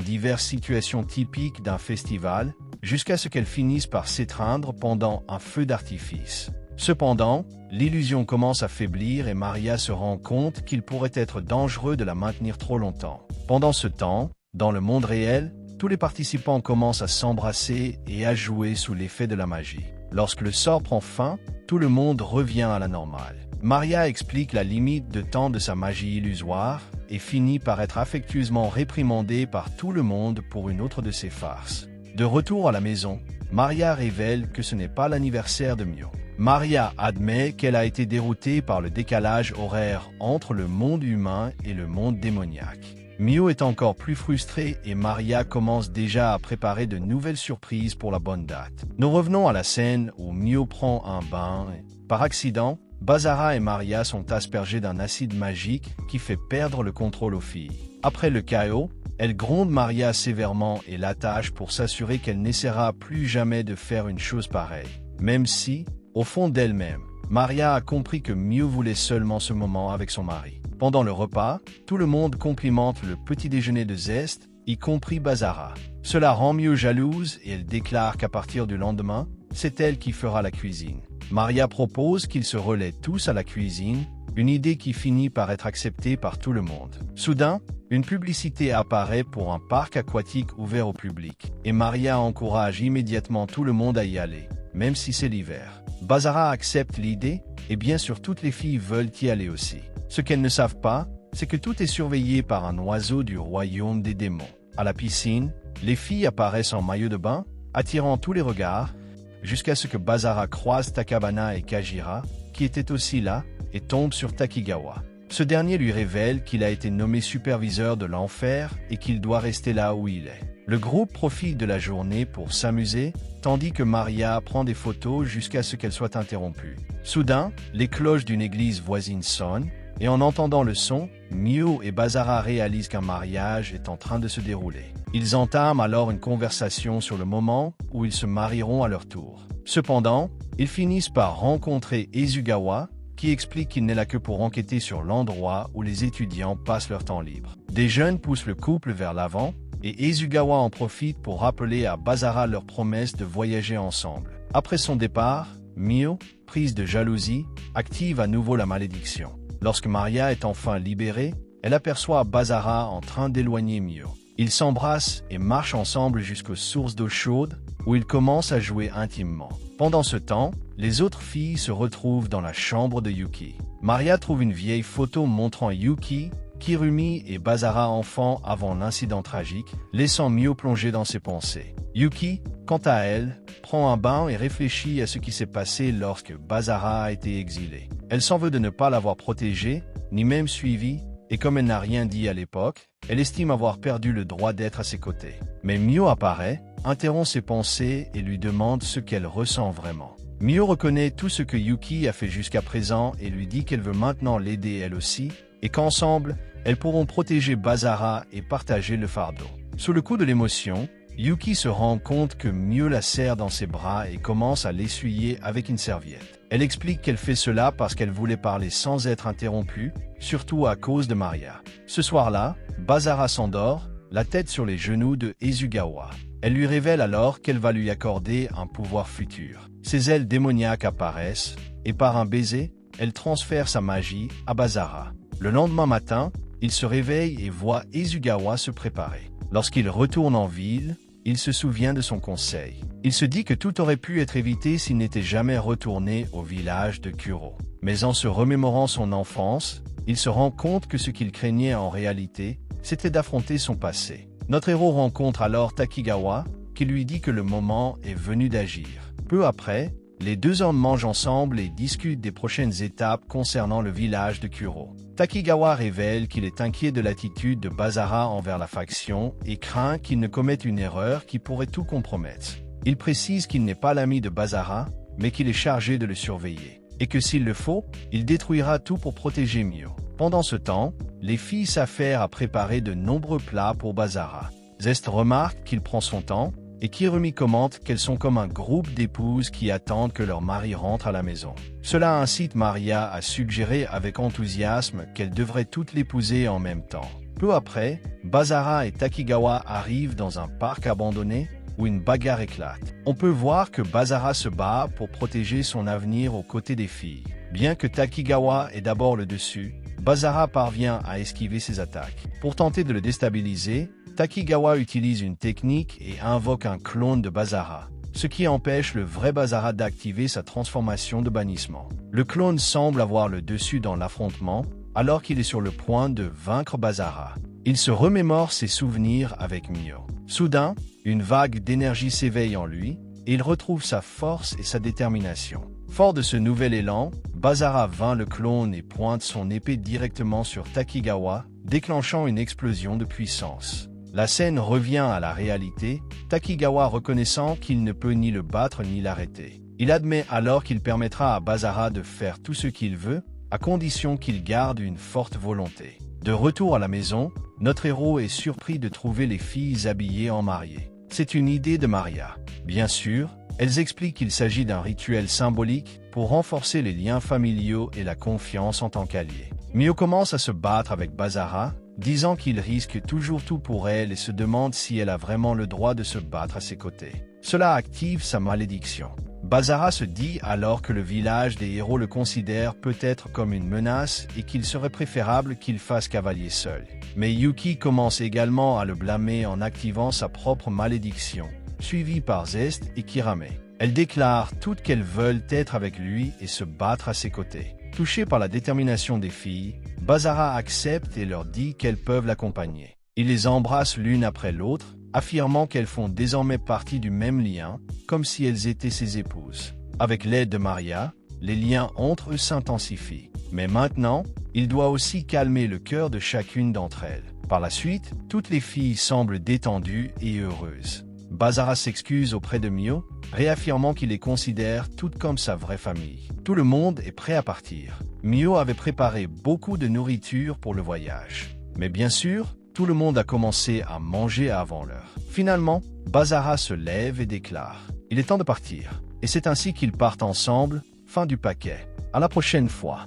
diverses situations typiques d'un festival, jusqu'à ce qu'elle finisse par s'étreindre pendant un feu d'artifice. Cependant, l'illusion commence à faiblir et Maria se rend compte qu'il pourrait être dangereux de la maintenir trop longtemps. Pendant ce temps, dans le monde réel, tous les participants commencent à s'embrasser et à jouer sous l'effet de la magie. Lorsque le sort prend fin, tout le monde revient à la normale. Maria explique la limite de temps de sa magie illusoire et finit par être affectueusement réprimandée par tout le monde pour une autre de ses farces. De retour à la maison, Maria révèle que ce n'est pas l'anniversaire de Mio. Maria admet qu'elle a été déroutée par le décalage horaire entre le monde humain et le monde démoniaque. Mio est encore plus frustrée et Maria commence déjà à préparer de nouvelles surprises pour la bonne date. Nous revenons à la scène où Mio prend un bain et, par accident, Bazara et Maria sont aspergés d'un acide magique qui fait perdre le contrôle aux filles. Après le chaos, elle gronde Maria sévèrement et l'attache pour s'assurer qu'elle n'essaiera plus jamais de faire une chose pareille. Même si, au fond d'elle-même, Maria a compris que Mio voulait seulement ce moment avec son mari. Pendant le repas, tout le monde complimente le petit déjeuner de zeste, y compris Bazara. Cela rend Mio jalouse et elle déclare qu'à partir du lendemain, c'est elle qui fera la cuisine. Maria propose qu'ils se relaient tous à la cuisine, une idée qui finit par être acceptée par tout le monde. Soudain, une publicité apparaît pour un parc aquatique ouvert au public, et Maria encourage immédiatement tout le monde à y aller, même si c'est l'hiver. Bazara accepte l'idée, et bien sûr toutes les filles veulent y aller aussi. Ce qu'elles ne savent pas, c'est que tout est surveillé par un oiseau du royaume des démons. À la piscine, les filles apparaissent en maillot de bain, attirant tous les regards, jusqu'à ce que Bazara croise Takabana et Kajira, qui étaient aussi là, et tombe sur Takigawa. Ce dernier lui révèle qu'il a été nommé superviseur de l'enfer et qu'il doit rester là où il est. Le groupe profite de la journée pour s'amuser, tandis que Maria prend des photos jusqu'à ce qu'elle soit interrompue. Soudain, les cloches d'une église voisine sonnent, et en entendant le son, Mio et Bazara réalisent qu'un mariage est en train de se dérouler. Ils entament alors une conversation sur le moment où ils se marieront à leur tour. Cependant, ils finissent par rencontrer Izugawa, qui explique qu'il n'est là que pour enquêter sur l'endroit où les étudiants passent leur temps libre. Des jeunes poussent le couple vers l'avant, et Izugawa en profite pour rappeler à Bazara leur promesse de voyager ensemble. Après son départ, Mio, prise de jalousie, active à nouveau la malédiction. Lorsque Maria est enfin libérée, elle aperçoit Bazara en train d'éloigner Mio. Ils s'embrassent et marchent ensemble jusqu'aux sources d'eau chaude, où ils commencent à jouer intimement. Pendant ce temps, les autres filles se retrouvent dans la chambre de Yuki. Maria trouve une vieille photo montrant Yuki, Kirumi et Bazara enfants avant l'incident tragique, laissant Mio plonger dans ses pensées. Yuki, quant à elle, prend un bain et réfléchit à ce qui s'est passé lorsque Bazara a été exilé. Elle s'en veut de ne pas l'avoir protégé, ni même suivi, et comme elle n'a rien dit à l'époque, elle estime avoir perdu le droit d'être à ses côtés. Mais Mio apparaît, interrompt ses pensées et lui demande ce qu'elle ressent vraiment. Mio reconnaît tout ce que Yuki a fait jusqu'à présent et lui dit qu'elle veut maintenant l'aider elle aussi, et qu'ensemble, elles pourront protéger Bazara et partager le fardeau. Sous le coup de l'émotion, Yuki se rend compte que Mio la serre dans ses bras et commence à l'essuyer avec une serviette. Elle explique qu'elle fait cela parce qu'elle voulait parler sans être interrompue, surtout à cause de Maria. Ce soir-là, Bazara s'endort, la tête sur les genoux de Izugawa. Elle lui révèle alors qu'elle va lui accorder un pouvoir futur. Ses ailes démoniaques apparaissent, et par un baiser, elle transfère sa magie à Basara. Le lendemain matin, il se réveille et voit Ezugawa se préparer. Lorsqu'il retourne en ville, il se souvient de son conseil. Il se dit que tout aurait pu être évité s'il n'était jamais retourné au village de Kuro. Mais en se remémorant son enfance, il se rend compte que ce qu'il craignait en réalité, c'était d'affronter son passé. Notre héros rencontre alors Takigawa, qui lui dit que le moment est venu d'agir. Peu après, les deux hommes mangent ensemble et discutent des prochaines étapes concernant le village de Kuro. Takigawa révèle qu'il est inquiet de l'attitude de Basara envers la faction et craint qu'il ne commette une erreur qui pourrait tout compromettre. Il précise qu'il n'est pas l'ami de Basara, mais qu'il est chargé de le surveiller, et que s'il le faut, il détruira tout pour protéger Mio. Pendant ce temps, les filles s'affairent à préparer de nombreux plats pour Basara. Zest remarque qu'il prend son temps, et Kirumi commente qu'elles sont comme un groupe d'épouses qui attendent que leur mari rentre à la maison. Cela incite Maria à suggérer avec enthousiasme qu'elle devrait toutes l'épouser en même temps. Peu après, Basara et Takigawa arrivent dans un parc abandonné où une bagarre éclate. On peut voir que Basara se bat pour protéger son avenir aux côtés des filles. Bien que Takigawa ait d'abord le dessus, Basara parvient à esquiver ses attaques. Pour tenter de le déstabiliser, Takigawa utilise une technique et invoque un clone de Basara, ce qui empêche le vrai Basara d'activer sa transformation de bannissement. Le clone semble avoir le dessus dans l'affrontement, alors qu'il est sur le point de vaincre Basara. Il se remémore ses souvenirs avec Mio. Soudain, une vague d'énergie s'éveille en lui, et il retrouve sa force et sa détermination. Fort de ce nouvel élan, Basara vainc le clone et pointe son épée directement sur Takigawa, déclenchant une explosion de puissance. La scène revient à la réalité, Takigawa reconnaissant qu'il ne peut ni le battre ni l'arrêter. Il admet alors qu'il permettra à Basara de faire tout ce qu'il veut, à condition qu'il garde une forte volonté. De retour à la maison, notre héros est surpris de trouver les filles habillées en mariée. C'est une idée de Maria. Bien sûr, elles expliquent qu'il s'agit d'un rituel symbolique pour renforcer les liens familiaux et la confiance en tant qu'allié. Mio commence à se battre avec Basara, disant qu'il risque toujours tout pour elle et se demande si elle a vraiment le droit de se battre à ses côtés. Cela active sa malédiction. Basara se dit alors que le village des héros le considère peut-être comme une menace et qu'il serait préférable qu'il fasse cavalier seul. Mais Yuki commence également à le blâmer en activant sa propre malédiction, suivie par Zest et Kirame. Elle déclare toutes qu'elles veulent être avec lui et se battre à ses côtés. Touchée par la détermination des filles, Basara accepte et leur dit qu'elles peuvent l'accompagner. Il les embrasse l'une après l'autre, affirmant qu'elles font désormais partie du même lien, comme si elles étaient ses épouses. Avec l'aide de Maria, les liens entre eux s'intensifient. Mais maintenant, il doit aussi calmer le cœur de chacune d'entre elles. Par la suite, toutes les filles semblent détendues et heureuses. Basara s'excuse auprès de Mio, réaffirmant qu'il les considère toutes comme sa vraie famille. Tout le monde est prêt à partir. Mio avait préparé beaucoup de nourriture pour le voyage. Mais bien sûr, tout le monde a commencé à manger avant l'heure. Finalement, Basara se lève et déclare « Il est temps de partir ». Et c'est ainsi qu'ils partent ensemble, fin du paquet. À la prochaine fois.